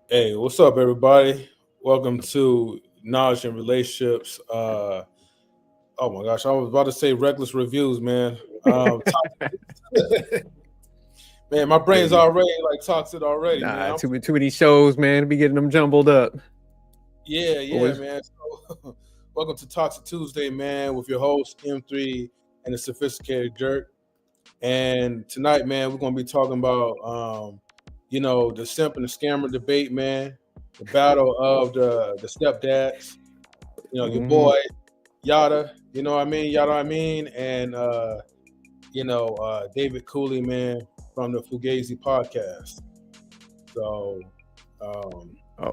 Hey, what's up, everybody? Welcome to Knowledge and Relationships. Oh my gosh, I was about to say reckless reviews, man. Man, my brain's already like toxic already, man. Too many shows, man. Be getting them jumbled up. Yeah, man. So, welcome to Toxic Tuesday, man, with your host M3 and the Sophisticated Jerk. And tonight, man, we're gonna be talking about the simp and the scammer debate, man. The battle of the stepdads. Your boy Yada, and David Cooley, man, from the Fugazee podcast. So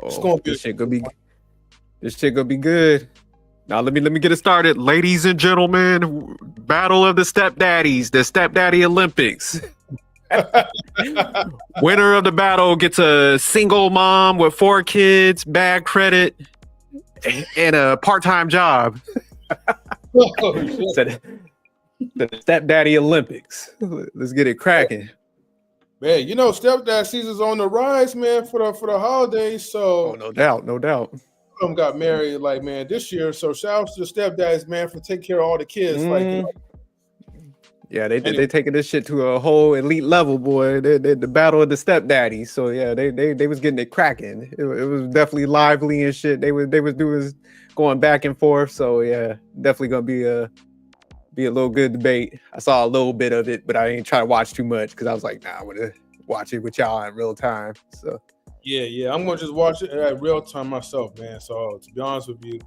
it's gonna be this shit gonna be good. Now let me get it started. Ladies and gentlemen, battle of the stepdaddies, the Stepdaddy Olympics. Winner of the battle gets a single mom with 4 kids, bad credit, and a part-time job. The Stepdaddy Olympics. Let's get it cracking. Man, stepdad season's on the rise, man, for the holidays. So no doubt. Them got married this year. So shout out to the stepdads, man, for taking care of all the kids. Yeah, they taking this shit to a whole elite level, boy. The battle of the stepdaddies. So yeah, they was getting it cracking. It was definitely lively and shit. They was doing going back and forth. So yeah, definitely gonna be a little good debate. I saw a little bit of it, but I ain't try to watch too much because I was like, nah, I'm gonna watch it with y'all in real time. So yeah, I'm gonna just watch it at real time myself, man. So to be honest with you,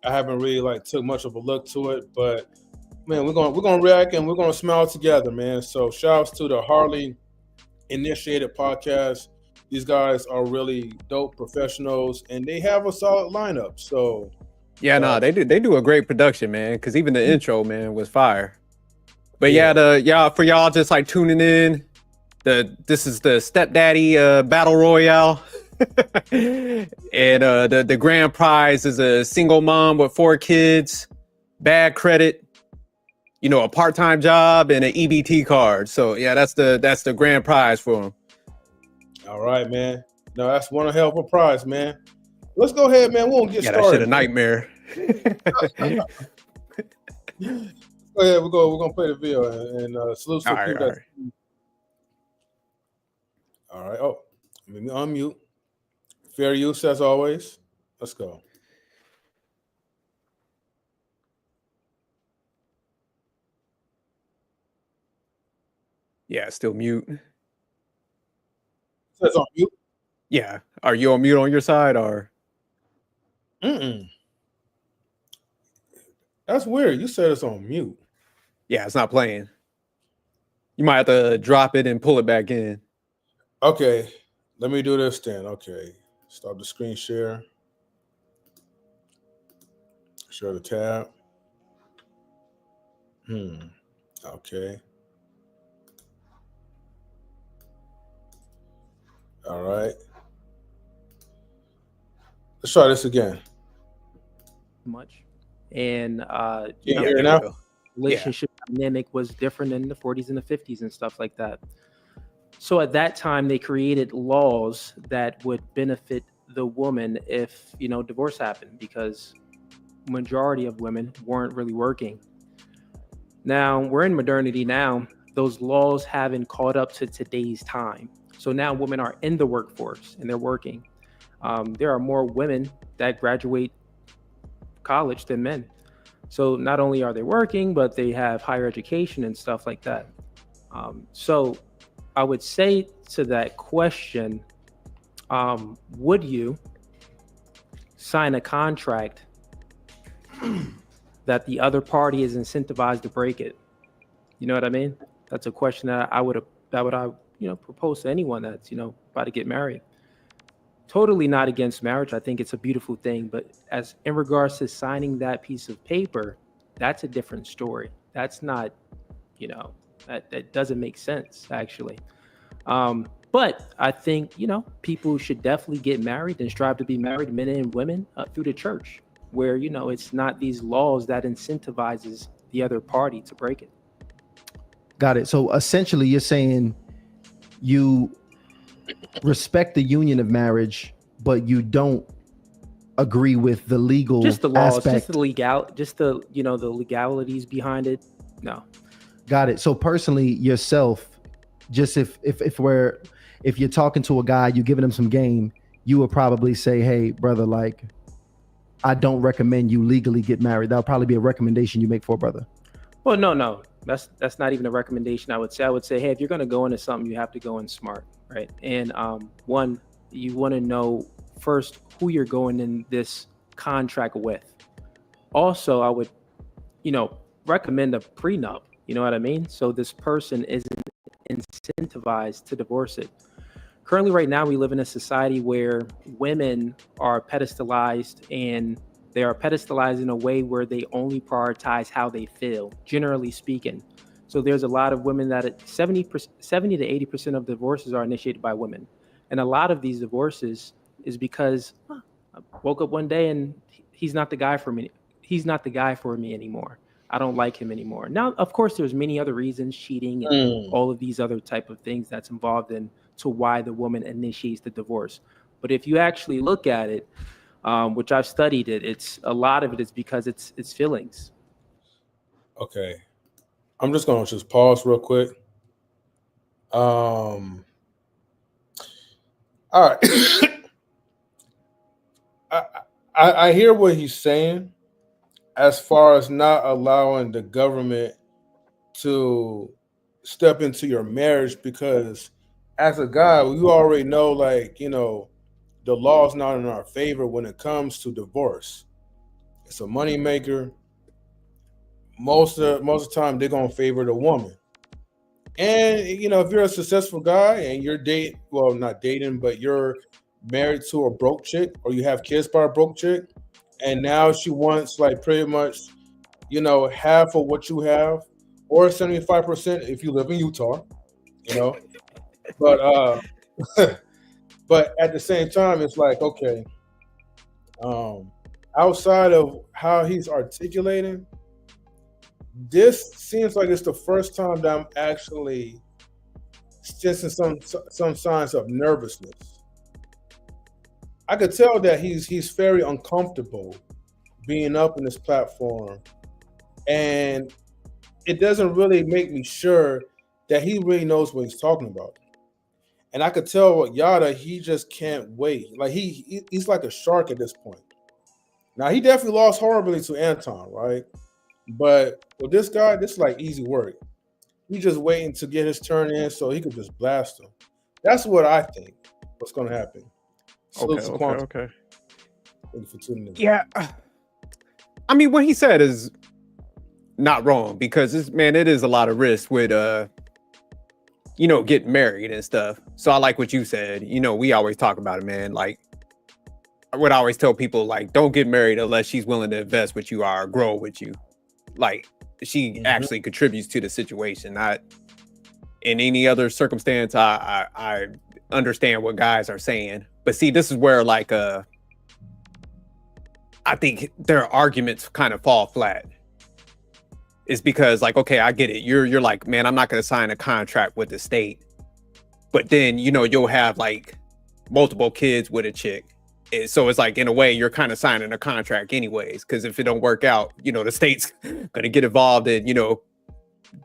I haven't really took much of a look to it, but man, we're gonna react and we're gonna smile together, man. So shouts to the Harley Initiated podcast. These guys are really dope professionals and they have a solid lineup. So yeah, they do a great production, man. Because even the intro, man, was fire. But for y'all just tuning in, this is the Stepdaddy Battle Royale, and the grand prize is a single mom with 4 kids, bad credit, a part-time job, and an EBT card. So yeah, that's the grand prize for them. All right, man. No, that's one hell of a prize, man. Let's go ahead, man. We won't get started. That shit a nightmare. Go ahead, we're gonna play the video and salute to people. All right. Oh, let me unmute. Fair use as always. Let's go. Yeah, still mute. It says on mute. Yeah. Are you on mute on your side or? That's weird. You said it's on mute. Yeah, it's not playing. You might have to drop it and pull it back in. Okay, let me do this then. Okay, stop the screen share. Share the tab. Okay. All right. Let's try this again. Much. And relationship dynamic was different in the 40s and the 50s and stuff like that. So at that time, they created laws that would benefit the woman if, divorce happened, because majority of women weren't really working. Now we're in modernity now. Those laws haven't caught up to today's time. So now women are in the workforce and they're working. There are more women that graduate college than men. So not only are they working, but they have higher education and stuff like that. So I would say to that question, would you sign a contract that the other party is incentivized to break it? You know what I mean? That's a question that I would propose to anyone that's, about to get married. Totally not against marriage. I think it's a beautiful thing. But as in regards to signing that piece of paper, that's a different story. That's not, that doesn't make sense, actually. But I think, people should definitely get married and strive to be married, men and women, through the church, where, it's not these laws that incentivizes the other party to break it. Got it. So essentially you're saying you respect the union of marriage, but you don't agree with the legal just the laws, aspect. just the the legalities behind it. No. Got it. So personally yourself, just if you're talking to a guy, you giving him some game, you would probably say, hey brother, like, I don't recommend you legally get married. That'll probably be a recommendation you make for a brother. Well, no. That's not even a recommendation. I would say, hey, if you're going to go into something, you have to go in smart, right? And one, you want to know first who you're going in this contract with. Also, I would, recommend a prenup. You know what I mean? So this person isn't incentivized to divorce it. Currently, right now, we live in a society where women are pedestalized, and they are pedestalized in a way where they only prioritize how they feel, generally speaking. So there's a lot of women that 70 to 80% of divorces are initiated by women. And a lot of these divorces is because I woke up one day and he's not the guy for me. He's not the guy for me anymore. I don't like him anymore. Now, of course, there's many other reasons, cheating and all of these other type of things that's involved in to why the woman initiates the divorce. But if you actually look at it, which I've studied it's a lot of it is because it's feelings. Okay. I'm just going to pause real quick. All right. I hear what he's saying as far as not allowing the government to step into your marriage, because as a guy, you already know, like, the law is not in our favor when it comes to divorce. It's a moneymaker. Most of the time, they're gonna favor the woman. And if you're a successful guy and you're not dating, but you're married to a broke chick, or you have kids by a broke chick, and now she wants like pretty much, half of what you have, or 75% if you live in Utah, but but at the same time, it's like, okay, outside of how he's articulating, this seems like it's the first time that I'm actually sensing some signs of nervousness. I could tell that he's very uncomfortable being up in this platform, and it doesn't really make me sure that he really knows what he's talking about. And I could tell what Yada, he just can't wait. Like he's like a shark at this point. Now he definitely lost horribly to Anton, right? But with this guy, this is like easy work. He's just waiting to get his turn in so he could just blast him. That's what I think what's going to happen. Okay. Thank you for tuning in. Yeah. I mean, what he said is not wrong, because it is a lot of risk with getting married and stuff. So I like what you said. We always talk about it, man. Like, I would always tell people, like, don't get married unless she's willing to invest with you or grow with you. Like, she actually contributes to the situation, not in any other circumstance. I understand what guys are saying, but see, this is where like I think their arguments kind of fall flat. Is because, like, okay, I get it. You're like, man, I'm not going to sign a contract with the state but then you'll have like multiple kids with a chick. So it's like, in a way, you're kind of signing a contract anyways, because if it don't work out, the state's gonna get involved and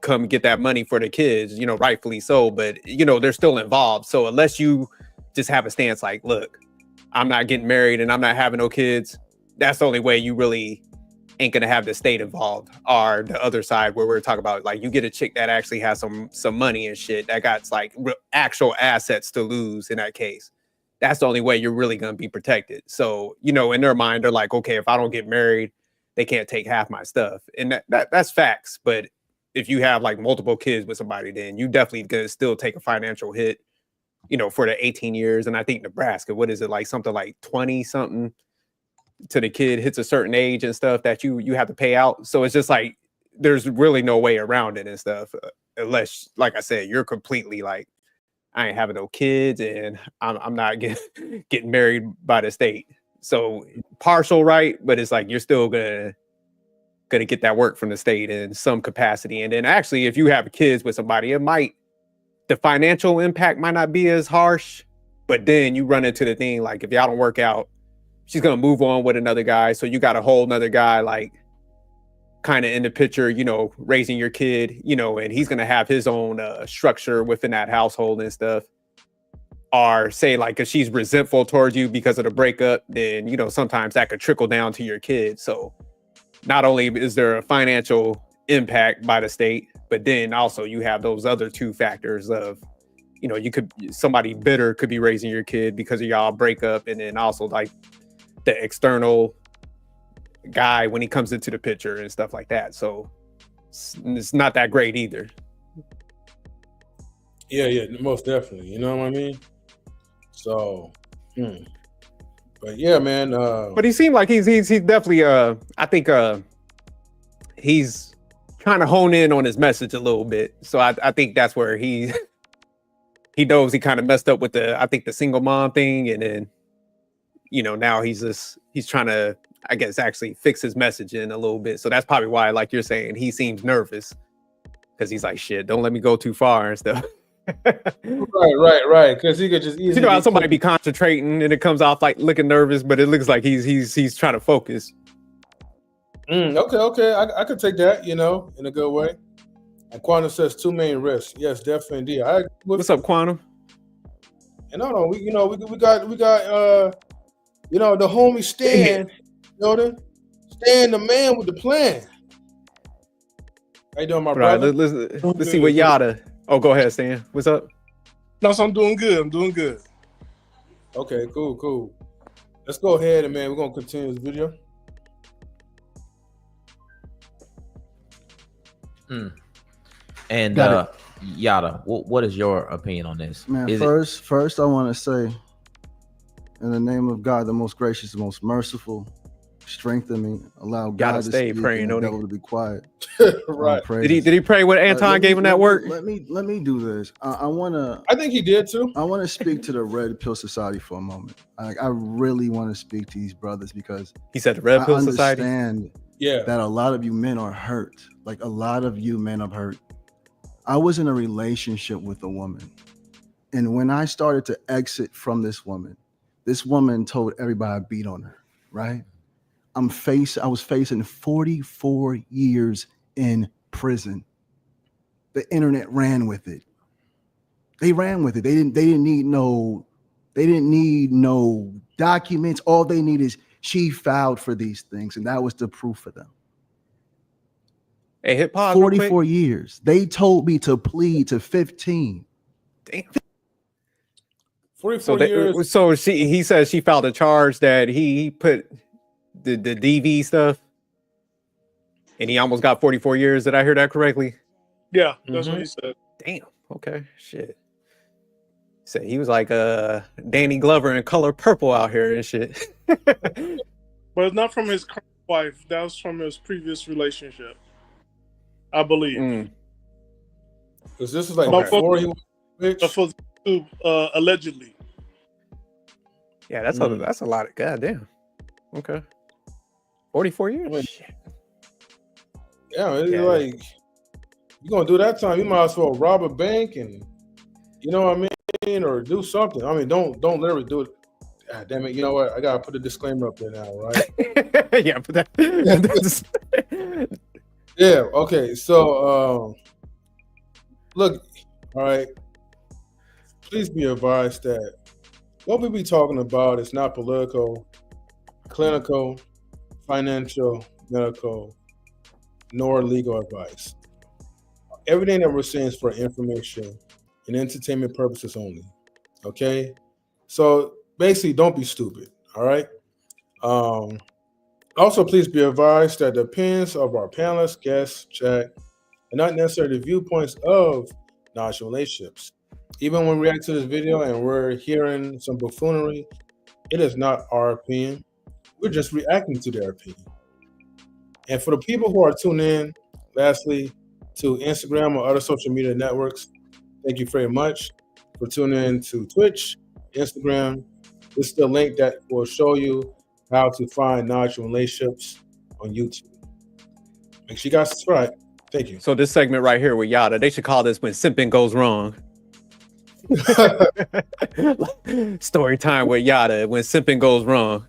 come get that money for the kids, rightfully so, but they're still involved. So unless you just have a stance like, look, I'm not getting married and I'm not having no kids, that's the only way you really ain't gonna have the state involved. Or the other side, where we're talking about, like, you get a chick that actually has some money and shit, that got like actual assets to lose. In that case, that's the only way you're really gonna be protected. So in their mind, they're like, okay, if I don't get married, they can't take half my stuff, and that's facts. But if you have like multiple kids with somebody, then you definitely gonna still take a financial hit, for the 18 years. And I think Nebraska, what is it, like something like 20 something to the kid hits a certain age and stuff, that you have to pay out. So it's just like, there's really no way around it and stuff, unless, like I said, you're completely like, I ain't having no kids and I'm not getting married by the state. So partial right, but it's like, you're still gonna get that work from the state in some capacity. And then actually, if you have kids with somebody, the financial impact might not be as harsh, but then you run into the thing, like, if y'all don't work out, she's gonna move on with another guy. So you got a whole nother guy, like, kind of in the picture, raising your kid, and he's gonna have his own structure within that household and stuff. Or say, like, if she's resentful towards you because of the breakup, then sometimes that could trickle down to your kids. So not only is there a financial impact by the state, but then also you have those other two factors of, somebody bitter could be raising your kid because of y'all breakup, and then also like the external guy when he comes into the picture and stuff like that. So it's not that great either. Yeah, most definitely. You know what I mean? So, but yeah, man. But he seemed like he's definitely I think he's trying to hone in on his message a little bit. So I think that's where he knows he kind of messed up with the single mom thing, and then now he's trying to, I guess, actually fix his messaging a little bit. So that's probably why, like you're saying, he seems nervous, because he's like, shit, don't let me go too far and stuff. Right. Because he could just easily, how somebody be concentrating and it comes off like looking nervous, but it looks like he's trying to focus. Okay. I could take that, in a good way. And Quantum says 2 main risks. Yes, definitely indeed. What's up, Quantum? And no, we got the homie Stan, Stan, the man with the plan. How you doing, my brother? Let's see what Yada. Oh, go ahead, Stan. What's up? No, so I'm doing good. Okay, cool. Let's go ahead and, man, we're gonna continue this video. And Yada, what is your opinion on this? Man, first I want to say, in the name of God, the most gracious, the most merciful, strengthen me, allow God to stay praying, and the devil to be quiet. Right. Did he pray when Anton gave him that work? Let me do this. I think he did too. I want to speak to the Red Pill Society for a moment. I really want to speak to these brothers, because he said the Red Pill Society. I understand that a lot of you men are hurt. Like, a lot of you men are hurt. I was in a relationship with a woman, and when I started to exit from this woman told everybody I beat on her. Right? I was facing 44 years in prison. The internet ran with it. They ran with it. They didn't need no documents. All they need is she filed for these things, and that was the proof for them. Hey, hit pause. 44 years. They told me to plead to 15. Damn. 44 years. So he says she filed a charge that he put the DV stuff, and he almost got 44 years. Did I hear that correctly? Yeah, that's what he said. Damn. Okay. Shit. So he was like Danny Glover in Color Purple out here and shit. But it's not from his current wife. That was from his previous relationship, I believe. Because this is like before he was allegedly. Yeah, that's a lot of goddamn. Okay. 44 years. Shit. Yeah, like, you're gonna do that time, you might as well rob a bank, and you know what I mean? mean, or do something. I mean, don't literally do it. God damn it! You know what? I gotta put a disclaimer up there now, right? Yeah, but that's Yeah. Okay. So, look. All right. Please be advised that what we be talking about is not political, clinical, financial, medical, nor legal advice. Everything that we're saying is for information and entertainment purposes only. Okay? So basically, don't be stupid. All right? Also, please be advised that the opinions of our panelists, guests, chat, are not necessarily the viewpoints of knowledge relationships. Even when we react to this video and we're hearing some buffoonery, it is not our opinion. We're just reacting to their opinion. And for the people who are tuned in, lastly, to Instagram or other social media networks, thank you very much for tuning in to Twitch, Instagram. This is the link that will show you how to find knowledge and relationships on YouTube. Make sure you guys subscribe. Thank you. so this segment right here with Yada, they should call this when simping goes wrong. Story time with Yada when simping goes wrong.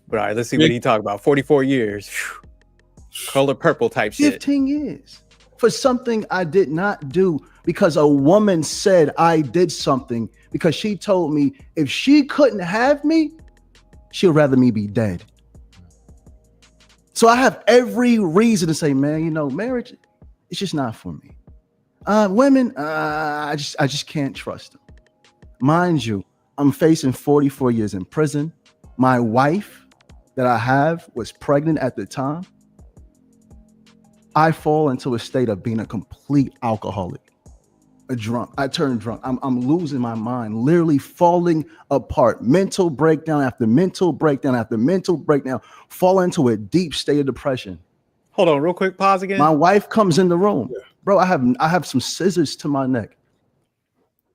But all right, let's see what he talked about. 44 years. Color purple type shit. 15 years for something I did not do because a woman said I did something because she told me if she couldn't have me, she'd rather me be dead. So I have every reason to say, man, you know, marriage, it's just not for me. Women, I just can't trust them. Mind you, I'm facing 44 years in prison. My wife that I have was pregnant at the time. I fall into a state of being a complete alcoholic, a drunk. I turn drunk. I'm losing my mind, literally falling apart. Mental breakdown after mental breakdown after mental breakdown, fall into a deep state of depression. Hold on, real quick, pause again. My wife comes in the room. Bro, I have some scissors to my neck.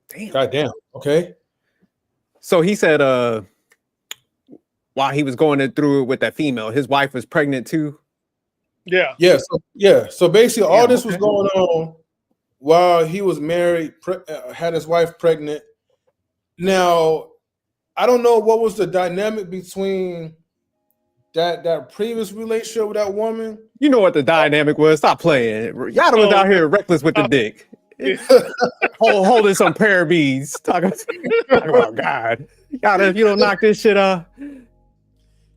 Damn. God damn. Okay. So he said while he was going through it with that female, his wife was pregnant too. Yeah. So basically, all this was okay. going on while he was married, had his wife pregnant. Now, I don't know what was the dynamic between that previous relationship with that woman. You know what the dynamic was. Stop playing. Yada was out here reckless with the dick. Holding some pair of beads. Talking about God. Yada, if you don't knock this shit off.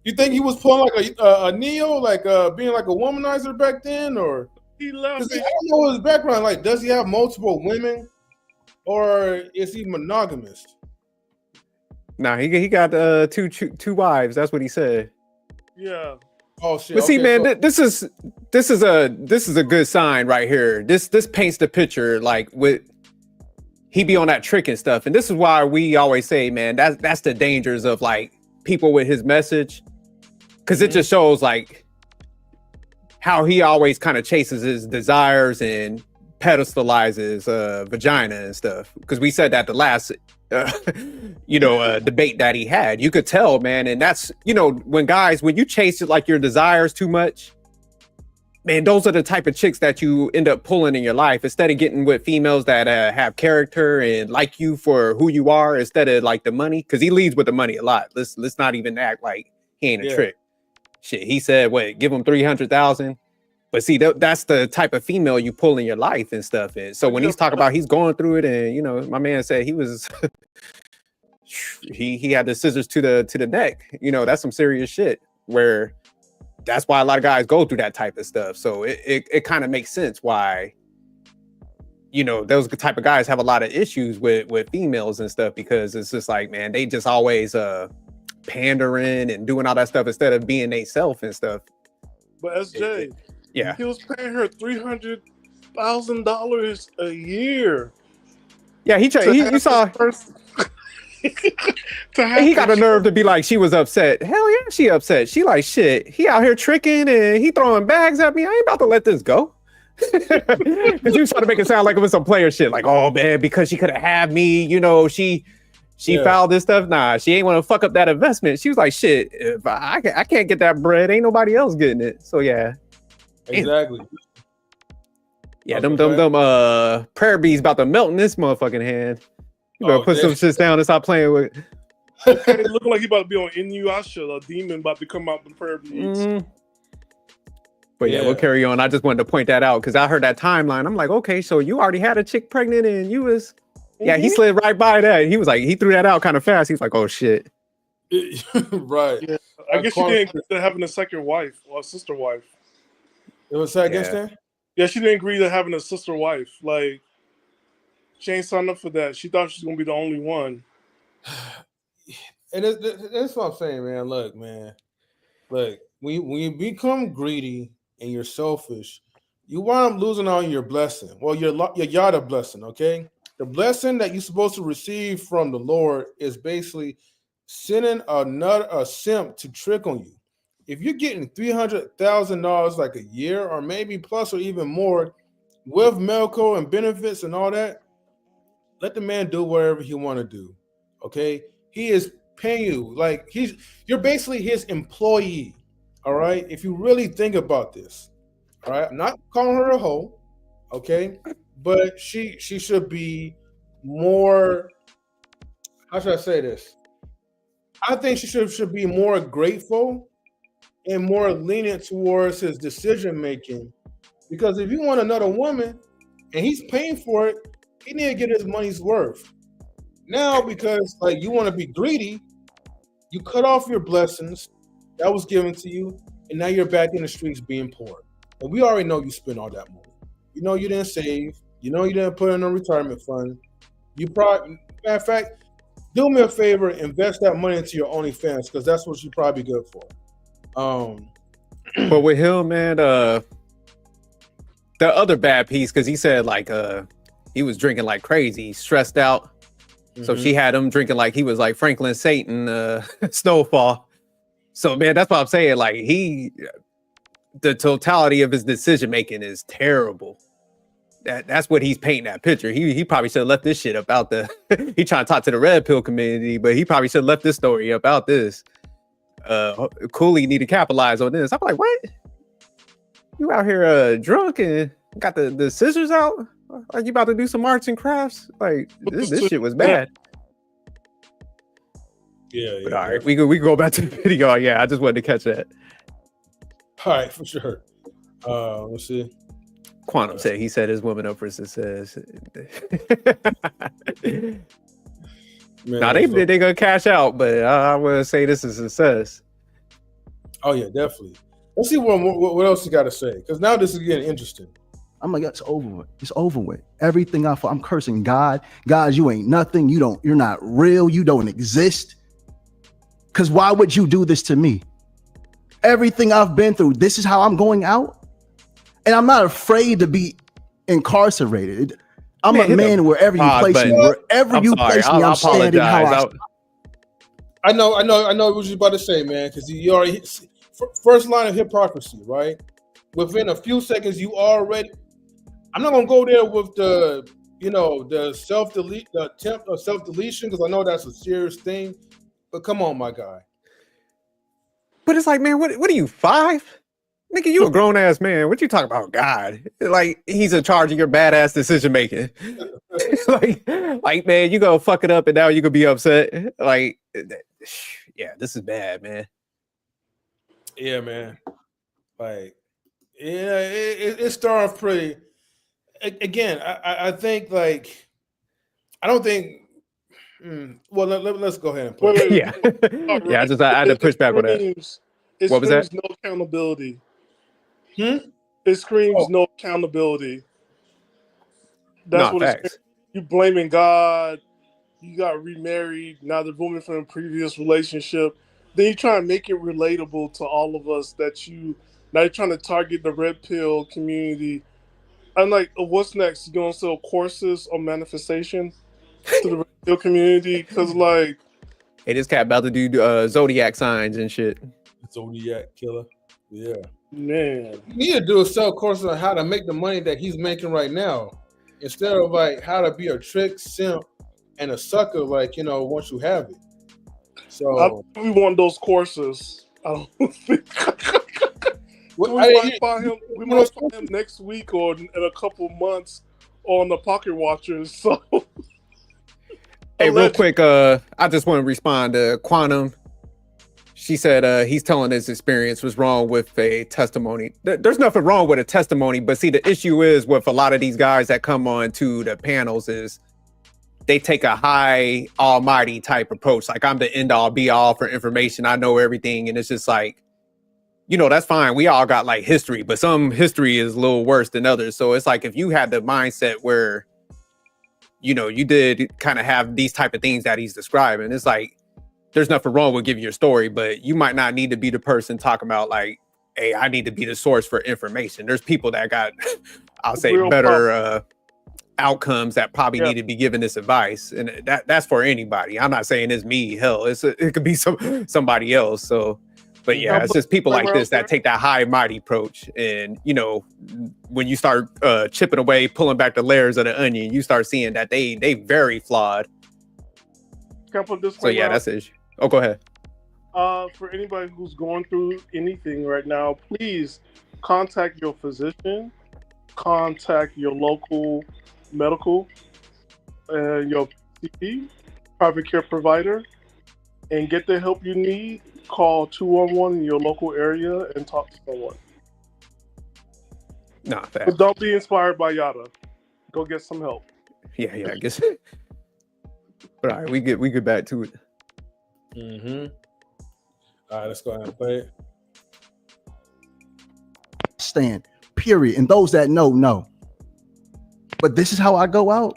You think he was pulling like a Neo, like being like a womanizer back then, or He loved I it. don't know his background. Like, does he have multiple women, or is he monogamous? Nah, he got two wives. That's what he said. Yeah. Oh shit! But see, Okay, man, this is a good sign right here. This paints the picture like with he be on that trick and stuff, and this is why we always say, man, that's the dangers of like people with his message, because it just shows like how he always kind of chases his desires and pedestalizes vagina and stuff. Because we said that the last debate that he had, you could tell, man. And that's, when you chase it like your desires too much, man, those are the type of chicks that you end up pulling in your life instead of getting with females that have character and like you for who you are instead of like the money. Because he leads with the money a lot. Let's not even act like he ain't a trick. Shit, he said, give him 300,000. But see, that's the type of female you pull in your life and stuff. And so when he's talking about he's going through it, and my man said he was he had the scissors to the neck. That's some serious shit. Where that's why a lot of guys go through that type of stuff. So it kind of makes sense why those type of guys have a lot of issues with females and stuff, because it's just like, man, they just always pandering and doing all that stuff instead of being they self and stuff. But SJ, yeah, he was paying her $300,000 a year. Yeah, you saw. He got a nerve to be like, she was upset. Hell yeah, she upset. She like, shit, he out here tricking and he throwing bags at me. I ain't about to let this go. Because you trying to make it sound like it was some player shit. Like, oh man, because she could have had me, she fouled this stuff. Nah, she ain't want to fuck up that investment. She was like, shit, if I can't get that bread, ain't nobody else getting it. So yeah. Exactly. Yeah, them prayer bees about to melt in this motherfucking hand. You better put some shit down and stop playing with. It looked like he about to be on Inuyasha, a demon about to come out from Prayer Beads. But yeah, we'll carry on. I just wanted to point that out because I heard that timeline. I'm like, okay, so you already had a chick pregnant and you was, yeah, he slid right by that. He was like, he threw that out kind of fast. He's like, oh shit. Right. Yeah. I guess she didn't agree to having a second wife or a sister wife. It was that against that? Yeah, she didn't agree to having a sister wife. Like, she ain't signed up for that. She thought she was gonna be the only one. And that's what I'm saying, man. Look, man. Look, when you become greedy and you're selfish, you wind up losing on your blessing. Well, your yada blessing, okay? The blessing that you're supposed to receive from the Lord is basically sending a simp to trick on you. If you're getting $300,000 like a year, or maybe plus or even more, with medical and benefits and all that, let the man do whatever he want to do. Okay, he is paying you like you're basically his employee. All right, if you really think about this, all right, I'm not calling her a hoe, okay, but she should be more. How should I say this? I think she should be more grateful and more lenient towards his decision making, because if you want another woman and he's paying for it, he need to get his money's worth. Now, because like you want to be greedy, you cut off your blessings that was given to you, and now you're back in the streets being poor. And we already know you spent all that money. You know you didn't save. You know you didn't put in a retirement fund. You probably, matter of fact, do me a favor, invest that money into your OnlyFans, because that's what you're probably good for. But with him, man, the other bad piece, because he said like he was drinking like crazy, stressed out. So she had him drinking like he was like Franklin Satan, Snowfall. So man, that's what I'm saying. Like the totality of his decision making is terrible. That's what he's painting that picture. He probably should have left this shit about the. He trying to talk to the red pill community, but he probably should have left this story about this. Cooley need to capitalize on this. I'm like, what? You out here drunk and got the scissors out? Like you about to do some arts and crafts? Like this shit was bad. Yeah. But all right, we can go back to the video. Yeah, I just wanted to catch that. All right, for sure. Let's see. Quantum said he set his woman up for success. Now they gonna cash out, but I would say this is success. Oh yeah, definitely. Let's see what else you got to say, because now this is getting interesting. I'm like, it's over with. It's over with. Everything I'm cursing God. God, you ain't nothing. You're not real. You don't exist. Because why would you do this to me? Everything I've been through, this is how I'm going out. And I'm not afraid to be incarcerated. I'm a man wherever you place me. Wherever you place me, I'm standing how I know what you're about to say, man, because you already first line of hypocrisy, right? Within a few seconds, you already. I'm not gonna go there with the self-delete, the attempt of self-deletion, because I know that's a serious thing. But come on, my guy. But it's like, man, what are you, 5? Nigga, you a grown ass man. What you talking about, God? Like he's in charge of your badass decision making. like, man, you gonna fuck it up and now you gonna be upset. Like, yeah, this is bad, man. Yeah, man. Like, yeah, it started off pretty. Again, I think like, I don't think. Well, let's go ahead and play. Yeah, yeah. I had to push back on that. What was that? No accountability. It screams no accountability. That's what it screams. You blaming God. You got remarried. Now the woman from a previous relationship. Then you try and make it relatable to all of us that now you're trying to target the red pill community. I'm like, what's next? You gonna sell courses on manifestation to the red pill community? Because like, hey, this cat about to do zodiac signs and shit. Zodiac killer. Yeah. Man. You need to do a sell course on how to make the money that he's making right now, instead of like how to be a trick, simp, and a sucker, like, once you have it. So we want those courses. I don't think we might find him next week or in a couple months on the Pocket Watchers. So Hey, real quick, I just want to respond to Quantum. She said he's telling his experience was wrong with a testimony. There's nothing wrong with a testimony, but see, the issue is with a lot of these guys that come on to the panels is they take a high almighty type approach. Like, I'm the end all be all for information. I know everything. And it's just like, you know, that's fine. We all got like history, but some history is a little worse than others. So it's like, if you had the mindset where, you know, you did kind of have these type of things that he's describing, it's like, there's nothing wrong with giving your story, but you might not need to be the person talking about like, hey, I need to be the source for information. There's people that got, I'll say, better outcomes that probably need to be given this advice, and that's for anybody. I'm not saying it's me. Hell, it could be somebody else. So, but yeah, it's just people like this that take that high mighty approach, and you know, when you start chipping away, pulling back the layers of the onion, you start seeing that they very flawed. So yeah, that's the issue. Oh, go ahead. For anybody who's going through anything right now, please contact your physician, contact your local medical and your PCP, private care provider, and get the help you need. Call 211 in your local area and talk to someone. Nah, fact. But don't be inspired by Yada. Go get some help. Yeah, I guess. But all right, we get back to it. All right, let's go ahead and play it. Stand, period. And those that know. But this is how I go out.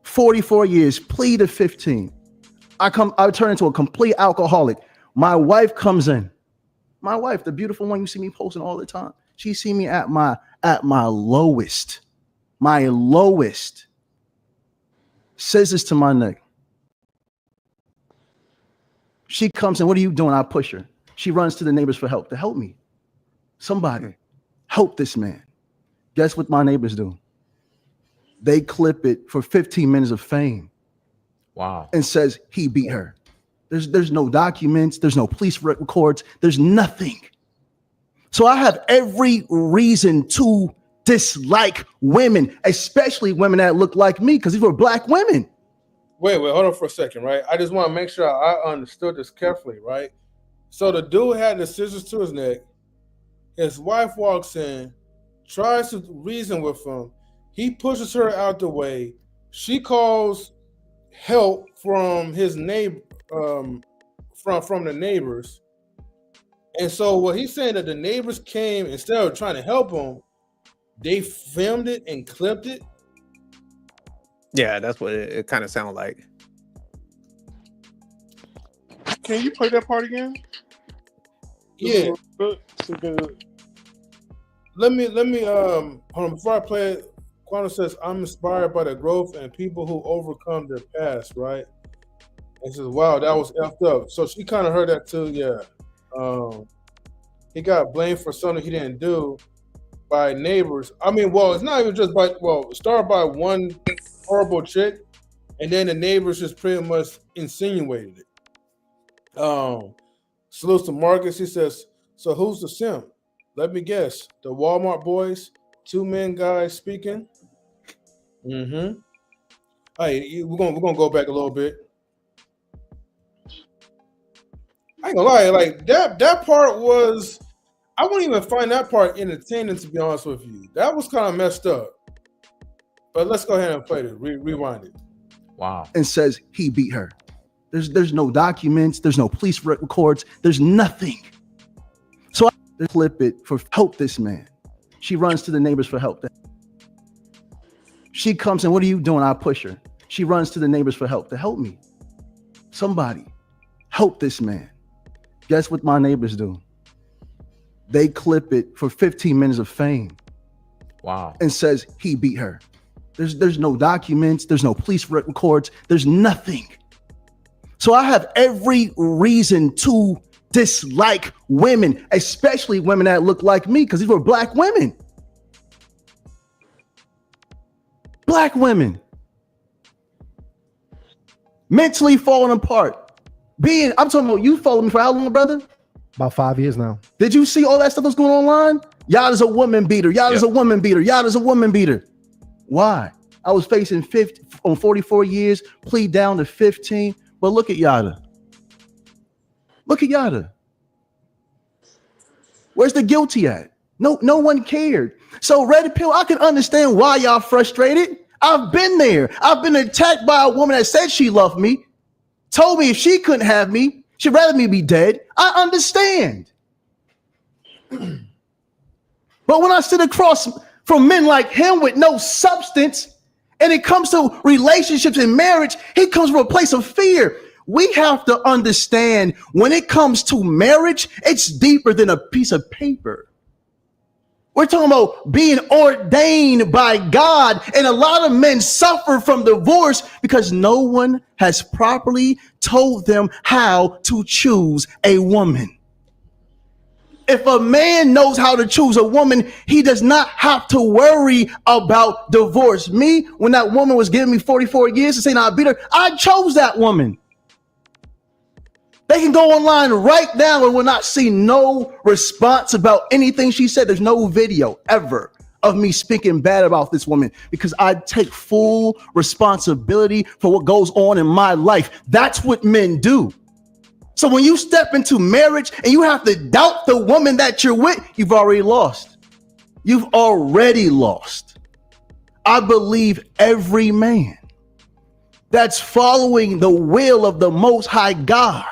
44 years, plea to 15. I turn into a complete alcoholic. My wife comes in. My wife, the beautiful one you see me posting all the time. She see me at my lowest. My lowest. Scissors to my neck. She comes in, what are you doing? I push her. She runs to the neighbors for help. To help me. Somebody help this man. Guess what my neighbors do? They clip it for 15 minutes of fame. Wow. And says he beat her. There's no documents. There's no police records. There's nothing. So I have every reason to dislike women, especially women that look like me, because these were black women. Wait, hold on for a second, right? I just want to make sure I understood this carefully, right? So the dude had the scissors to his neck. His wife walks in, tries to reason with him. He pushes her out the way. She calls help from his neighbor, from the neighbors. And so what he's saying that the neighbors came, instead of trying to help him, they filmed it and clipped it. Yeah, that's what it kind of sounded like. Can you play that part again? Yeah. Let me hold on, before I play it. Quantum says, I'm inspired by the growth and people who overcome their past, right? And says, wow, that was effed up. So she kind of heard that too, yeah. He got blamed for something he didn't do by neighbors. I mean, well, it's not even just by, well, it started by one horrible chick, and then the neighbors just pretty much insinuated it. Salutes to Marcus. He says, so who's the simp? Let me guess. The Walmart boys, 2 men guys speaking. All right, we're gonna go back a little bit. I ain't gonna lie, like that part was, I wouldn't even find that part entertaining, to be honest with you. That was kind of messed up. But let's go ahead and play it. Rewind it. Wow. And says he beat her. There's no documents. There's no police records. There's nothing. So I clip it for help this man. She runs to the neighbors for help. She comes in, what are you doing? I push her. She runs to the neighbors for help. To help me. Somebody help this man. Guess what my neighbors do? They clip it for 15 minutes of fame. Wow. And says he beat her. There's no documents. There's no police records. There's nothing. So I have every reason to dislike women, especially women that look like me, because these were black women. Black women. Mentally falling apart. I'm talking about, you followed me for how long, brother? About 5 years now. Did you see all that stuff that's going online? Y'all is a woman beater. Y'all is a woman beater. Y'all is a woman beater. Why? I was facing 44 years, plea down to 15. But look at Yada. Look at Yada. Where's the guilty at? No one cared. So Red Pill, I can understand why y'all frustrated. I've been there. I've been attacked by a woman that said she loved me, told me if she couldn't have me, she'd rather me be dead. I understand. But when I sit across from men like him with no substance, and it comes to relationships and marriage, he comes from a place of fear. We have to understand when it comes to marriage, it's deeper than a piece of paper. We're talking about being ordained by God. And a lot of men suffer from divorce because no one has properly told them how to choose a woman. If a man knows how to choose a woman, he does not have to worry about divorce. Me, when that woman was giving me 44 years to say, I beat her, I chose that woman. They can go online right now and will not see no response about anything she said. There's no video ever of me speaking bad about this woman because I take full responsibility for what goes on in my life. That's what men do. So when you step into marriage and you have to doubt the woman that you're with, you've already lost. You've already lost. I believe every man that's following the will of the Most High God.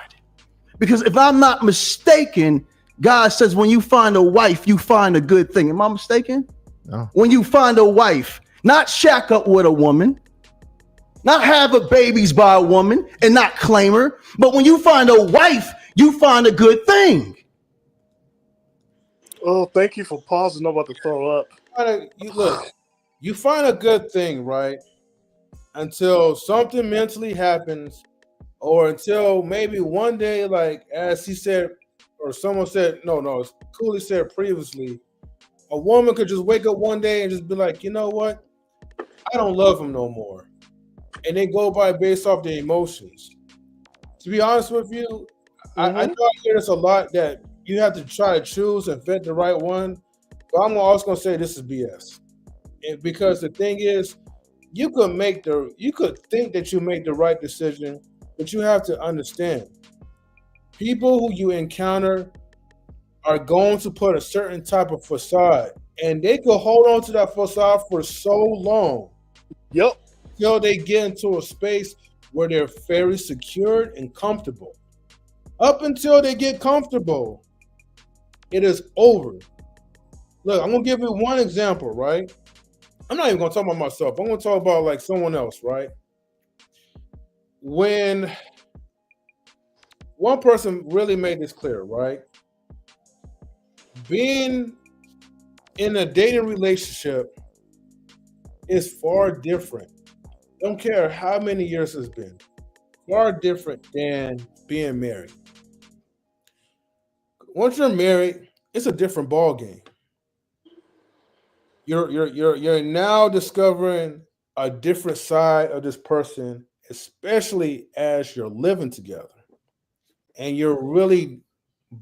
Because if I'm not mistaken, God says when you find a wife, you find a good thing. Am I mistaken? No. When you find a wife, not shack up with a woman, not have a babies by a woman and not claim her, but when you find a wife, you find a good thing. Oh, thank you for pausing. I'm about to throw up. You find a good thing, right? Until something mentally happens, or until maybe one day, like as he said, or someone said, no, Cooley said previously, a woman could just wake up one day and just be like, you know what? I don't love him no more. And they go by based off their emotions. To be honest with you, I know I hear this a lot that you have to try to choose and vet the right one. But I'm also gonna say this is BS. Because the thing is, you could think that you make the right decision, but you have to understand, people who you encounter are going to put a certain type of facade, and they could hold on to that facade for so long. Yep. Till they get into a space where they're very secured and comfortable. Up until they get comfortable, it is over. Look, I'm gonna give you one example, right? I'm not even gonna talk about myself. I'm gonna talk about like someone else, right? When one person really made this clear, right? Being in a dating relationship is far different. Don't care how many years it's been. Far different than being married. Once you're married, it's a different ball game. You're now discovering a different side of this person, especially as you're living together, and you're really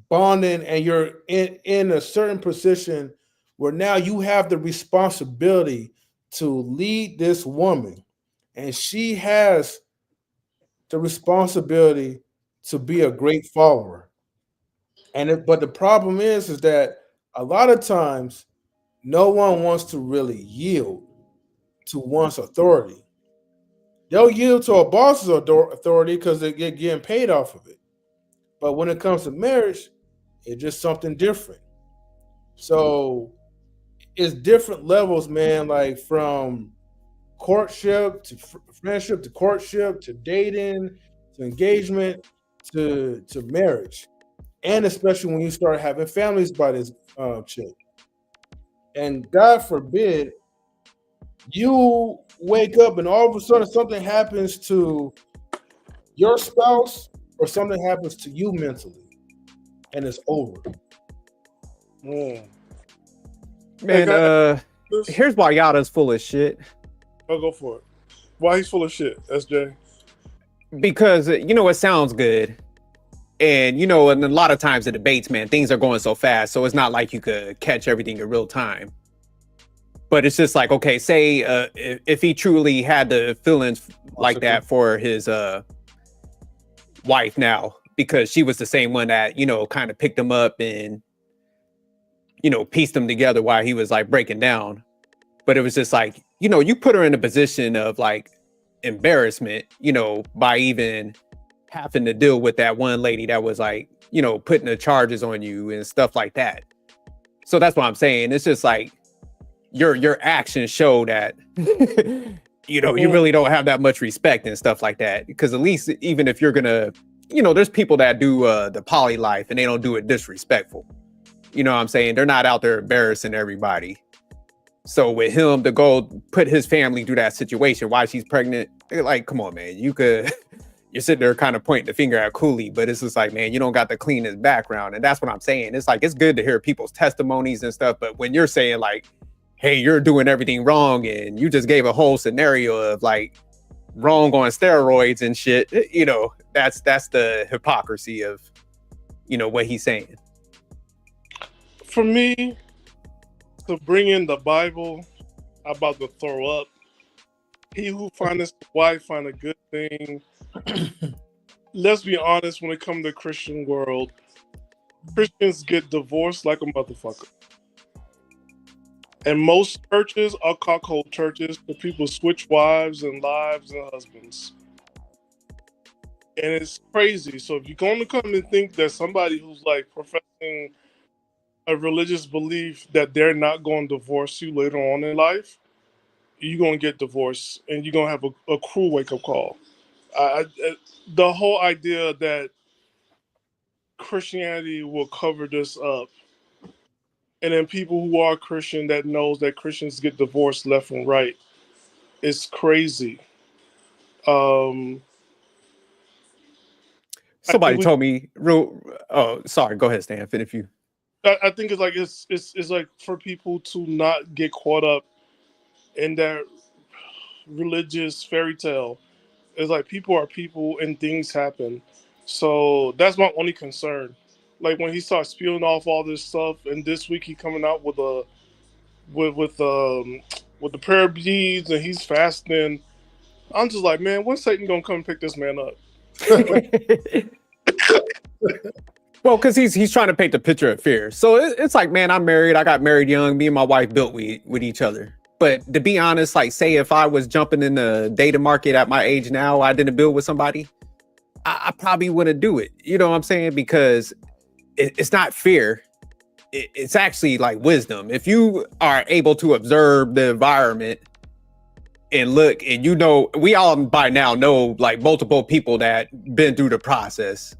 bonding, and you're in a certain position where now you have the responsibility to lead this woman. And she has the responsibility to be a great follower. But the problem is that a lot of times no one wants to really yield to one's authority. They'll yield to a boss's authority because they get getting paid off of it. But when it comes to marriage, it's just something different. So it's different levels, man, like from courtship to friendship to courtship to dating to engagement to marriage, and especially when you start having families by this chick. And God forbid you wake up and all of a sudden something happens to your spouse or something happens to you mentally, and it's over. Man, here's why Yada's full of shit. I'll go for it. Why he's full of shit, SJ? Because, it sounds good. And, and a lot of times in debates, man, things are going so fast. So it's not like you could catch everything in real time. But it's just like, okay, say if he truly had the feelings like that for his wife now, because she was the same one that, you know, kind of picked him up and, you know, pieced them together while he was like breaking down. But it was just like, you know, you put her in a position of like embarrassment, you know, by even having to deal with that one lady that was like, you know, putting the charges on you and stuff like that. So that's what I'm saying. It's just like your actions show that, you know, you really don't have that much respect and stuff like that. Because at least even if you're gonna, you know, there's people that do the poly life and they don't do it disrespectful. You know what I'm saying? They're not out there embarrassing everybody. So with him to go put his family through that situation while she's pregnant, like, come on, man, you could, you're sitting there kind of pointing the finger at Cooley, but it's just like, man, you don't got the cleanest background. And that's what I'm saying. It's like, it's good to hear people's testimonies and stuff. But when you're saying like, hey, you're doing everything wrong and you just gave a whole scenario of like wrong on steroids and shit, you know, that's the hypocrisy of, you know, what he's saying. For me, to bring in the Bible, I'm about to throw up. He who findeth a wife find a good thing. Let's be honest, when it comes to the Christian world, Christians get divorced like a motherfucker. And most churches are cuckold churches where people switch wives and lives and husbands. And it's crazy. So if you're going to come and think that somebody who's like professing a religious belief that they're not going to divorce you later on in life, you're going to get divorced and you're going to have a cruel wake-up call. The whole idea that Christianity will cover this up, and then people who are Christian that knows that Christians get divorced left and right, is crazy. Somebody told me oh, sorry, go ahead, Stan, finish you. I think it's like it's like for people to not get caught up in that religious fairy tale. It's like people are people and things happen. So that's my only concern. Like when he starts spewing off all this stuff, and this week he coming out with the prayer beads and he's fasting. I'm just like, man, when's Satan gonna come pick this man up? Well, because he's trying to paint the picture of fear. So it's like, man, I'm married. I got married young. Me and my wife built with each other. But to be honest, like, say if I was jumping in the dating market at my age now, I didn't build with somebody, I probably wouldn't do it. You know what I'm saying? Because it's not fear. It's actually like wisdom. If you are able to observe the environment and look, and you know, we all by now know like multiple people that been through the process.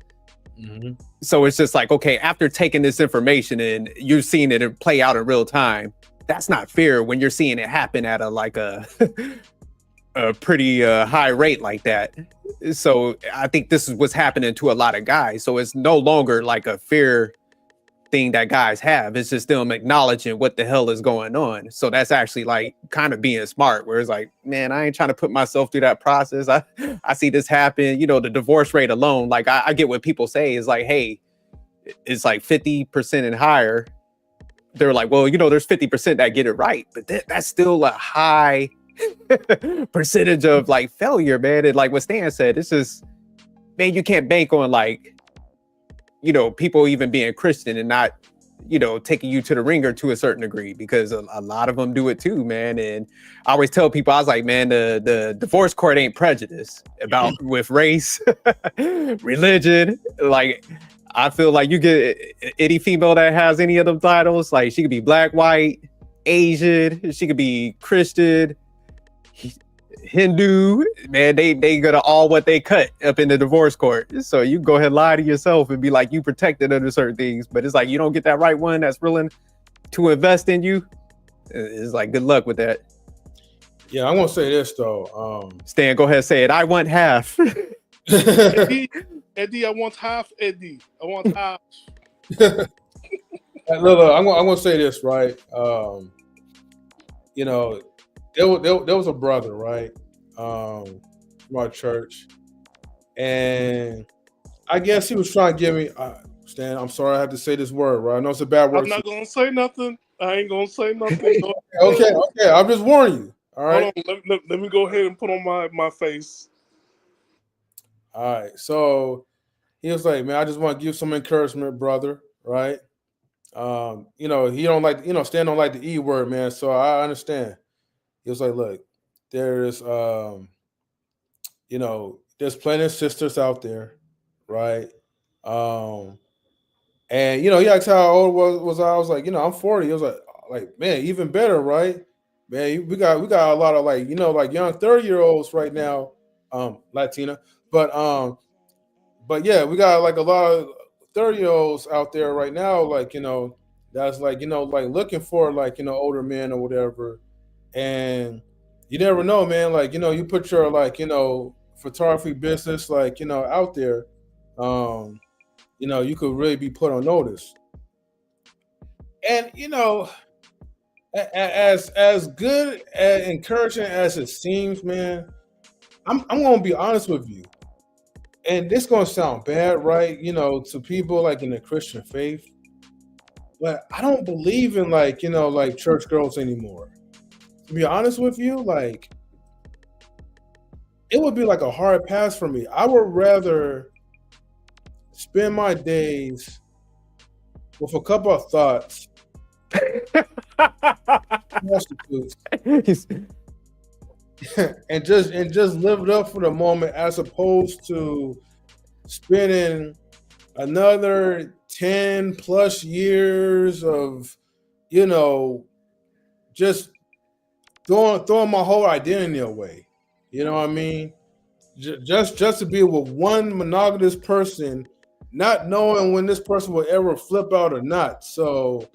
Mm-hmm. So it's just like, okay, after taking this information and you're seeing it play out in real time, that's not fear when you're seeing it happen at a pretty high rate like that. So I think this is what's happening to a lot of guys. So it's no longer like a fear thing that guys have. It's just them acknowledging what the hell is going on. So that's actually like kind of being smart, where it's like, man, I ain't trying to put myself through that process. I see this happen. You know, the divorce rate alone, like I get what people say is like, hey, it's like 50% and higher. They're like, well, you know, there's 50% that get it right, but that's still a high percentage of like failure, man. And like what Stan said, it's just, man, you can't bank on like, you know, people even being Christian and not, you know, taking you to the ringer to a certain degree, because a lot of them do it too, man. And I always tell people, I was like, man, the divorce court ain't prejudiced about with race, religion. Like, I feel like you get any female that has any of them titles, like she could be black, white, Asian, she could be Christian, Hindu, man, they gonna all what they cut up in the divorce court. So you go ahead and lie to yourself and be like you protected under certain things, but it's like you don't get that right one that's willing to invest in you. It's like, good luck with that. Yeah, I want to say this though. Stan, go ahead and say it. I want half. Eddie, I want half. Eddie, I want half. Lola, I'm gonna say this, right? You know, there was a brother, right, from our church, and I guess he was trying to give me. Stan, I'm sorry I have to say this word, right? I know it's a bad word. I'm not gonna say nothing. I ain't gonna say nothing. Okay. I'm just warning you. All right. Hold on, let me go ahead and put on my face. All right. So he was like, man, I just want to give some encouragement, brother. Right. He don't like, Stan don't like the E word, man. So I understand. He was like, look, there's there's plenty of sisters out there, right? And he asked how old was I? I was like, I'm 40. He was like, man, even better, right? Man, we got a lot of like young 30-year-olds right now, Latina, but yeah, we got like a lot of 30-year-olds out there right now, like that's like like looking for like older men or whatever, and you never know, man. Like you put your like photography business like out there, you could really be put on notice. And as good and encouraging as it seems, man, I'm gonna be honest with you, and this gonna sound bad, right? To people like in the Christian faith, but I don't believe in like like church girls anymore. To be honest with you, like it would be like a hard pass for me. I would rather spend my days with a couple of thoughts, prostitutes, and just live it up for the moment, as opposed to spending another 10 plus years of just throwing my whole identity away. You know what I mean? Just to be with one monogamous person, not knowing when this person will ever flip out or not. So,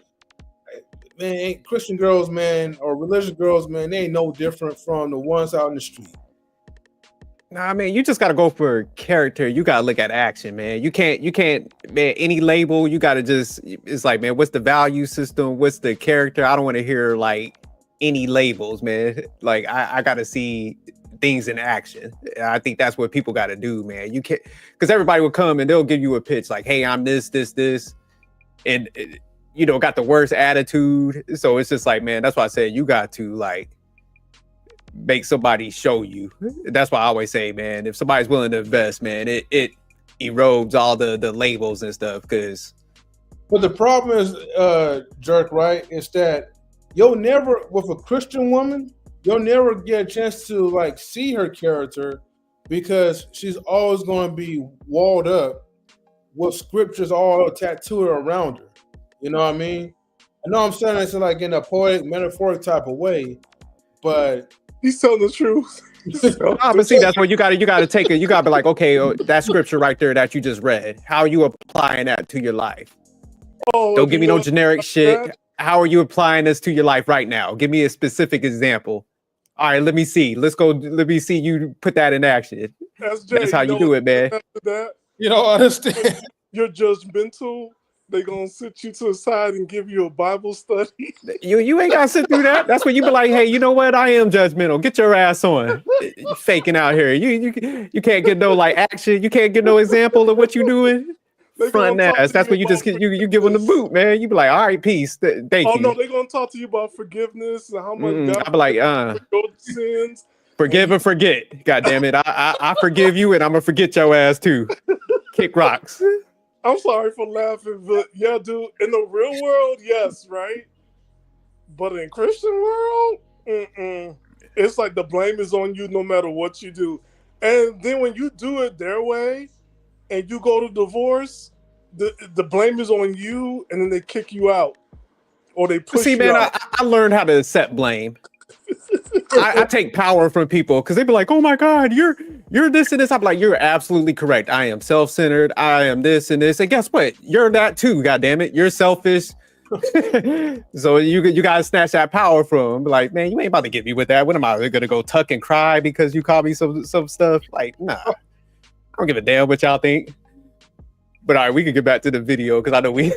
man, Christian girls, man, or religious girls, man, they ain't no different from the ones out in the street. Nah, man, you just gotta go for character. You gotta look at action, man. You can't, man, any label. You gotta it's like, man, what's the value system? What's the character? I don't want to hear like any labels, man. Like I gotta see things in action. I think that's what people got to do, man. You can't, because everybody will come and they'll give you a pitch like, hey, I'm this, and got the worst attitude. So it's just like, man, that's why I said you got to like make somebody show you. That's why I always say, man, if somebody's willing to invest, man, it erodes all the labels and stuff. But the problem is, Jerk, right, is that you'll never, with a Christian woman, you'll never get a chance to like see her character, because she's always going to be walled up with scriptures all tattooed around her. You know what I mean? I know I'm saying this like in a poetic, metaphoric type of way, but he's telling the truth. But see, that's what you gotta take it. You gotta be like, okay, that scripture right there that you just read, how are you applying that to your life? Don't give me no generic shit. How are you applying this to your life right now? Give me a specific example. All right, let me see. Let's go. Let me see you put that in action. That's how you do it, man. You don't understand. You're judgmental. They gonna sit you to the side and give you a Bible study. You ain't gotta sit through that. That's when you be like, hey, you know what? I am judgmental. Get your ass on. You're faking out here. You can't get no like action. You can't get no example of what you doing. Front ass. That's when you just you give them the boot, man. You be like, all right, peace. Thank you. Oh no, they're gonna talk to you about forgiveness and how much God I be like, sins. Forgive and forget. God damn it. I forgive you, and I'm gonna forget your ass too. Kick rocks. I'm sorry for laughing, but yeah, dude, in the real world, yes, right? But in Christian world, it's like the blame is on you no matter what you do. And then when you do it their way and you go to divorce, the blame is on you, and then they kick you out or they push you out. I learned how to accept blame. I take power from people because they be like, oh my God, you're this and this. I'm like, you're absolutely correct. I am self-centered. I am this and this. And guess what? You're that too, goddammit. You're selfish. So you gotta snatch that power from them. Like, man, you ain't about to get me with that. What am I gonna go tuck and cry because you call me some stuff? Like, nah. I don't give a damn what y'all think. But all right, we can get back to the video because I know we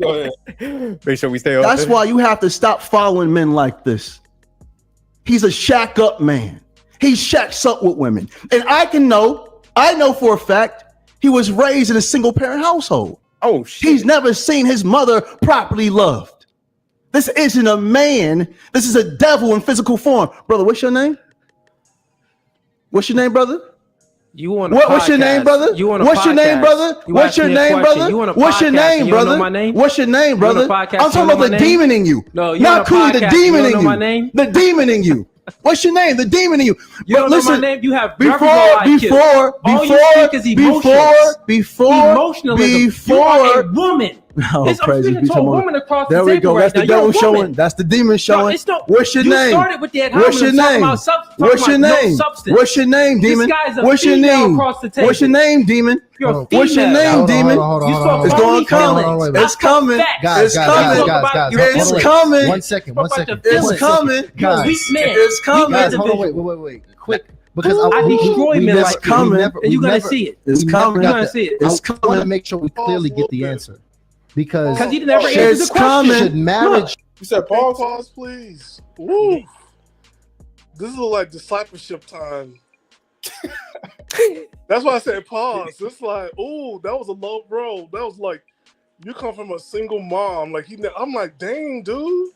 Go ahead. Make sure we stay on. That's why you have to stop following men like this. He's a shack up man. He shacks up with women. And I know for a fact he was raised in a single parent household. Oh shit. He's never seen his mother properly loved. This isn't a man. This is a devil in physical form. Brother, what's your name? What's your name, brother? You want what's your name, brother? What's your name, brother? What's your name, brother? What's your name, brother? What's your name, brother? I'm talking about the demon in you. No, not Cooley, the demon in you. The demon in you. What's your name? The demon in you. You don't know my name. You have before a woman. Oh, I'm crazy. speaking to a woman across the there we table go. That's right the now. devil showing. That's the demon showing. What's your you name? Started with that What's your name? What's your name? What's your name, demon? What's your name? What's your name, demon? What's your name, demon? It's going to come. It's coming. It's coming. It's coming. 1 second. 1 second. It's coming. It's coming. Hold on. Wait. Quick. Because I destroy men like coming, and you're gonna see it. It's coming. You're gonna see it. It's coming. I want to make sure we clearly get the answer because he never answered the question. Should marriage? You said pause. Pause, please. Woo. This is like discipleship time. That's why I said pause. It's like, oh, that was a low bro. That was like, you come from a single mom. Like I'm like, dang, dude,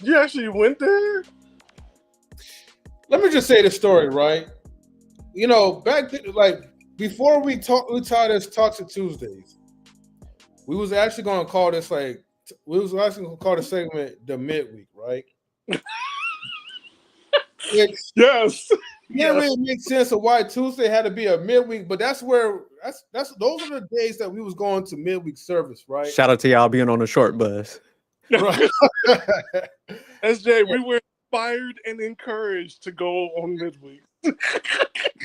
you actually went there. Let me just say the story, right? You know, back then, like before we tried this Toxic Tuesdays, we was actually going to call this segment the midweek, right? Yes. Didn't really make sense of why Tuesday had to be a midweek, but that's those are the days that we was going to midweek service, right? Shout out to y'all being on a short bus. Right. SJ, we were inspired and encouraged to go on midweek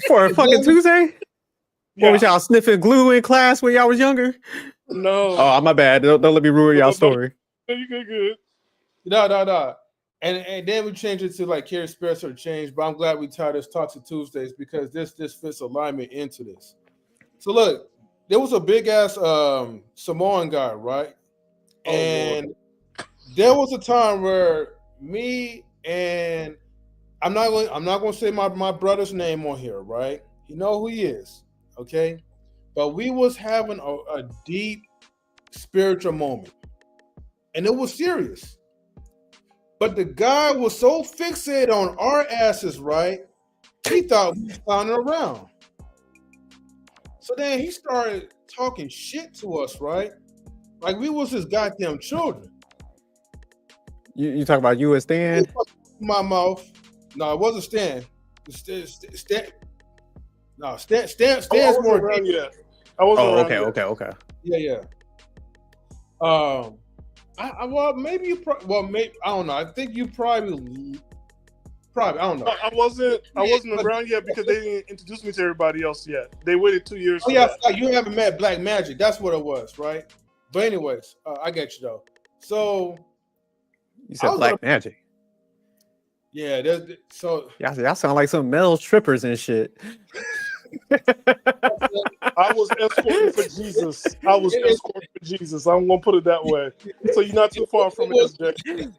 for a fucking Tuesday. Yeah. What was y'all sniffing glue in class when y'all was younger? No. Oh, my bad. Don't let me ruin y'all story. You good. No. And then we changed it to like Carrie Spirits or change, but I'm glad we tied this Toxic Tuesdays because this fits alignment into this. So look, there was a big ass Samoan guy, right? And there was a time where me and I'm not going to say my brother's name on here, right? You know who he is, okay? But we was having a deep spiritual moment, and it was serious. But the guy was so fixated on our asses, right? He thought we was clowning around. So then he started talking shit to us, right? Like we was his goddamn children. You talk about you and Stan? My mouth. No, it wasn't Stan. Stan's more around yet. I wasn't around yet. Okay. Yeah. Maybe I don't know. I think you probably I don't know. I wasn't around yet because they didn't introduce me to everybody else yet. They waited 2 years. Oh yeah, you haven't met Black Magic. That's what it was, right? But anyways, I get you though. So you said Black Magic. Yeah, so y'all sound like some male strippers and shit. I was escorting for Jesus. I'm gonna put it that way. So you're not too far from it, SJ.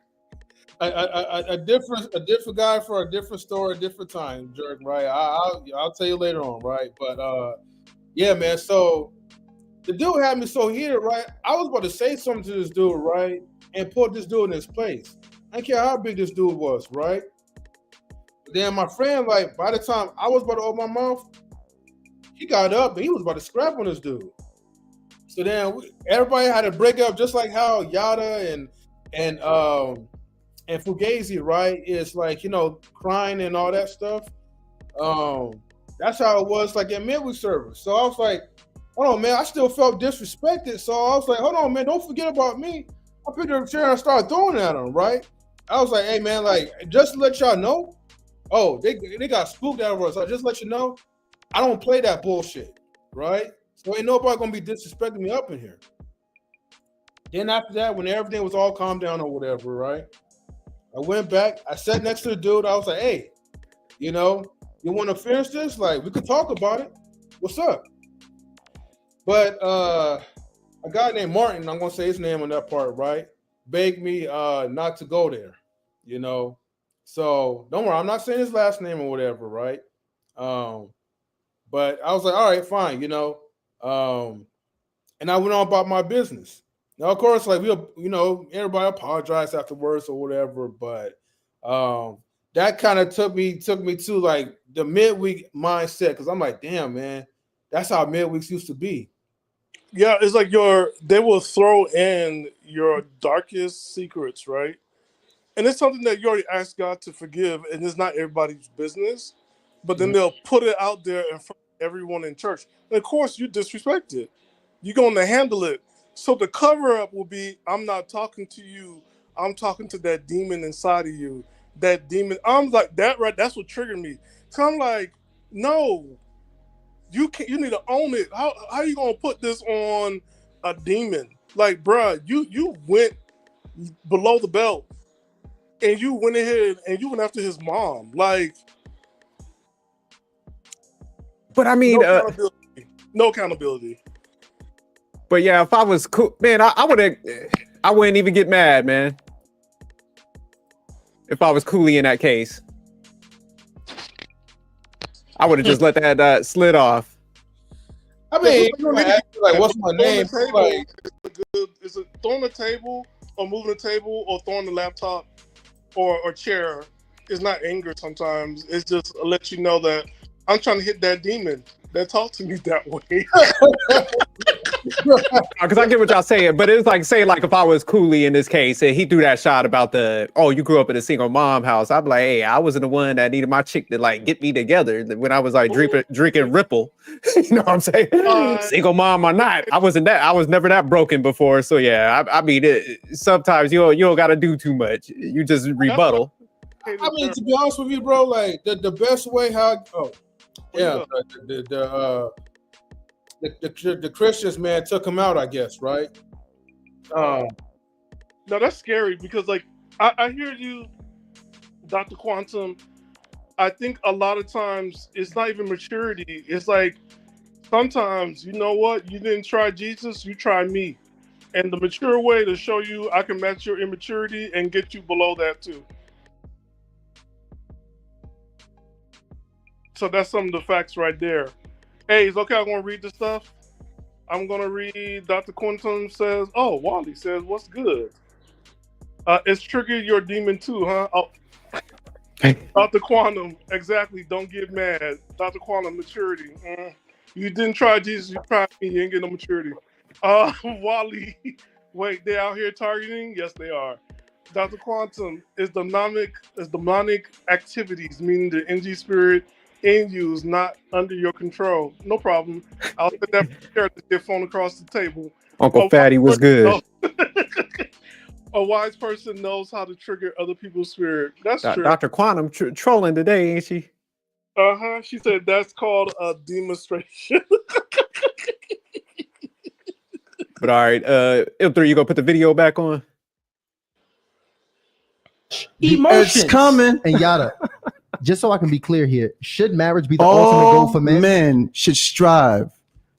A different guy for a different story, a different time, Jerk. Right? I'll tell you later on, right? But yeah, man. So the dude had me so heated, right? I was about to say something to this dude, right, and put this dude in his place. I don't care how big this dude was, right? But then my friend, like, by the time I was about to open my mouth, he got up and he was about to scrap on this dude. So then everybody had to break up, just like how Yada and Fugazee, right, is like, you know, crying and all that stuff. That's how it was like at midweek service. So I was like, hold on, man, I still felt disrespected. So I was like, hold on, man, don't forget about me. I picked up a chair and started throwing at him, right? I was like, hey, man, like, just to let y'all know, they got spooked out of us. So just let you know, I don't play that bullshit, right? So ain't nobody gonna be disrespecting me up in here. Then after that, when everything was all calmed down or whatever, right? I went back, I sat next to the dude, I was like, hey, you know, you wanna finish this? Like, we could talk about it. What's up? But a guy named Martin, I'm gonna say his name on that part, right? Begged me not to go there, you know. So don't worry, I'm not saying his last name or whatever, right? But I was like, all right, fine, you know. And I went on about my business. Now, of course, like everybody apologized afterwards or whatever, but that kind of took me to like the midweek mindset because I'm like, damn, man, that's how midweeks used to be. Yeah, it's like they will throw in your darkest secrets, right? And it's something that you already asked God to forgive, and it's not everybody's business. But then they'll put it out there in front of everyone in church. And of course, you disrespect it. You're going to handle it. So the cover up will be, I'm not talking to you. I'm talking to that demon inside of you. That demon. I'm like, that right, that's what triggered me. So I'm like, no, you need to own it. How are you going to put this on a demon? Like, bruh, you went below the belt. And you went ahead and you went after his mom. Like, but I mean, no accountability. But yeah, if I was cool, man, I wouldn't even get mad, man. If I was Cooley in that case, I would have just let that slid off. I mean, like, what's my name? Is it throwing the table or moving the table or throwing the laptop or chair is not anger sometimes. It's just let you know that I'm trying to hit that demon that talks to me that way. Because I get what y'all saying, but it's like, say, like if I was Cooley in this case and he threw that shot about you grew up in a single mom house. I'm like, hey, I wasn't the one that needed my chick to like get me together when I was like drinking Ripple. You know what I'm saying? Single mom or not, I was never that broken before. So yeah, I mean, sometimes you don't got to do too much. You just rebuttal. I mean, to be honest with you, bro, like the best way the Christians, man, took him out, I guess, right? No, that's scary because, like, I hear you, Dr. Quantum. I think a lot of times it's not even maturity. It's like sometimes, you know what? You didn't try Jesus, you try me. And the mature way to show you I can match your immaturity and get you below that too. So that's some of the facts right there. Hey, it's okay. I'm going to read the stuff. I'm going to read Dr. Quantum says, oh, Wally says, what's good? It's triggered your demon too, huh? Oh. Dr. Quantum, exactly. Don't get mad. Dr. Quantum, maturity. You didn't try Jesus. You tried me. You ain't getting no maturity. Wally, wait, they out here targeting? Yes, they are. Dr. Quantum is demonic activities, meaning the NG spirit in you is not under your control. No problem. I'll set that chair to get phone across the table. Uncle Fatty was good. A wise person knows how to trigger other people's spirit. That's true. Dr. Quantum trolling today, ain't she? She said that's called a demonstration. But all right, M3, you gonna put the video back on? Emotions. It's coming. And Yada, just so I can be clear here, should marriage be the ultimate goal for men? Men should strive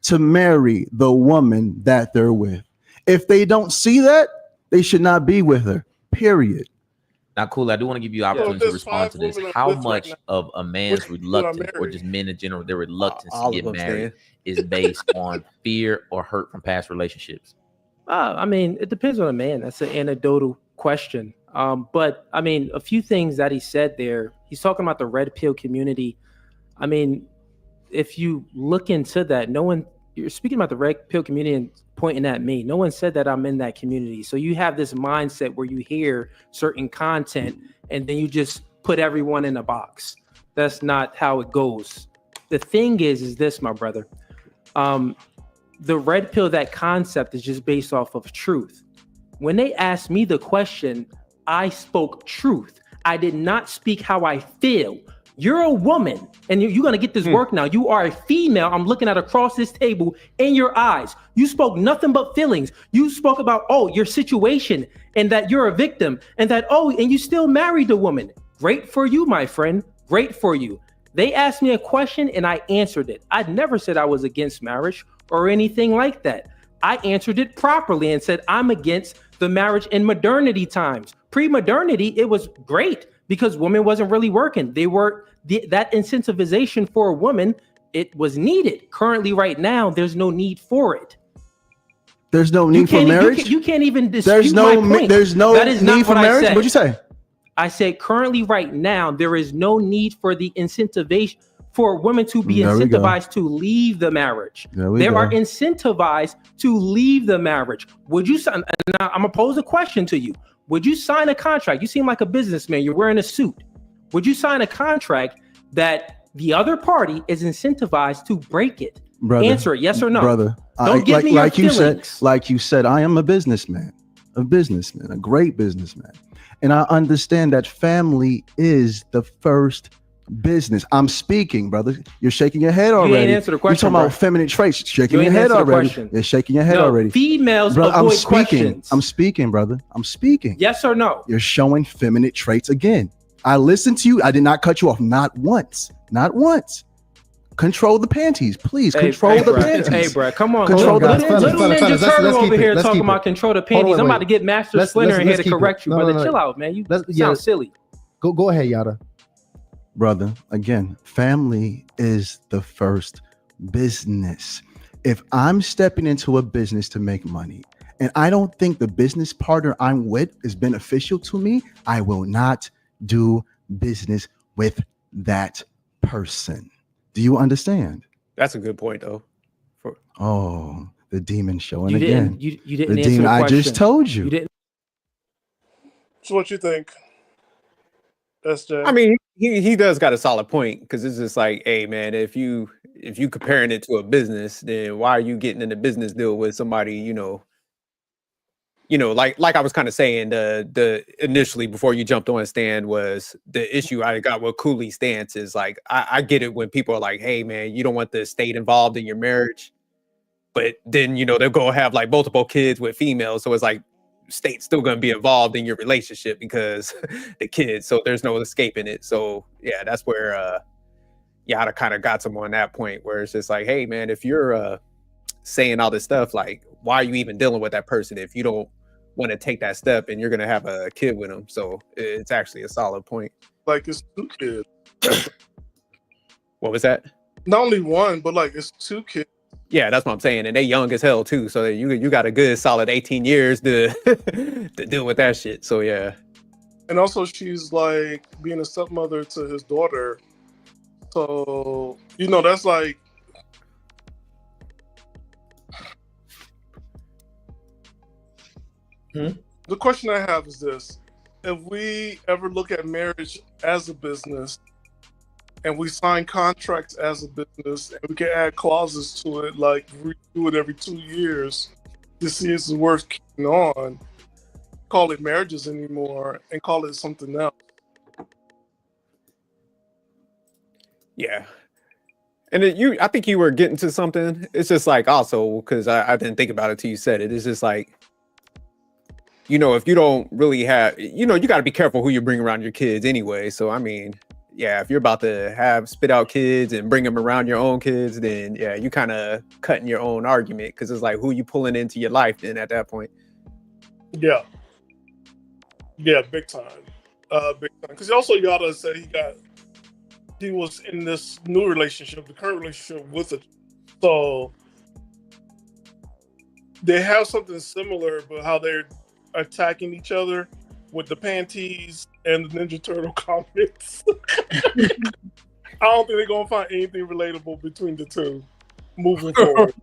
to marry the woman that they're with. If they don't see that, they should not be with her, period. Now, Cool, I do want to give you the opportunity to respond to this. How much of a man's reluctance, or just men in general, their reluctance to get married is based on fear or hurt from past relationships? I mean, it depends on a man. That's an anecdotal question. But I mean, a few things that he said there, he's talking about the red pill community. I mean, if you look into that, you're speaking about the red pill community and pointing at me. No one said that I'm in that community. So you have this mindset where you hear certain content and then you just put everyone in a box. That's not how it goes. The thing is this, my brother. The red pill, that concept is just based off of truth. When they asked me the question, I spoke truth. I did not speak how I feel. You're a woman and you're going to get this work now. You are a female. I'm looking at across this table in your eyes. You spoke nothing but feelings. You spoke about, your situation and that you're a victim and that, and you still married the woman. Great for you, my friend. Great for you. They asked me a question and I answered it. I never said I was against marriage or anything like that. I answered it properly and said, I'm against the marriage in modernity times. Pre-modernity, it was great because women wasn't really working. They were that incentivization for a woman, it was needed. Currently, right now, there's no need for it. There's no need for marriage. You can't even dispute there's no my point. There's no that is need for marriage. What'd you say? I said currently, right now, there is no need for the incentivization for women to be incentivized to leave the marriage. They are incentivized to leave the marriage. Would you sign? And now I'm gonna pose a question to you. Would you sign a contract? You seem like a businessman. You're wearing a suit. Would you sign a contract that the other party is incentivized to break it? Brother, answer it, yes or no. Brother, don't give me your feelings. Like you said, I am a businessman, a great businessman. And I understand that family is the first business. I'm speaking, brother. You're shaking your head already. You ain't answer the question. You're talking about feminine traits. Shaking your head already. You're shaking your head already. Females bro, avoid questions. I'm speaking, brother. I'm speaking. Yes or no? You're showing feminine traits again. I listened to you. I did not cut you off. Not once. Not once. Control the panties, please. Control the panties. Hey, bro, come on. Control the panties. Little Ninja Turtle over here talking about control the panties. I'm about to get Master Splinter in here to correct you, brother. Chill out, man. You sound silly. Go ahead, Yada. Brother, again, family is the first business. If I'm stepping into a business to make money and I don't think the business partner I'm with is beneficial to me, I will not do business with that person. Do you understand? That's a good point, though. Oh, the demon showing you again. You didn't the answer demon. the question. I just told you. You didn't. So what you think? I mean, he does got a solid point, because it's just like, hey man, if you comparing it to a business, then why are you getting in a business deal with somebody, like I was kind of saying, the initially before you jumped on, Stan, was the issue I got with Cooley's stance is like, I get it when people are like, hey man, you don't want the state involved in your marriage, but then they'll go have like multiple kids with females, so it's like state's still going to be involved in your relationship because the kids, so there's no escaping it. So yeah, that's where Yada kind of got some on that point, where it's just like, hey man, if you're saying all this stuff, like, why are you even dealing with that person if you don't want to take that step and you're going to have a kid with them? So it's actually a solid point. Like, it's 2 kids. What was that? Not only one, but like it's 2 kids. Yeah, that's what I'm saying, and they young as hell too. So you got a good solid 18 years to to deal with that shit. So yeah. And also, she's like being a stepmother to his daughter. So that's like. The question I have is this: if we ever look at marriage as a business, and we sign contracts as a business, and we can add clauses to it, like redo it every 2 years to see if it's worth keeping on, call it marriages anymore, and call it something else. Yeah. And I think you were getting to something. It's just like, also, because I didn't think about it till you said it. It's just like, if you don't really have, you got to be careful who you bring around your kids anyway. So, I mean, yeah, if you're about to spit out kids and bring them around your own kids, then yeah, you kind of cutting your own argument, because it's like, who you pulling into your life then at that point? Yeah, big time, Because also Yada said he was in this new relationship, the current relationship with it, so they have something similar, but how they're attacking each other with the panties and the Ninja Turtle comments. I don't think they're gonna find anything relatable between the two moving forward.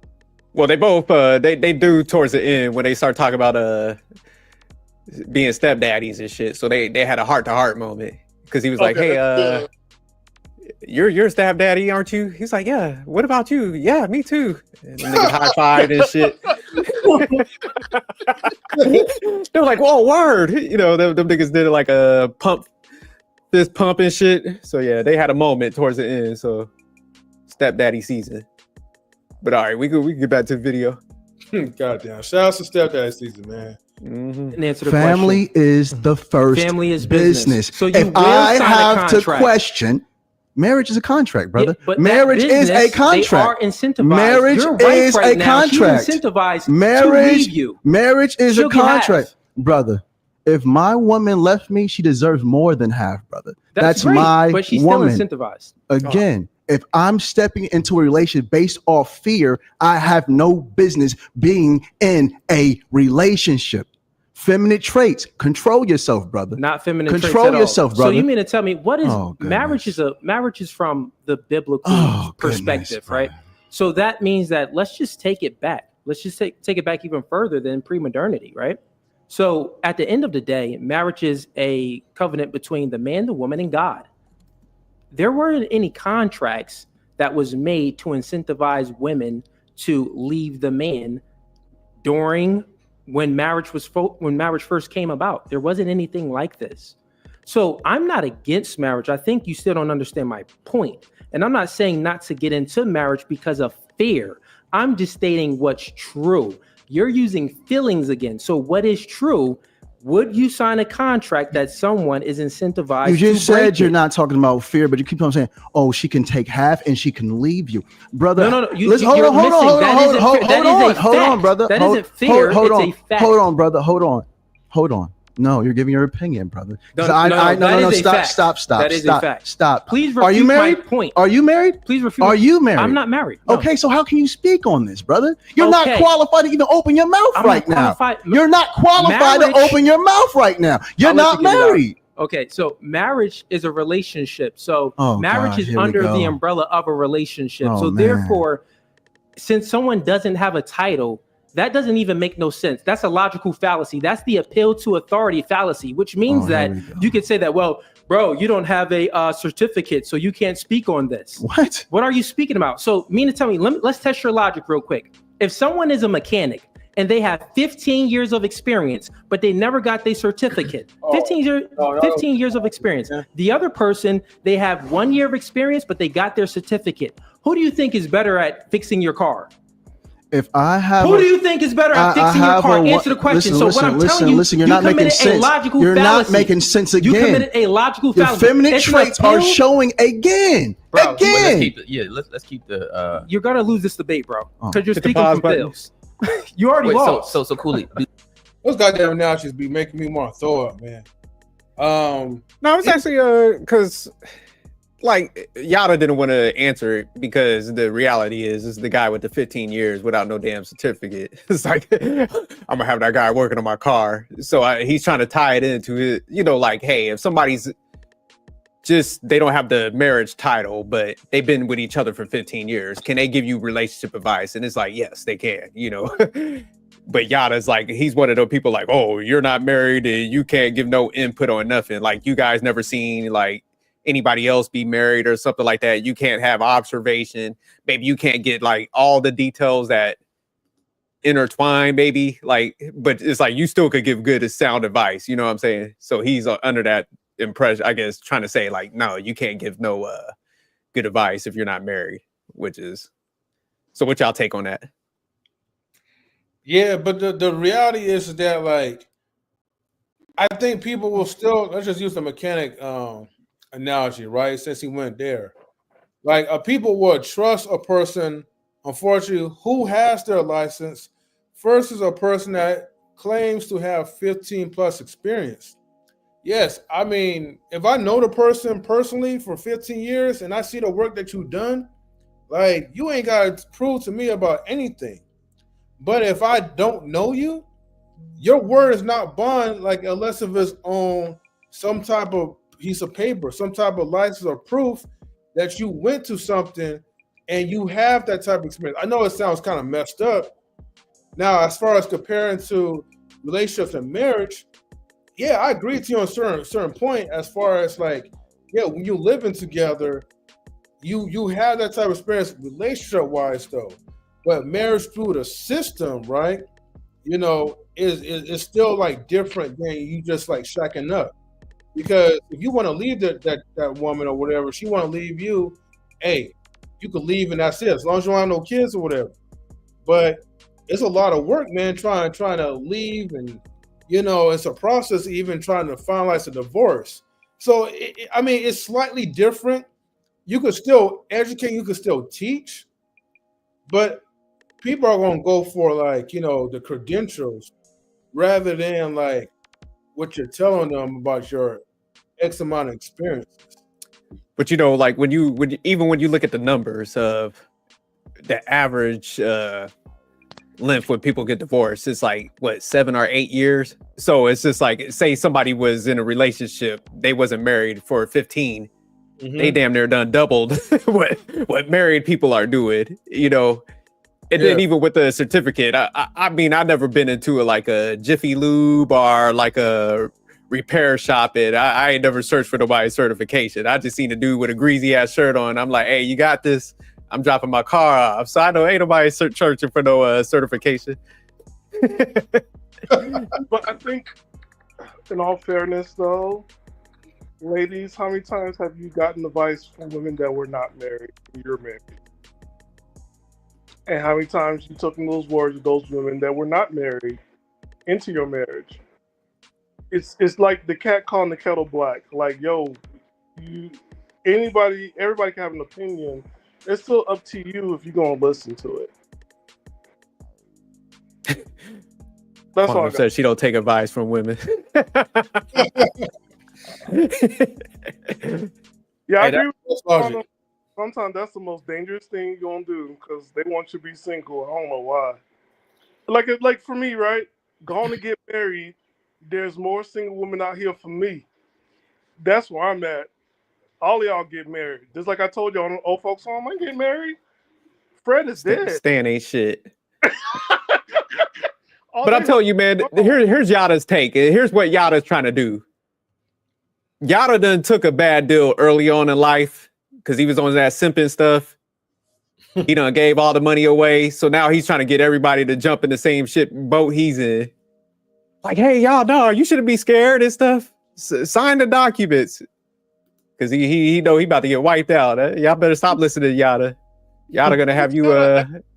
Well, they both they do towards the end when they start talking about being stepdaddies and shit. So they had a heart-to-heart moment, because he was like, hey, you're a stepdaddy, aren't you? He's like, yeah. What about you? Yeah, me too. And the niggas high-fived and shit. They were like, whoa, word. Them niggas did like a fist pump and shit. So yeah, they had a moment towards the end. So stepdaddy season. But all right, we can get back to the video. Goddamn. Shout out to stepdaddy season, man. Mm-hmm. And answer the family question. Is the first family is business. So you if I have to question, marriage is a contract, brother. Yeah, but marriage is a contract. They are incentivized. Marriage is a contract. She's incentivized marriage, to leave you. Marriage is a contract, brother. If my woman left me, she deserves more than half, brother. That's great, my but she's woman. Still incentivized. Again, If I'm stepping into a relation based off fear, I have no business being in a relationship. Feminine traits. Control yourself, brother. Not feminine traits. Control yourself, brother. So you mean to tell me what is marriage? Marriage is from the biblical perspective, right? So that means that let's just take it back. Let's just take it back even further than pre-modernity, right? So at the end of the day, marriage is a covenant between the man, the woman, and God. There weren't any contracts that was made to incentivize women to leave the man during when marriage first came about. There wasn't anything like this. So I'm not against marriage. I think you still don't understand my point. And I'm not saying not to get into marriage because of fear. I'm just stating what's true. You're using feelings again. So what is true? Would you sign a contract that someone is incentivized? You just said you're not talking about fear, but you keep on saying, "Oh, she can take half and she can leave you, brother." No. Hold on, brother. That isn't fear. It's a fact. Hold on, brother. Hold on. No, you're giving your opinion, brother. No. Stop. Please refute Are you married? my point. Are you married? Please refute. Are you married? I'm not married. No. Okay, so how can you speak on this, brother? You're not qualified to even open your mouth right now. You're not qualified to open your mouth right now. You're not married. Okay, so marriage is a relationship. So marriage is under the umbrella of a relationship. Therefore, since someone doesn't have a title, that doesn't even make no sense. That's a logical fallacy. That's the appeal to authority fallacy, which means that you could say that, well, bro, you don't have a certificate, so you can't speak on this. What? What are you speaking about? So mean to tell me, let's test your logic real quick. If someone is a mechanic and they have 15 years of experience, but they never got their certificate, 15 years of experience. Yeah. The other person, they have 1 year of experience, but they got their certificate. Who do you think is better at fixing your car? If I have, who do you think is better at fixing your car? Answer the question. What I'm telling you, you're not making sense. You're not making sense again. You committed a logical fallacy. Your feminine traits are showing again. Bro, let's keep the. You're gonna lose this debate, bro, because you're speaking from bills. You already lost. So Cooley. Those goddamn analogies be making me want to throw up, man. No, it's actually because. Like Yada didn't want to answer it because the reality is the guy with the 15 years without no damn certificate. It's like I'm gonna have that guy working on my car, so he's trying to tie it into it. You know, like, hey, if somebody's just they don't have the marriage title, but they've been with each other for 15 years, can they give you relationship advice? And it's like, yes, they can. You know. But Yada's like, he's one of those people like, oh, you're not married and you can't give no input on nothing. Like, you guys never seen like anybody else be married or something like that. You can't have observation. Maybe you can't get like all the details that intertwine, maybe like, but it's like you still could give good sound advice. You know what I'm saying? So he's under that impression, I guess, trying to say like, no, you can't give no good advice if you're not married, which is. So what y'all take on that? Yeah, but the reality is that like, I think people will still, let's just use the mechanic analogy, right? Since he went there, like people will trust a person, unfortunately, who has their license versus a person that claims to have 15 plus experience. Yes, I mean, if I know the person personally for 15 years and I see the work that you've done, like you ain't got to prove to me about anything. But if I don't know you, your word is not bond, like unless if it's on some type of piece of paper, some type of license or proof that you went to something and you have that type of experience. I know it sounds kind of messed up. Now, as far as comparing to relationships and marriage, yeah, I agree with you on a certain point as far as like, yeah, when you're living together, you have that type of experience relationship-wise though. But marriage through the system, right, you know, is still like different than you just like shacking up. Because if you want to leave that woman or whatever, she want to leave you, hey, you can leave and that's it, as long as you don't have no kids or whatever. But it's a lot of work, man, trying to leave, and you know, it's a process even trying to finalize a divorce. So I mean, it's slightly different. You could still educate, you could still teach, but people are gonna go for like, you know, the credentials rather than like what you're telling them about your X amount of experiences. But you know, like when you look at the numbers of the average length when people get divorced, it's like what, 7 or 8 years. So it's just like, say somebody was in a relationship, they wasn't married for 15. They damn near done doubled what married people are doing, you know. And then even with the certificate, I mean, I've never been into a Jiffy Lube or like a repair shop. I ain't never searched for nobody's certification. I just seen a dude with a greasy ass shirt on. I'm like, hey, you got this? I'm dropping my car off. So I know ain't nobody searching for no certification. But I think, in all fairness, though, ladies, how many times have you gotten advice from women that were not married when you're married? And how many times you took in those words of those women that were not married into your marriage? It's like the cat calling the kettle black. Like, yo, everybody can have an opinion. It's still up to you if you're gonna listen to it. That's all I got. Said she don't take advice from women. Yeah, I agree with you. Sometimes that's the most dangerous thing you're gonna do because they want you to be single. I don't know why. Like for me, right? Going to get married, there's more single women out here for me. That's where I'm at. All of y'all get married. Just like I told y'all on Old Folks Home, I ain't getting married. Fred is dead. Stan ain't shit. But I'm telling you, man, here's Yada's take. Here's what Yada's trying to do. Yada done took a bad deal early on in life because he was on that simping stuff. He done gave all the money away. So now he's trying to get everybody to jump in the same shit boat he's in. Like, hey, y'all, no, you shouldn't be scared and stuff. Sign the documents. Because he know he about to get wiped out. Y'all better stop listening to Yada. Yada gonna have you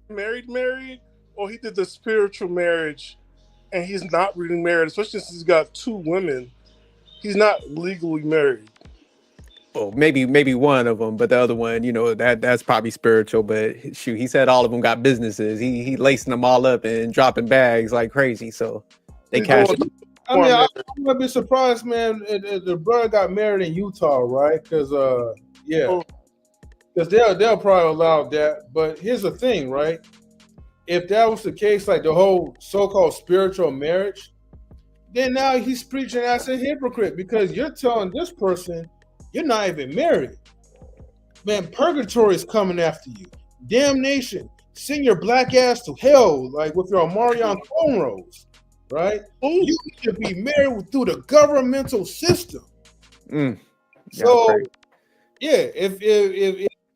married, or he did the spiritual marriage and he's not really married, especially since he's got 2 women. He's not legally married. Oh, maybe one of them, but the other one, you know, that's probably spiritual. But shoot, he said all of them got businesses. He lacing them all up and dropping bags like crazy. So they cash it. I mean, I'm gonna be surprised, man. The brother got married in Utah, right? Because they'll probably allow that. But here's the thing, right? If that was the case, like the whole so-called spiritual marriage, then now he's preaching as a hypocrite because you're telling this person you're not even married. Man, purgatory is coming after you. Damnation. Send your black ass to hell, like with your Omarion cornrows, right? You need to be married through the governmental system. So, yeah, if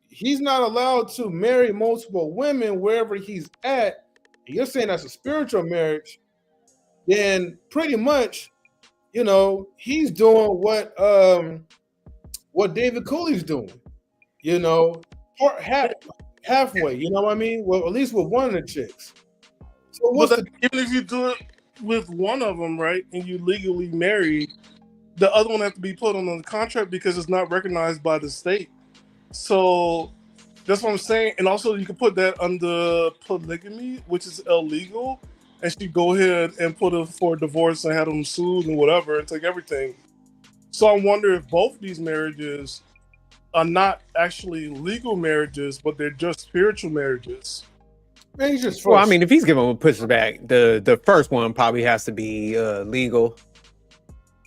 he's not allowed to marry multiple women wherever he's at, and you're saying that's a spiritual marriage, then pretty much, you know, he's doing what David Cooley's doing, you know, halfway, you know what I mean? Well, at least with one of the chicks. So even if you do it with one of them, right, and you legally married, the other one has to be put on the contract because it's not recognized by the state. So that's what I'm saying. And also you can put that under polygamy, which is illegal. And she go ahead and put her for divorce and have them sued and whatever and take everything. So I wonder if both these marriages are not actually legal marriages, but they're just spiritual marriages. Man, he's just well, I mean, if he's giving him a pushback, the first one probably has to be legal.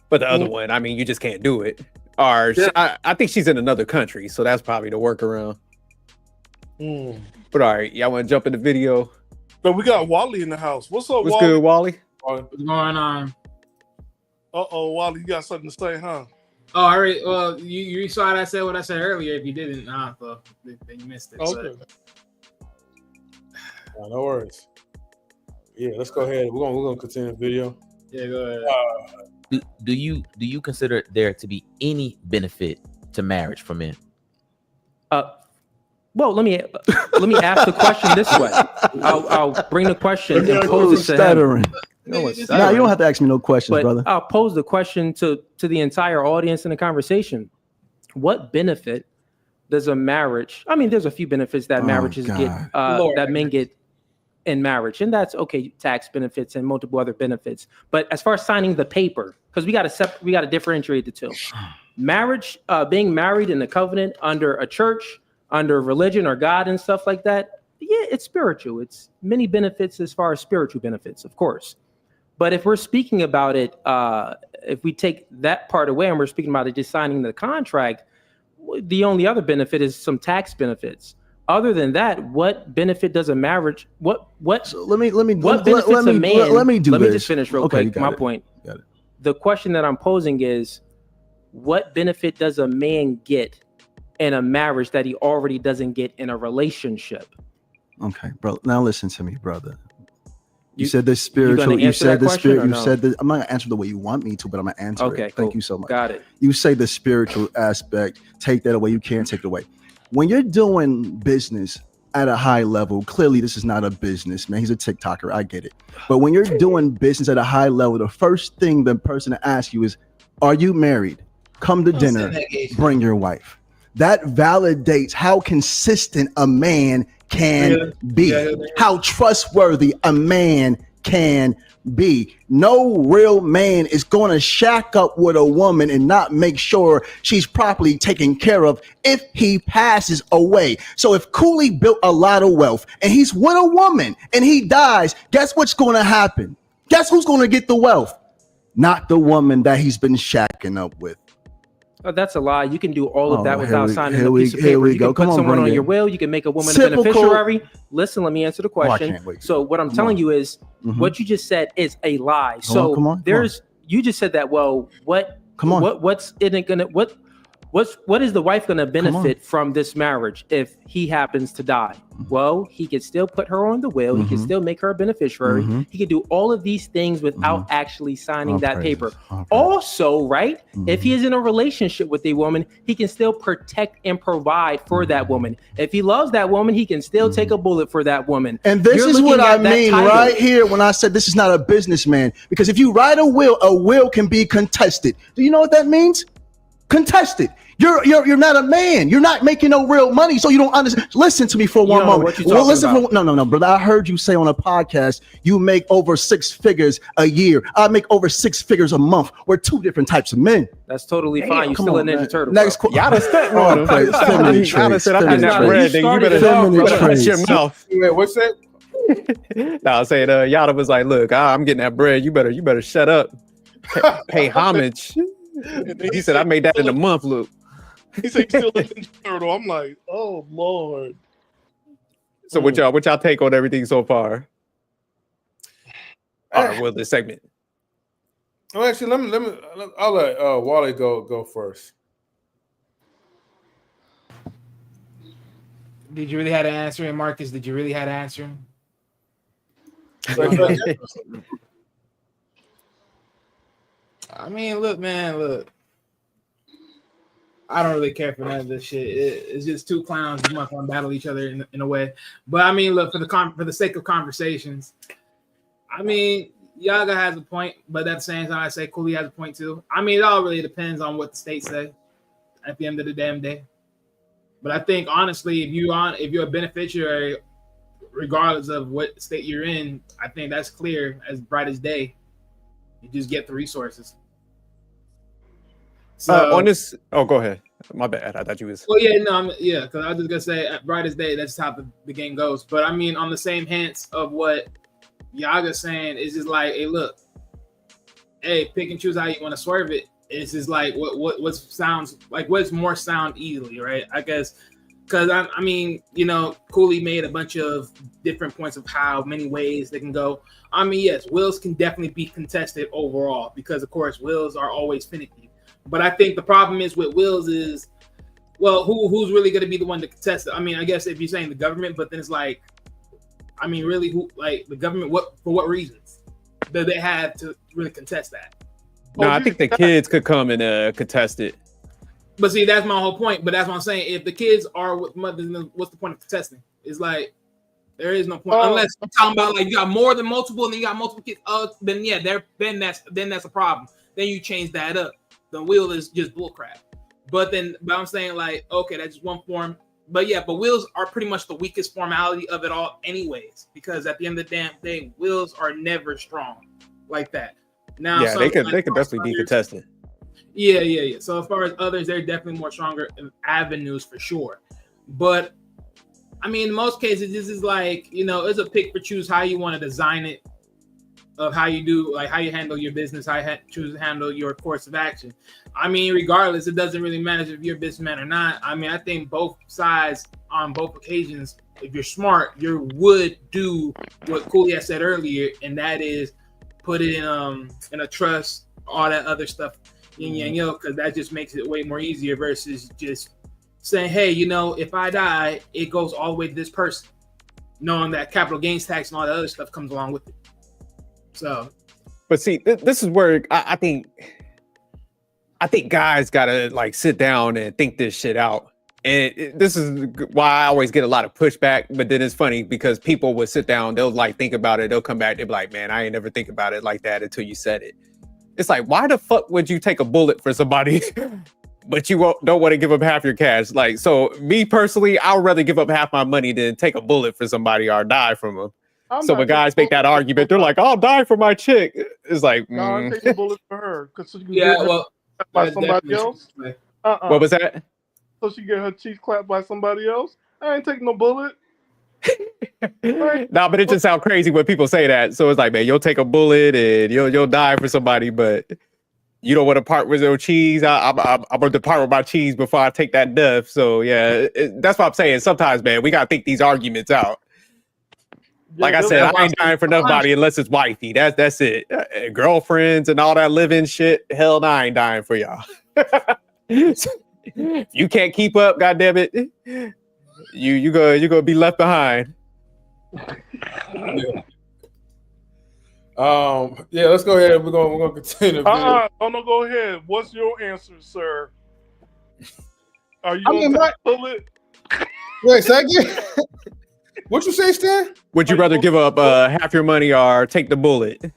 But the other one, I mean, you just can't do it. Or I think she's in another country, so that's probably the workaround. But all right, y'all want to jump in the video? But we got Wally in the house. What's up, What's Wally? good, Wally? What's going on? Wally, you got something to say, huh? Oh, all right. Well, you saw what I said earlier. If you didn't, then you missed it. Okay. No worries. Yeah, let's go ahead. We're gonna continue the video. Yeah, go ahead. Do you consider there to be any benefit to marriage for men? Well, let me ask the question this way. I'll bring the question and pose it to him. No, you don't have to ask me no questions, brother. I'll pose the question to the entire audience in the conversation. What benefit does a marriage? I mean, there's a few benefits that marriages get, that men get in marriage, and that's okay, tax benefits and multiple other benefits. But as far as signing the paper, because we got to differentiate the two. marriage, being married in a covenant under a church, under religion or God and stuff like that, yeah, it's spiritual. It's many benefits as far as spiritual benefits, of course. But if we're speaking about it, if we take that part away and we're speaking about it just signing the contract, the only other benefit is some tax benefits. Other than that, what benefit does a marriage? What? So let me just finish real quick. My point. Got it. The question that I'm posing is, what benefit does a man get in a marriage that he already doesn't get in a relationship? Okay, bro. Now listen to me, brother. You said the spiritual. You said the spirit. You said that. I'm not gonna answer the way you want me to, but I'm gonna answer it. Okay, Thank you so much. Got it. You say the spiritual aspect. Take that away. You can't take it away. When you're doing business at a high level, clearly this is not a business, man. He's a TikToker. I get it. But when you're doing business at a high level, the first thing the person asks you is, "Are you married? Come to dinner. Bring your wife." That validates how consistent a man can be, how trustworthy a man can be. No real man is going to shack up with a woman and not make sure she's properly taken care of if he passes away. So if Cooley built a lot of wealth and he's with a woman and he dies, guess what's going to happen? Guess who's going to get the wealth? Not the woman that he's been shacking up with. Oh, that's a lie. You can do all of that without signing a piece of paper. You can put someone on your will. You can make a woman a beneficiary. Listen, let me answer the question. So what I'm telling you is what you just said is a lie. So you just said that. Well, what's the wife gonna benefit from this marriage if he happens to die? Well, he could still put her on the will. He can still make her a beneficiary. He can do all of these things without actually signing that paper. Also, right, if he is in a relationship with a woman, he can still protect and provide for that woman. If he loves that woman, he can still take a bullet for that woman. And this is what I mean right here when I said this is not a businessman. Because if you write a will can be contested. Do you know what that means? Contested. You're not a man. You're not making no real money, so you don't understand. Listen to me for one moment. No, brother. I heard you say on a podcast you make over 6 figures a year. I make over 6 figures a month. We're 2 different types of men. That's totally fine. You're still a Ninja Turtle. Next question. Y'all said I got bread. Then you better press your mouth. What's that? No, I said Yada was like, look, I'm getting that bread. You better shut up. Pay homage. He said I made that in a month, Luke. He said he's still a Ninja Turtle. I'm like, oh Lord. So what y'all take on everything so far? All right, well, this segment. Well, actually, I'll let Wally go first. Did you really have to answer him, Marcus? Did you really have to answer him? I mean, look, man. I don't really care for none of this shit. It's just 2 clowns who might want to battle each other in a way. But I mean, look, for the sake of conversations, I mean, Yaga has a point, but at the same time, I say Cooley has a point too. I mean, it all really depends on what the state say at the end of the damn day. But I think honestly, if you're a beneficiary, regardless of what state you're in, I think that's clear as bright as day. You just get the resources. So on this, go ahead. My bad. I thought you was. Well, yeah, because I was just gonna say, at bright as day, that's how the game goes. But I mean, on the same hints of what Yaga's saying, is just like, hey, look, pick and choose how you want to swerve it. It's just like what sounds like what's more sound easily, right? I guess because I mean, Cooley made a bunch of different points of how many ways they can go. I mean, yes, wills can definitely be contested overall because, of course, wills are always finicky. But I think the problem is with wills is, well, who's really going to be the one to contest it? I mean, I guess if you're saying the government, but then it's like, I mean, really, who, like the government? For what reasons do they have to really contest that? No, I think the kids could come and contest it. But see, that's my whole point. But that's what I'm saying. If the kids are with mothers, what's the point of contesting? It's like there is no point unless you're talking about like you got more than multiple, and then you got multiple kids. Then yeah, then that's a problem. Then you change that up. The will is just bullcrap. But I'm saying like, okay, that's just one form. But yeah, but wills are pretty much the weakest formality of it all, anyways. Because at the end of the damn thing, wills are never strong like that. Now, yeah, they could definitely be contested. Yeah. So as far as others, they're definitely more stronger avenues for sure. But I mean, in most cases, this is like, it's a pick for choose how you want to design it, of how you do, like how you handle your business, how you choose to handle your course of action. I mean, regardless, it doesn't really matter if you're a businessman or not. I mean, I think both sides on both occasions, if you're smart, you would do what Cooley had said earlier, and that is put it in a trust, all that other stuff, because that just makes it way more easier versus just saying, hey, if I die, it goes all the way to this person, knowing that capital gains tax and all that other stuff comes along with it. So, but see, this is where I think guys gotta like sit down and think this shit out. And this is why I always get a lot of pushback. But then it's funny because people would sit down, they'll like think about it, they'll come back, they'll be like, man, I ain't never think about it like that until you said it. It's like, why the fuck would you take a bullet for somebody, but you don't want to give up half your cash? Like, so me personally, I would rather give up half my money than take a bullet for somebody or die from them. So when guys make that argument, they're like, "I'll die for my chick." It's like, no, I'm taking a bullet for her because by somebody else. What was that? So she get her cheeks clapped by somebody else. I ain't taking no bullet. Nah, but it just sounds crazy when people say that. So it's like, man, you'll take a bullet and you'll die for somebody, but you don't want to part with your cheese. I'm gonna depart with my cheese before I take that death. So yeah, that's what I'm saying. Sometimes, man, we gotta think these arguments out. Like I said, I ain't dying for nobody unless it's wifey. That's it. Girlfriends and all that living shit. Hell no, I ain't dying for y'all. You can't keep up, goddammit. You gonna be left behind. Yeah, let's go ahead. We're gonna continue. No, go ahead. What's your answer, sir? Are you gonna bullet? Wait, second. What you say, Stan? Would you rather give up half your money or take the bullet?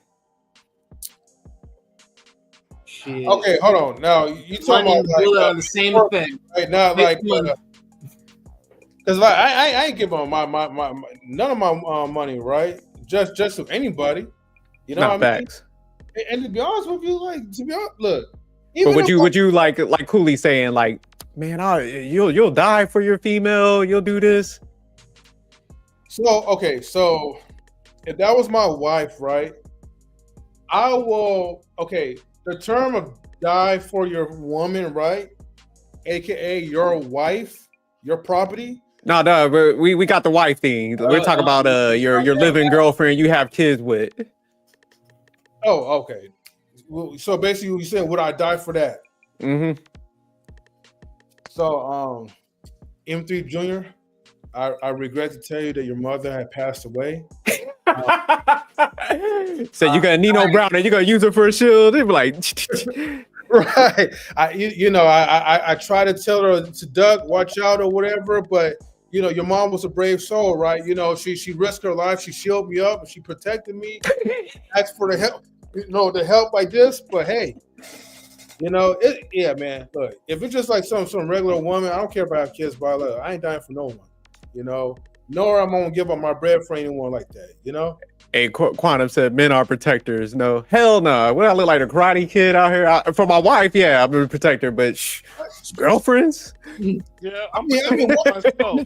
Shit. Okay, hold on. Now you talking about like the same effect, right? Not like because like I ain't giving my none of my money, right? Just to anybody, you know. Not what I mean? Facts. And to be honest with you, look. But would you like Cooley saying like, man, you'll die for your female, you'll do this? So if that was my wife, right? I will. Okay, the term of die for your woman, right? AKA your wife, your property. No, we got the wife thing. We're talking about your living girlfriend you have kids with. Oh, okay. So basically, you said, would I die for that? Mm-hmm. So, M3 Jr., I regret to tell you that your mother had passed away. So you got Nino Brown and you're gonna use her for a shield. They be like, right. I try to tell her to duck, watch out, or whatever. But your mom was a brave soul, right? She risked her life. She shielded me up. She protected me. Asked for the help. The help like this. But hey, yeah, man. Look, if it's just like some regular woman, I don't care about kids. But look, I ain't dying for no one. Nor I'm gonna give up my bread for anyone like that. Hey, Quantum said men are protectors. No, hell no. What I look like a karate kid out here? For my wife, yeah, I'm a protector, but girlfriends? Yeah, I'm myself.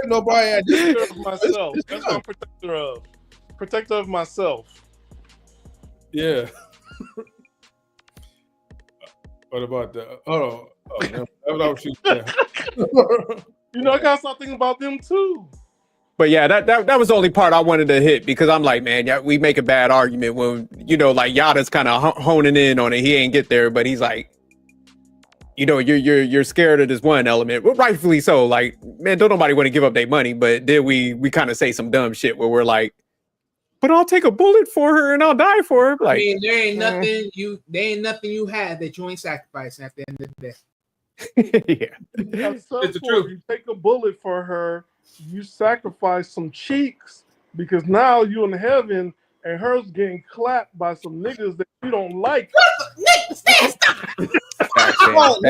Nobody I just myself. That's what I'm protector of myself. Yeah. What about that? Oh, no, that was you. I gotta start thinking about them too. But yeah, that was the only part I wanted to hit because I'm like, man, yeah, we make a bad argument when like Yada's kind of honing in on it. He ain't get there, but he's like, you're scared of this one element, well, rightfully so. Like, man, don't nobody want to give up their money, but then we kind of say some dumb shit where we're like, but I'll take a bullet for her and I'll die for her. Like, I mean, there ain't nothing you had that you ain't sacrificing at the end of the day. Yeah, it's the truth. You take a bullet for her, you sacrifice some cheeks because now you in heaven and her's getting clapped by some niggas that you don't like. Hold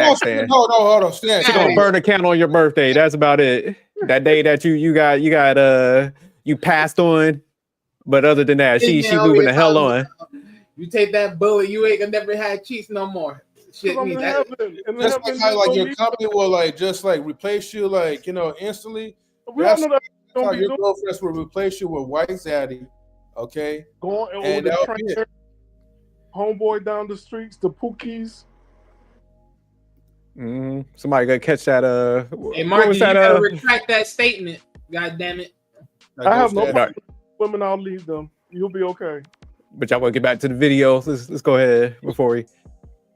on. Stand. She's gonna burn a candle on your birthday. That's about it. That day that you passed on. But other than that, she moving the hell on. You take that bullet, you ain't gonna never have cheeks no more. shit. That's like how like your company will like just like replace you like instantly. That's how your girlfriends will replace you with white zaddy. Okay, going over the train, homeboy down the streets, the Pookies. Somebody gotta catch that. Hey, Mark, you gotta retract that statement. God damn it! I have no problem with women. I'll leave them. You'll be okay. But y'all want to get back to the video. Let's go ahead before we.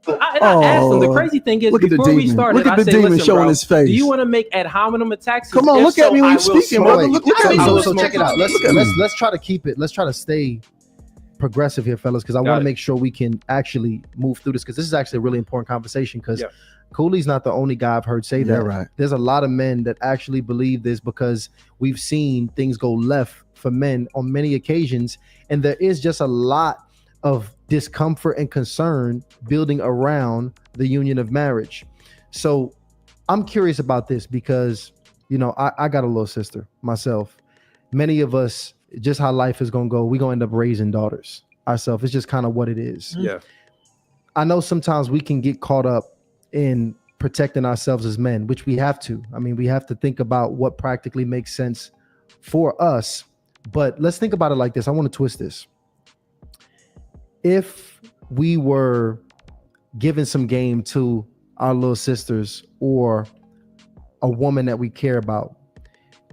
I asked him. The crazy thing is, before we started, look at I the said, demon "Listen, showing bro, his face. do you want to make ad hominem attacks? Come on, look at me when you're speaking, brother. Look at me. So check it out. Let's try to keep it. Let's try to stay progressive here, fellas, because I want to make sure we can actually move through this, because this is actually a really important conversation. Because Cooley's not the only guy I've heard say that. Right. There's a lot of men that actually believe this, because we've seen things go left for men on many occasions, and there is just a lot of discomfort and concern building around the union of marriage. So I'm curious about this because, I got a little sister myself. Many of us, just how life is going to go, we're going to end up raising daughters ourselves. It's just kind of what it is. Yeah. I know sometimes we can get caught up in protecting ourselves as men, which we have to. I mean, we have to think about what practically makes sense for us. But let's think about it like this. I want to twist this. If we were giving some game to our little sisters or a woman that we care about,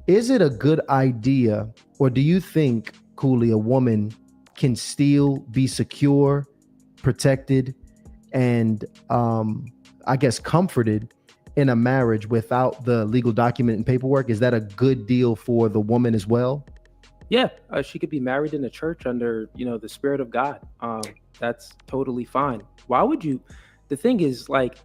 is it a good idea, or do you think, Cooley, a woman can still be secure, protected, and I guess comforted in a marriage without the legal document and paperwork? Is that a good deal for the woman as well? Yeah, she could be married in the church under, the Spirit of God. That's totally fine. Why would you? The thing is, like,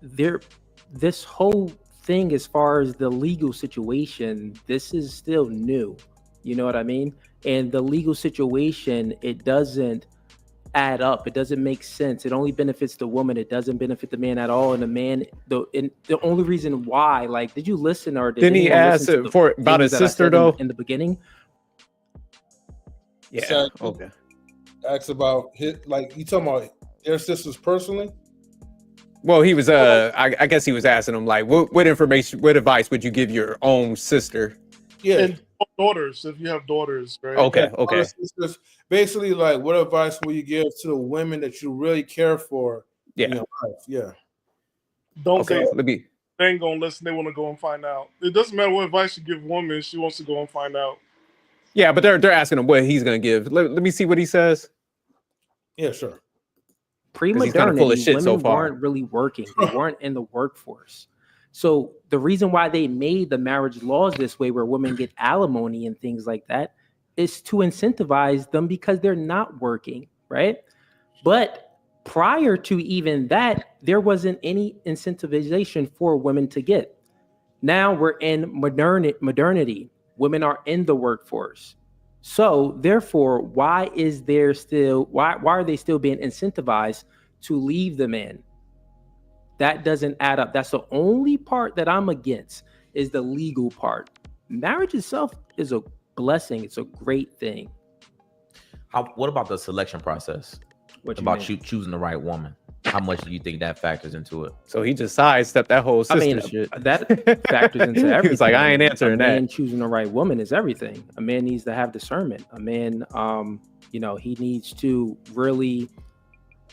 this whole thing, as far as the legal situation, this is still new. You know what I mean? And the legal situation, it doesn't add up. It doesn't make sense. It only benefits the woman. It doesn't benefit the man at all. And the man, the only reason why, like, did you listen, or didn't he ask about his sister though in the beginning? Yeah. So, okay. Ask about his, like, you talking about their sisters personally? Well, he was I guess he was asking him, like, what advice would you give your own sister? Yeah. And daughters, if you have daughters, right? Okay. Sisters, basically, like, what advice will you give to the women that you really care for in your life? Yeah. Don't say they ain't gonna listen, they want to go and find out. It doesn't matter what advice you give a woman, she wants to go and find out. Yeah, but they're asking him what he's gonna give. Let me see what he says. Yeah, sure. Pre-modernity, women weren't really working. They weren't in the workforce. So the reason why they made the marriage laws this way, where women get alimony and things like that, is to incentivize them, because they're not working, right? But prior to even that, there wasn't any incentivization for women to get. Now we're in modernity. Women are in the workforce. So therefore, why are they still being incentivized to leave the man? That doesn't add up. That's the only part that I'm against, is the legal part. Marriage itself is a blessing. It's a great thing. What about the selection process? About choosing the right woman? How much do you think that factors into it? So he just sidestepped that whole sister shit. That factors into everything. He was like, I ain't answering that. A man choosing the right woman is everything. A man needs to have discernment. A man, he needs to really,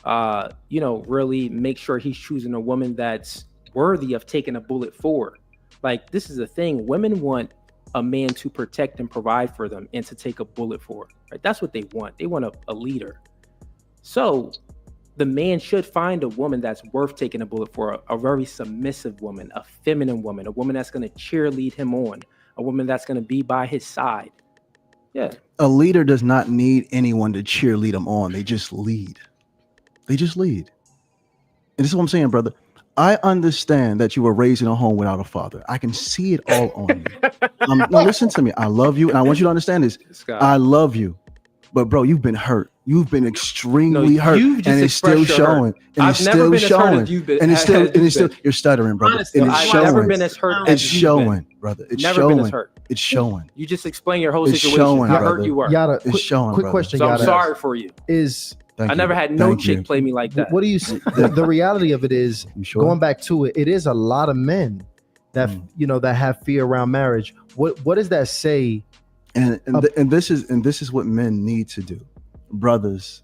really make sure he's choosing a woman that's worthy of taking a bullet for. Like, this is the thing. Women want a man to protect and provide for them and to take a bullet for. Right? That's what they want. They want a leader. So the man should find a woman that's worth taking a bullet for, a very submissive woman, a feminine woman, a woman that's going to cheerlead him on, a woman that's going to be by his side. Yeah. A leader does not need anyone to cheerlead them on. They just lead. And this is what I'm saying, brother. I understand that you were raised in a home without a father. I can see it all on you. No, listen to me. I love you, and I want you to understand this. I love you. But bro, you've been hurt. You've been extremely hurt, and it's still showing. And it's still showing. And it's still. You're stuttering, brother. Honestly, and it's I've showing. never been as hurt. It's showing, brother. It's never showing. Been as hurt. It's showing. You just explain your whole it's situation. Showing, how brother. hurt you were. It's showing. Quick question. So I'm sorry for you. Is I never had no chick play me like that. What do you see? The reality of it is, going back to it, it is a lot of men that that have fear around marriage. What does that say? And this is what men need to do, brothers.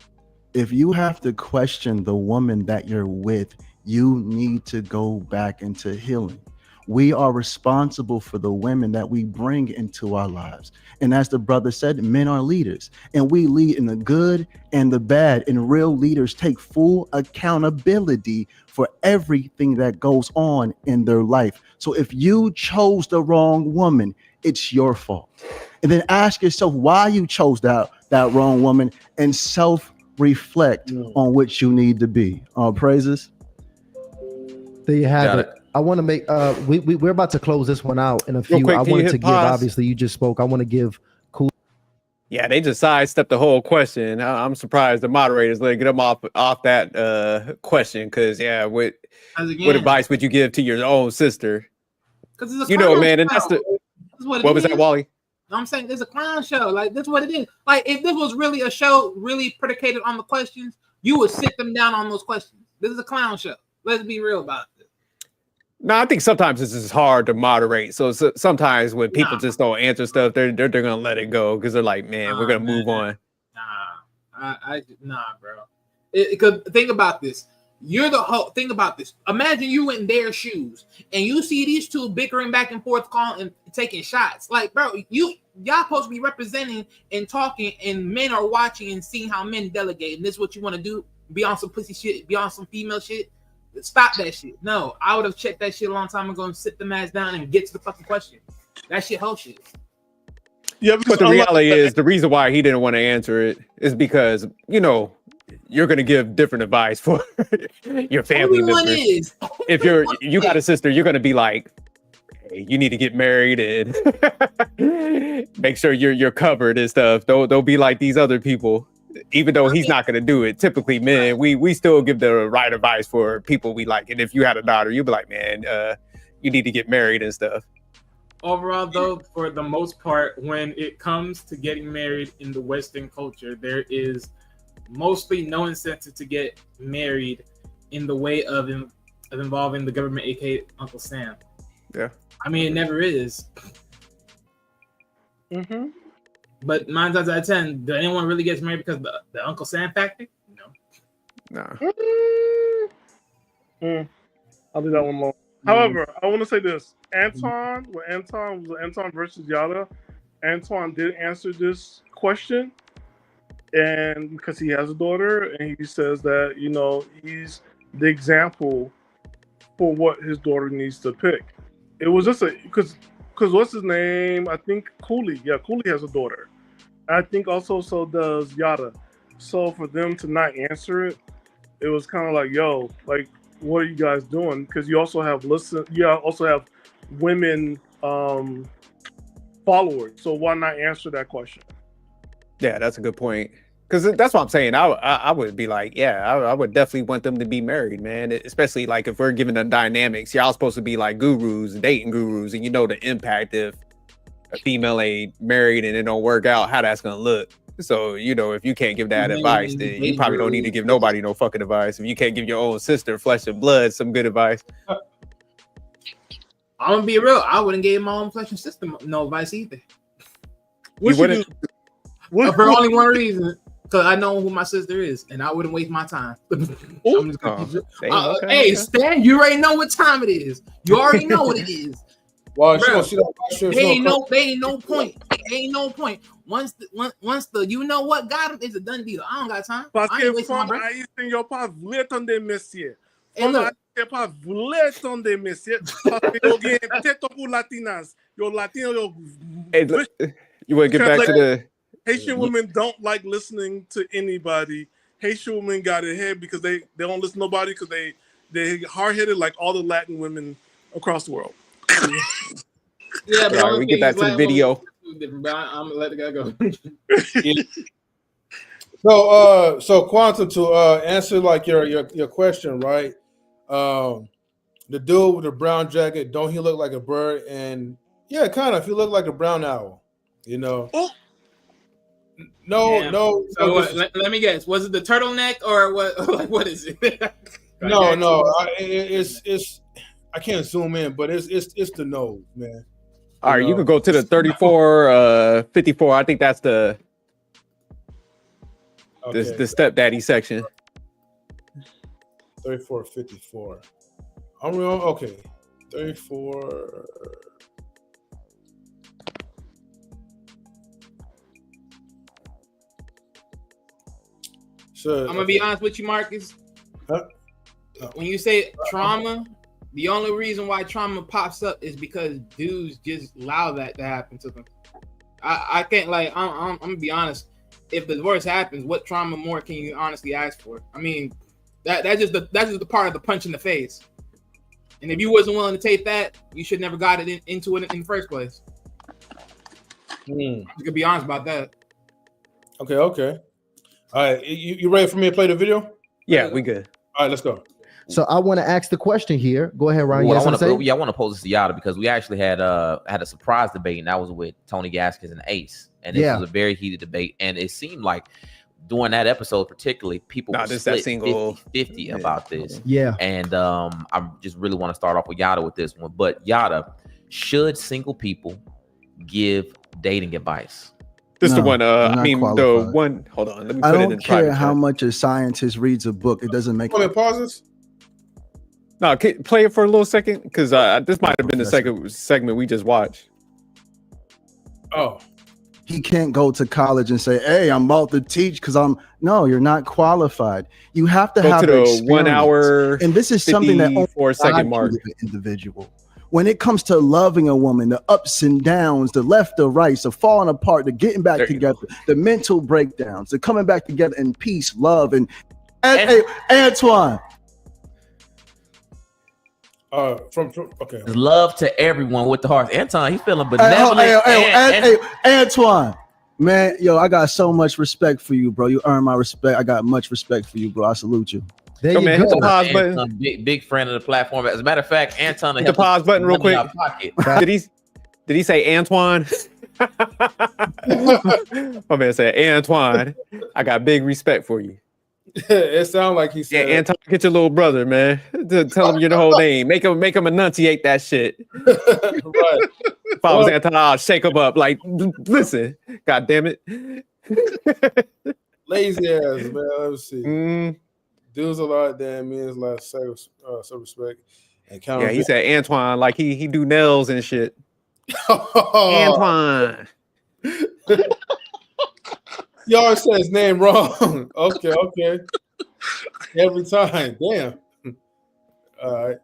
If you have to question the woman that you're with, you need to go back into healing. We are responsible for the women that we bring into our lives. And as the brother said, men are leaders, and we lead in the good and the bad. And real leaders take full accountability for everything that goes on in their life. So if you chose the wrong woman, it's your fault. And then ask yourself why you chose that wrong woman, and self-reflect on which you need to be. All praises. There you have it. I want to make we're about to close this one out in a few. Quick, I wanted to pause? give, obviously you just spoke. I want to give Cool. Yeah, they just sidestepped the whole question. I'm surprised the moderators let get them off that question, because what advice would you give to your own sister? Because it's a man, and that's what was that, Wally? I'm saying it's a clown show. Like, that's what it is. Like, if this was really a show really predicated on the questions, you would sit them down on those questions. This is a clown show. Let's be real about it. No, I think sometimes this is hard to moderate. So sometimes when people just don't answer stuff, they're gonna let it go because they're like, man, we're gonna move on. Nah, bro. Because think about this. You're the whole. Think about this. Imagine you in their shoes and you see these two bickering back and forth, calling and taking shots. Like, bro, y'all supposed to be representing and talking, and men are watching and seeing how men delegate. And this is what you want to do? Be on some pussy shit? Be on some female shit? Stop that shit. No, I would have checked that shit a long time ago and sit the ass down and get to the fucking question. That shit whole shit. Yeah, but the reality is, the reason why he didn't want to answer it is because, you're going to give different advice for your family members. If you got a sister, you're going to be like, hey, you need to get married and make sure you're covered and stuff. Don't be like these other people. Even though he's not going to do it, typically men, we still give the right advice for people we like. And if you had a daughter, you'd be like, man, you need to get married and stuff. Overall, though, for the most part, when it comes to getting married in the Western culture, there is mostly no incentive to get married in the way of involving the government, aka Uncle Sam. Yeah. I mean, it never is. Mm-hmm. But 9 times out of 10, do anyone really get married because of the Uncle Sam factor? No. I'll leave that one alone. However, I want to say this. Anton versus Yada, Anton did answer this question, and because he has a daughter, and he says that, he's the example for what his daughter needs to pick. It was just because what's his name? I think Cooley. Yeah, Cooley has a daughter. I think also so does Yada. So for them to not answer it, it was kind of like, yo, like, what are you guys doing? Because you also have women followers. So why not answer that question? Yeah, that's a good point. Because that's what I'm saying. I would be like, I would definitely want them to be married, man. Especially like if we're given the dynamics, y'all supposed to be like gurus, dating gurus, and the impact if a female ain't married and it don't work out, how that's gonna look. So, if you can't give that advice, then you probably don't need to give nobody no fucking advice. If you can't give your own sister, flesh and blood, some good advice. I'm gonna be real. I wouldn't give my own flesh and sister no advice either. You wouldn't? For only one reason. Because I know who my sister is, and I wouldn't waste my time. I'm just gonna hey, Stan, you already know what time it is. You already know what it is. Well, there ain't no point. Once the you know what got him, it's a done deal. I don't got time. I ain't wasting my breath. Hey, look. You want to get back to the Haitian women don't like listening to anybody. Haitian women got it head because they don't listen to nobody because they hard-headed like all the Latin women across the world. Yeah, but right, we get back to the video. I'm gonna let the guy go. Yeah. So Quantum, to answer like your question, right? The dude with the brown jacket, don't he look like a bird? And yeah, kind of. He look like a brown owl, Oh. No. So let me guess. Was it the turtleneck or what? Like, what is it? No. It's I can't zoom in, but it's the nose, man. All right, you could go to the 34, 54. I think that's the stepdaddy section. 34, 54. I'm wrong. Okay, 34. So I'm gonna be honest with you, Marcus. When you say trauma, the only reason why trauma pops up is because dudes just allow that to happen to them. I can't I'm gonna be honest. If the divorce happens, what trauma more can you honestly ask for? I mean, that's just the part of the punch in the face. And if you wasn't willing to take that, you should never got it into it in the first place. You could be honest about that. Okay. All right, you ready for me to play the video? Yeah, we good. All right, let's go. So I want to ask the question here. Go ahead, Ryan. I want to pose this to Yada because we actually had a surprise debate, and that was with Tony Gaskins and Ace, and it was a very heated debate, and it seemed like during that episode particularly, people were split 50-50 about this. Yeah. And I just really want to start off with Yada with this one. But Yada, should single people give dating advice? This is the one. The one. Hold on. Let me put it in private. I don't care how much a scientist reads a book. It doesn't make. Pauses. No, play it for a little second because this might have been the second segment we just watched. Oh. He can't go to college and say, "Hey, I'm about to teach," because no, you're not qualified. You have to have the 1 hour, and this is something that only 4-second mark. The individual. When it comes to loving a woman, the ups and downs, the left, the right, the falling apart, the getting back together, the mental breakdowns, the coming back together in peace, love, and hey, Antoine. Okay. Love to everyone with the heart. Anton, he's feeling benevolent. Hey, Antoine, man, yo, I got so much respect for you, bro. You earn my respect. I got much respect for you, bro. I salute you. There you go. Hit the pause button. Anton, big friend of the platform. As a matter of fact, Anton, hit the pause button real quick. Did he say Antoine? My man said, Antoine, I got big respect for you. It sounds like he said, Anton, get your little brother, man. Tell him you're the whole name. Make him enunciate that shit. Right. If I was Anton, I'll shake him up. Like, listen, God damn it. Lazy ass, man. Let me see. Dudes a lot, damn means a lot of self-respect and yeah, he said Antoine, like he do nails and shit. Antoine. Y'all said his name wrong. Okay. Every time. Damn. All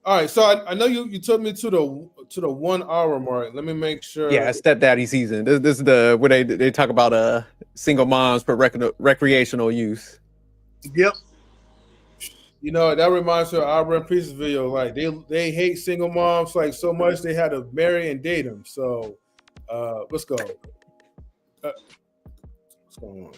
right. So I know you took me to the 1 hour mark. Let me make sure. Yeah, stepdaddy season. This is where they talk about single moms for recreational use. Yep. You know, that reminds me of our Run Pieces video. Like they hate single moms like so much they had to marry and date them. So let's go. What's going on?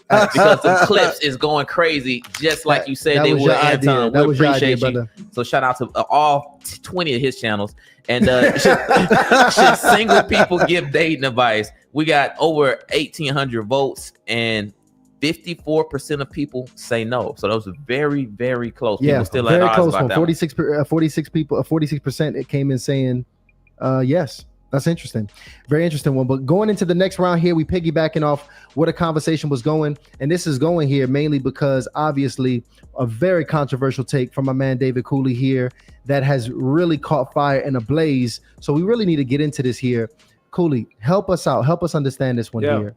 Because the clips is going crazy, just like you said they would. Anton, we appreciate you. So shout out to all 20 of his channels. And should single people give dating advice? We got over 1,800 votes, and 54% of people say no. So those are very, very close. Yeah, people still very close. About 46 people, 46%. It came in saying yes. That's interesting. Very interesting one. But going into the next round here, we piggybacking off where the conversation was going. And this is going here mainly because obviously a very controversial take from my man David Cooley here that has really caught fire in a blaze. So we really need to get into this here. Cooley, help us out. Help us understand this one here.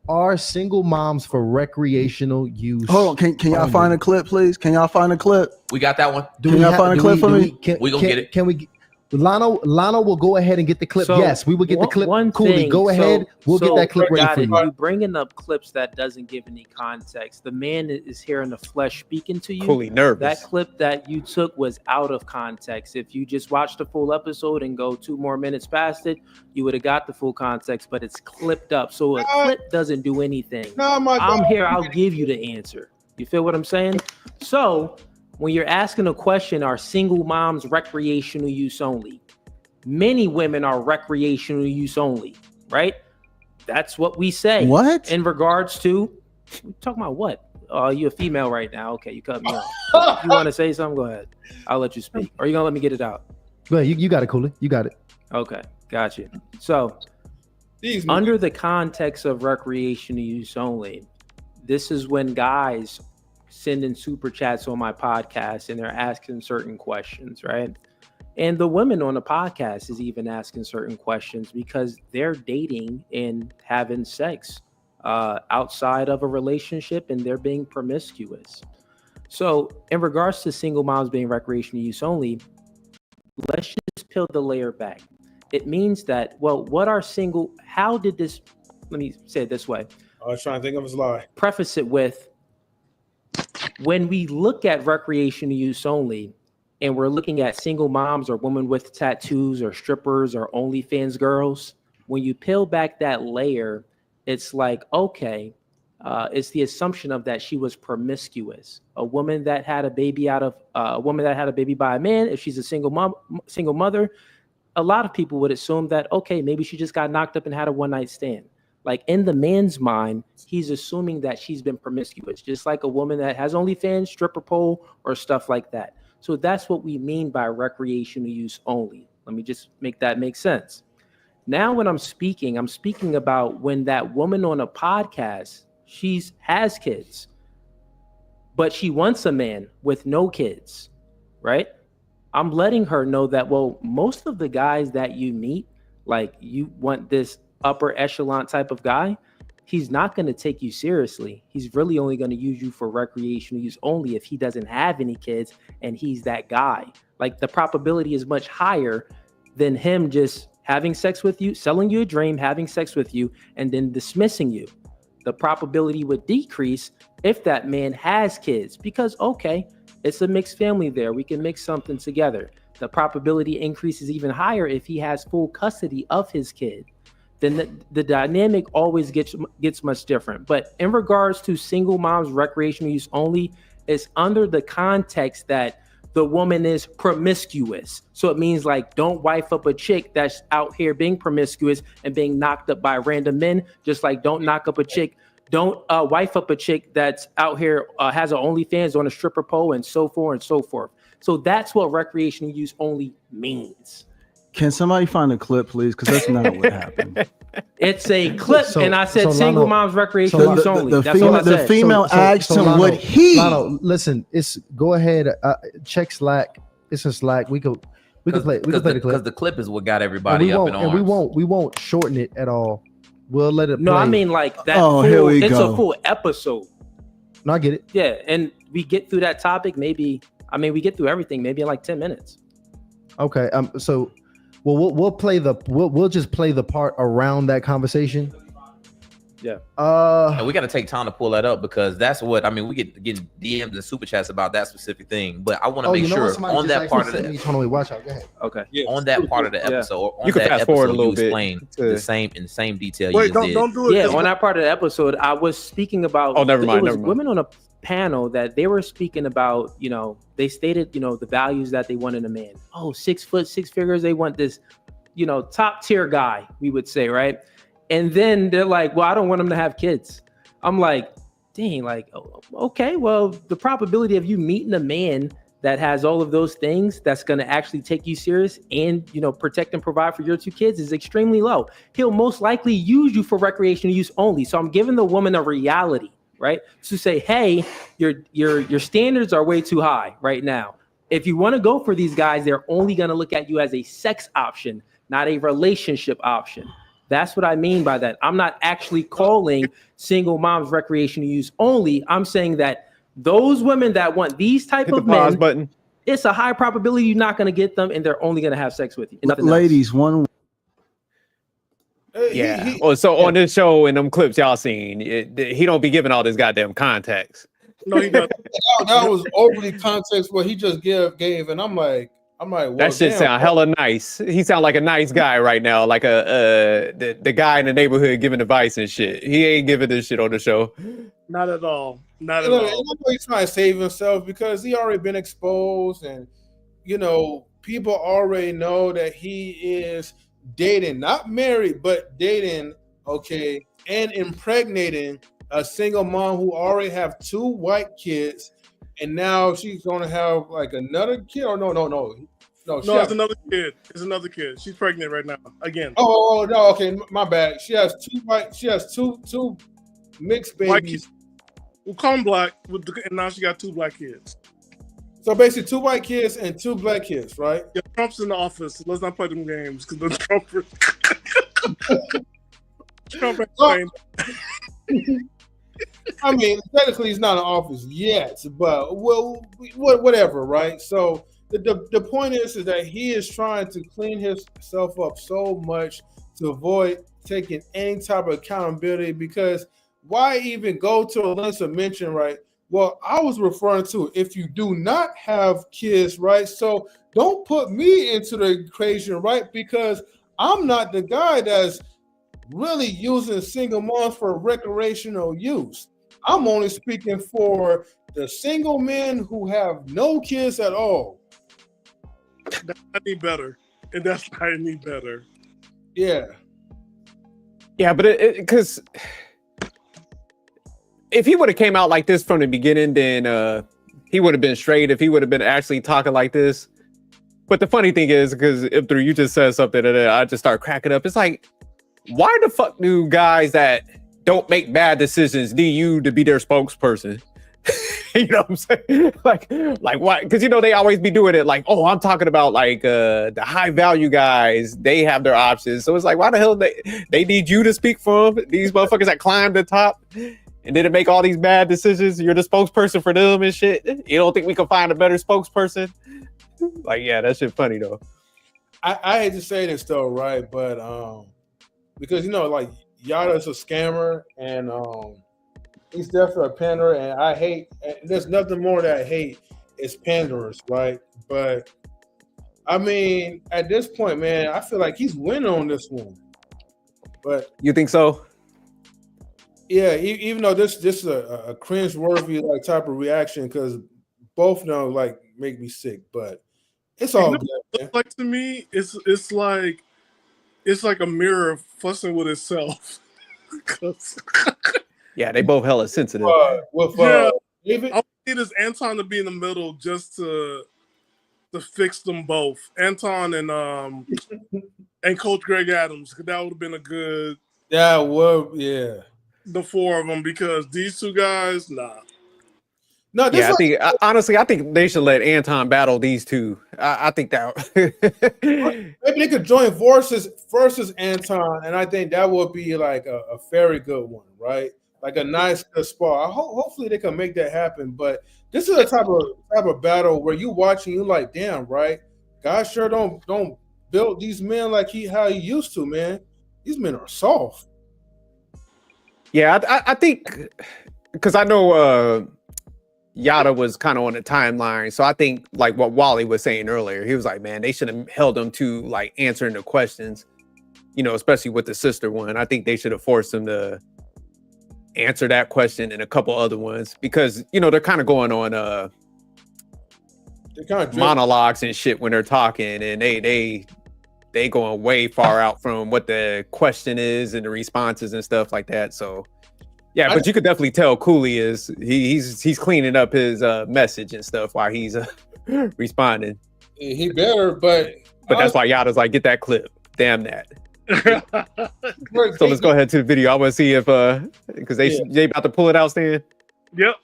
Are single moms for recreational use? Hold on. Can y'all find a clip, please? Can y'all find a clip? We got that one. Can y'all find a clip for me? We gonna get it. Can we... Lano will go ahead and get the clip. So yes, we will get the clip. Cooley, go ahead. We'll get that clip ready for you. You bringing up clips that doesn't give any context. The man is here in the flesh speaking to you. Cooley nervous. That clip that you took was out of context. If you just watched the full episode and go 2 more minutes past it, you would have got the full context, but it's clipped up. So a clip doesn't do anything. I'm here. I'll give you the answer. You feel what I'm saying? So when you're asking a question, are single moms recreational use only? Many women are recreational use only, right? That's what we say. What? In regards to, talking about what? You a female right now. Okay, you cut me off. You want to say something? Go ahead. I'll let you speak. Or are you going to let me get it out? Go ahead. You got it, Cooley. You got it. Okay, got you. So, under the context of recreational use only, this is when guys send in super chats on my podcast and they're asking certain questions, right? And the women on the podcast is even asking certain questions because they're dating and having sex outside of a relationship and they're being promiscuous. So in regards to single moms being recreational use only, let's just peel the layer back. It means that, well, how did this, let me say it this way. I was trying to think of his lie. Preface it with, when we look at recreational use only, and we're looking at single moms or women with tattoos or strippers or OnlyFans girls, when you peel back that layer, it's like, okay, it's the assumption of that she was promiscuous. A woman that had a baby by a man, if she's a single mother, a lot of people would assume that, okay, maybe she just got knocked up and had a one-night stand. Like in the man's mind, he's assuming that she's been promiscuous, just like a woman that has OnlyFans, stripper pole, or stuff like that. So that's what we mean by recreational use only. Let me just make that make sense. Now, when I'm speaking about when that woman on a podcast, has kids, but she wants a man with no kids, right? I'm letting her know that, well, most of the guys that you meet, like you want this upper echelon type of guy, he's not going to take you seriously. He's really only going to use you for recreational use only if he doesn't have any kids and he's that guy. Like the probability is much higher than him just having sex with you, selling you a dream, having sex with you, and then dismissing you. The probability would decrease if that man has kids because, okay, it's a mixed family there. We can mix something together. The probability increases even higher if he has full custody of his kid. Then the dynamic always gets much different. But in regards to single moms recreational use only, it's under the context that the woman is promiscuous. So it means like, don't wife up a chick that's out here being promiscuous and being knocked up by random men. Just like don't knock up a chick. Don't wife up a chick that's out here has an OnlyFans on a stripper pole and so forth and so forth. So that's what recreational use only means. Can somebody find a clip, please? Because that's not what happened. It's a clip, and I said single moms recreational use only. That's what I said. The female asked him what he. Lano, listen, go ahead. Check Slack. It's in Slack. We could play the clip because the clip is what got everybody up in arms. And we won't shorten it at all. We'll let it play. No, I mean like that. Here we it's go. A full episode. No, I get it. Yeah, and we get through that topic. We get through everything maybe in like 10 minutes. Okay. So. Well, we'll just play the part around that conversation. Yeah. And we got to take time to pull that up because that's what we get DMs and super chats about that specific thing. But I want to make sure on that part of the watch out. Go ahead. Okay. Yeah. On that part of the episode, or on you can that fast episode, forward a little you bit explain the same detail. Wait, you just don't do it. Yeah, on that part of the episode, I was speaking about. Oh, never mind. Women on a panel that they were speaking about. They stated the values that they want in a man. Oh, 6 foot, 6 figures. They want this. Top tier guy, we would say, right? And then they're like, well, I don't want him to have kids. I'm like, dang, like, okay, well, the probability of you meeting a man that has all of those things that's going to actually take you serious and, protect and provide for your 2 kids is extremely low. He'll most likely use you for recreational use only. So I'm giving the woman a reality, right? To say, hey, your standards are way too high right now. If you want to go for these guys, they're only going to look at you as a sex option, not a relationship option. That's what I mean by that. I'm not actually calling single moms recreational use only. I'm saying that those women that want these type of men, button. It's a high probability you're not going to get them, and they're only going to have sex with you. Ladies, one. Yeah. On this show and them clips y'all seen, he don't be giving all this goddamn context. No, he doesn't. That was overly context what he just gave, and I'm like, well, that shit sound hella nice. He sound like a nice guy right now, like the guy in the neighborhood giving advice and shit. He ain't giving this shit on the show. Not at all. Not at all. He's trying to save himself because he already been exposed, and people already know that he is dating, not married, but dating okay, and impregnating a single mom who already have 2 white kids, and now she's gonna have like another kid. Or no, it's another kid. It's another kid. She's pregnant right now again. Oh no, okay, my bad. She has 2 white. She has two mixed babies. We'll call them black, and now she got 2 black kids. So basically, 2 white kids and 2 black kids, right? Yeah, Trump's in the office. Let's not play them games because the Trump. Trump I mean, technically, he's not in office yet, but whatever, right? So the point is that he is trying to clean himself up so much to avoid taking any type of accountability, because why even go to a length of mention, right? Well, I was referring to if you do not have kids, right? So don't put me into the equation, right? Because I'm not the guy that's really using single moms for recreational use. I'm only speaking for the single men who have no kids at all. That's not any better. And that's not any better. Yeah. Yeah, but because if he would have came out like this from the beginning, then he would have been straight. If he would have been actually talking like this. But the funny thing is, because if you just said something and I just start cracking up, it's like, why the fuck do guys that don't make bad decisions need you to be their spokesperson? You know what I'm saying? Like why? Because they always be doing it like, oh, I'm talking about like the high value guys. They have their options. So it's like, why the hell they need you to speak for them? These motherfuckers that climb the top and didn't make all these bad decisions. You're the spokesperson for them and shit. You don't think we can find a better spokesperson? Like, yeah, that shit funny though. I hate to say this though, right? But because like Yada's a scammer and he's definitely a panderer, and I hate. And there's nothing more that I hate is panderers, right? But I mean, at this point, man, I feel like he's winning on this one. But you think so? Yeah, even though this is a cringe-worthy like type of reaction, because both of them like make me sick, but it's all good. Man. Like to me, it's like a mirror fussing with itself. Yeah, they both hella sensitive. David, all we need is Anton to be in the middle just to fix them both. Anton and Coach Greg Adams, because that would have been a good. Yeah, well, yeah. The 4 of them, because these 2 guys, nah. No, yeah, honestly, I think they should let Anton battle these 2. I think that maybe they could join versus Anton, and I think that would be like a very good one, right? Like a nice good spot. Hopefully they can make that happen. But this is a type of battle where you watching, you like, damn, right? Guys sure don't build these men like how he used to, man. These men are soft. Yeah, I think because I know Yada was kind of on the timeline, so I think like what Wally was saying earlier, he was like, man, they should have held him to like answering the questions, especially with the sister one. I think they should have forced him to answer that question and a couple other ones, because they're kind of going on monologues and shit when they're talking, and they going way far out from what the question is and the responses and stuff like that. So yeah, but you could definitely tell Cooley is he's cleaning up his message and stuff while he's responding. He better, but that's why Yada's like, get that clip. Damn that. So let's go ahead to the video. I want to see if because they about to pull it out, Stan. Yep.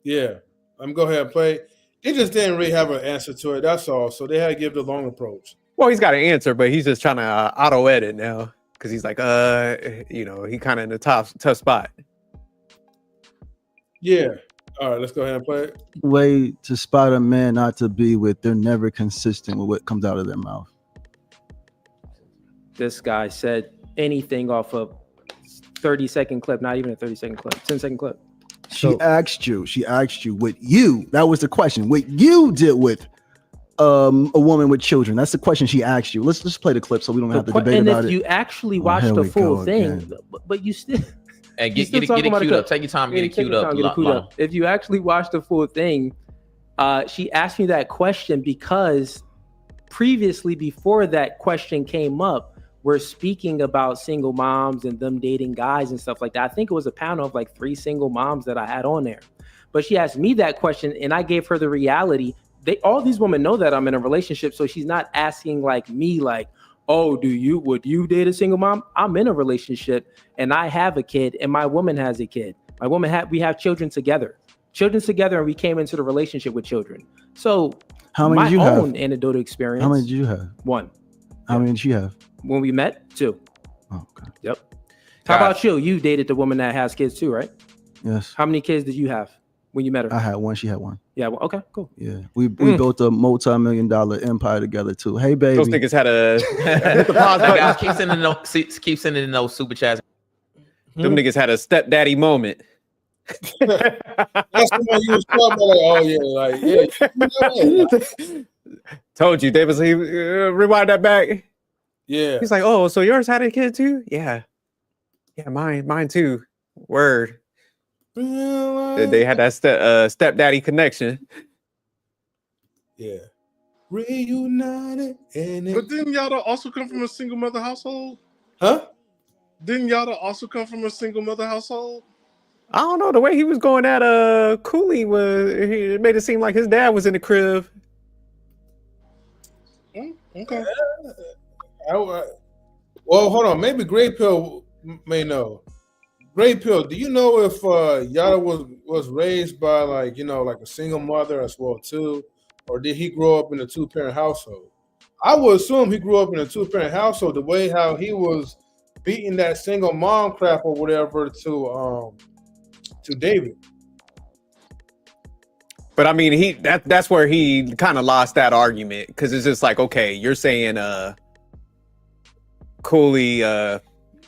Yeah, I'm go ahead and play. He just didn't really have an answer to it. That's all. So they had to give the long approach. Well, he's got an answer, but he's just trying to auto edit now because he's like, he kind of in the tough spot. Yeah. All right, let's go ahead and play it. Way to spot a man not to be with, they're never consistent with what comes out of their mouth. This guy said anything off a 30-second clip, not even a 30-second clip, 10-second clip. She asked you what you, that was the question, what you did with a woman with children. That's the question she asked you. Let's just play the clip so we don't have to debate about it. And if you actually watch the full thing, but you still... And get it queued up. Take your time, get it queued up. If you actually watch the full thing, she asked me that question because previously, before that question came up, were speaking about single moms and them dating guys and stuff like that. I think it was a panel of like 3 single moms that I had on there. But she asked me that question and I gave her the reality. All these women know that I'm in a relationship. So she's not asking like me, like, oh, would you date a single mom? I'm in a relationship and I have a kid and my woman has a kid. My woman we have children together, and we came into the relationship with children. So how many did you have? Anecdotal experience. How many did you have? 1. How many did you have? When we met, 2. Oh, okay. Yep. How about you? You dated the woman that has kids too, right? Yes. How many kids did you have when you met her? I had 1. She had 1. Yeah. Well, okay. Cool. Yeah. We built a multi-million-dollar empire together too. Hey, baby. Those niggas had a. Hit the pause button. Guys, keep sending in those super chats. Them niggas had a stepdaddy moment. That's the one you was talking about. Like, oh yeah, like Told you, David. He rewind that back. Yeah. He's like, oh, so yours had a kid too? Yeah. Yeah, mine too. Word. They had that stepdaddy connection. Yeah. Reunited. But didn't Yada also come from a single mother household? Huh? Didn't Yada also come from a single mother household? I don't know. The way he was going at Cooley it made it seem like his dad was in the crib. Okay. Well, hold on. Maybe Grey Pill may know. Grey Pill, do you know if Yada was raised by like a single mother as well too, or did he grow up in a 2-parent household? I would assume he grew up in a 2-parent household. The way how he was beating that single mom crap or whatever to David. But I mean, that's where he kind of lost that argument, because it's just like, okay, you're saying Cooley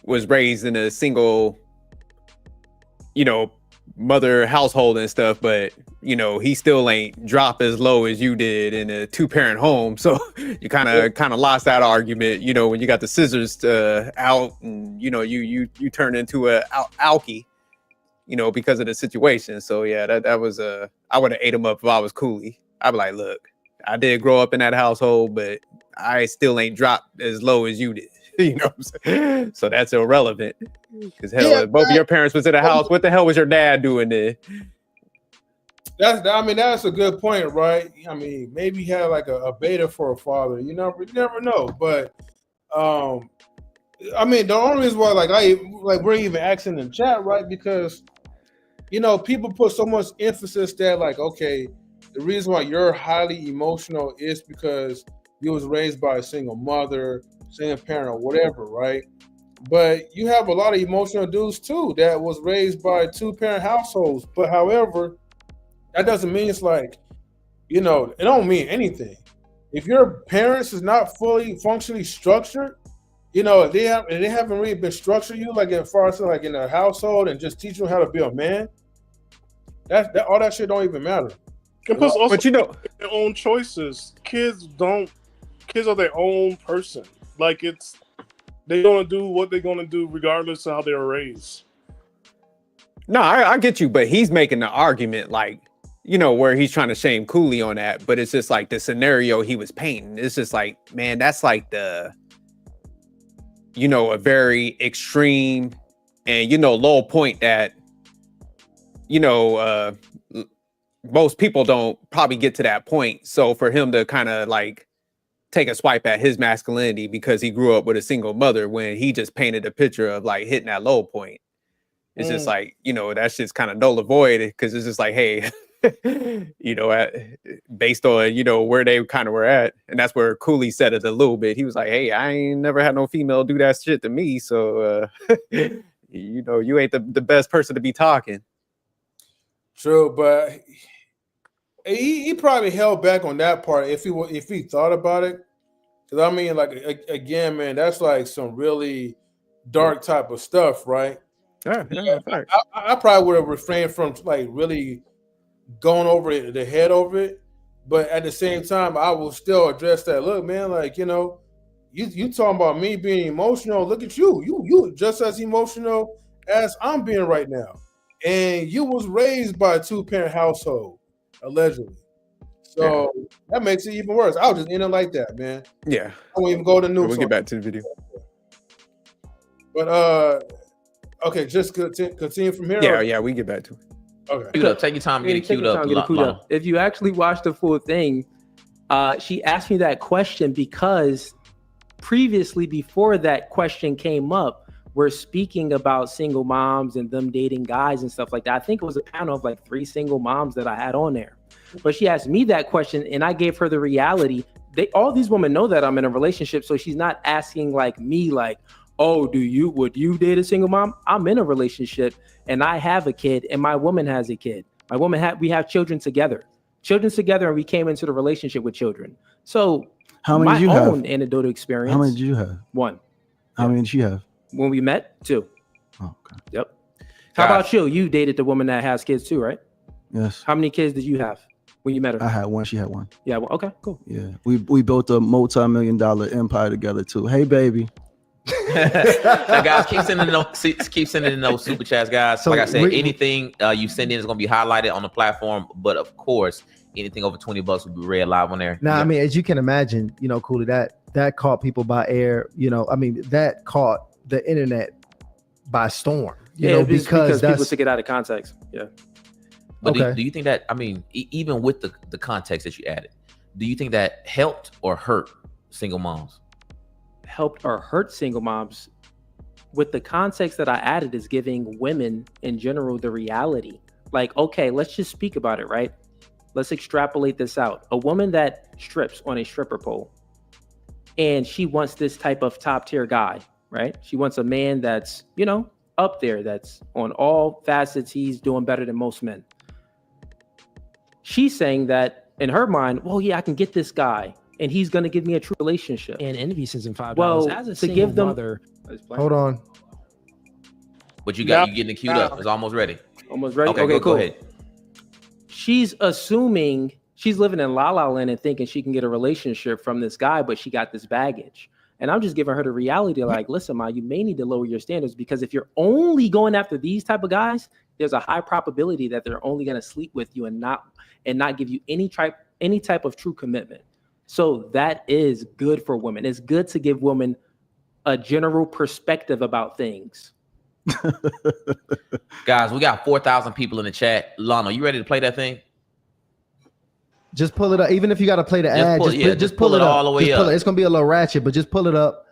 was raised in a single, mother household and stuff, but he still ain't drop as low as you did in a 2-parent home. So you kind of lost that argument, when you got the scissors out and you turn into a alky, because of the situation. So yeah, that was I would have ate him up if I was Cooley. I'd be like, look, I did grow up in that household, but I still ain't dropped as low as you did. What I'm saying? So that's irrelevant. Because hell, if both of your parents was in the house, what the hell was your dad doing there? That's a good point, right? I mean, maybe he had like a beta for a father. You never know. But the only reason why we're even asking in chat, right? Because people put so much emphasis that like, okay, the reason why you're highly emotional is because you was raised by a single mother, single parent, or whatever, right? But you have a lot of emotional dudes too that was raised by 2-parent households. But however, that doesn't mean it's like, it don't mean anything. If your parents is not fully functionally structured, if they haven't really been structured you like as far as like in a household and just teach you how to be a man, that all that shit don't even matter. And plus also, but their own choices. Kids are their own person. Like they're gonna do what they're gonna do regardless of how they were raised. No, I get you, but he's making the argument like, where he's trying to shame Cooley on that, but it's just like the scenario he was painting. It's just like, man, that's like a very extreme and low point that most people don't probably get to that point. So for him to kind of like take a swipe at his masculinity because he grew up with a single mother when he just painted a picture of like hitting that low point, it's just like, that's just kind of null and void, because it's just like, hey, based on, where they kind of were at. And that's where Cooley said it a little bit. He was like, hey, I ain't never had no female do that shit to me. So, you ain't the best person to be talking. True, but he probably held back on that part if he thought about it. Because like again, man, that's like some really dark type of stuff, right? Yeah. I probably would have refrained from like really going over the head over it, but at the same time, I will still address that. Look, man, like you talking about me being emotional. Look at you just as emotional as I'm being right now. And you was raised by a 2-parent household, allegedly. So that makes it even worse. I'll just end it like that, man. Yeah. I won't even go to news. We'll get back to the video. But okay, just continue from here. Yeah, we get back to it. Okay. Queued up. Take your time to get it queued up. If you actually watch the full thing, she asked me that question because previously, before that question came up, we're speaking about single moms and them dating guys and stuff like that. I think it was a panel of like 3 single moms that I had on there. But she asked me that question and I gave her the reality. All these women know that I'm in a relationship, so she's not asking like me, like, oh, would you date a single mom? I'm in a relationship and I have a kid and my woman has a kid. We have children together, and we came into the relationship with children. So how many did you have? Anecdotal experience. How many did you have? 1. How many did you have? When we met, 2. Oh, okay. Yep. How about you? You dated the woman that has kids too, right? Yes. How many kids did you have when you met her? I had 1. She had 1. Yeah. Well, okay. Cool. Yeah. We built a multi-million-dollar empire together too. Hey, baby. Now, guys, keep sending in those super chats, guys. So like I said, anything you send in is going to be highlighted on the platform. But of course, anything over $20 will be read live on there. Now, I mean, as you can imagine, Cooley, that caught people by air. That caught the internet by storm. Because people took it out of context. Yeah. But do you think that? I mean, even with the context that you added, do you think that helped or hurt single moms? Helped or hurt single moms? With the context that I added is giving women in general the reality. Like, okay, let's just speak about it, right? Let's extrapolate this out. A woman that strips on a stripper pole and she wants this type of top tier guy, right? She wants a man that's, up there, that's on all facets. He's doing better than most men. She's saying that in her mind, well, yeah, I can get this guy and he's going to give me a true relationship. And Envy sends him $5. Well, as a to give them mother, hold on. What you got? You getting it queued up? It's almost ready. Almost ready. Okay, cool. Go ahead. She's assuming she's living in La La Land and thinking she can get a relationship from this guy, but she got this baggage. And I'm just giving her the reality, like, listen, Ma, you may need to lower your standards because if you're only going after these type of guys, there's a high probability that they're only going to sleep with you and not give you any type of true commitment. So that is good for women. It's good to give women a general perspective about things. Guys, we got 4,000 people in the chat. Lana, you ready to play that thing? Just pull it up. Even if you got to play the ad, just pull it all the way up. It's gonna be a little ratchet, but just pull it up.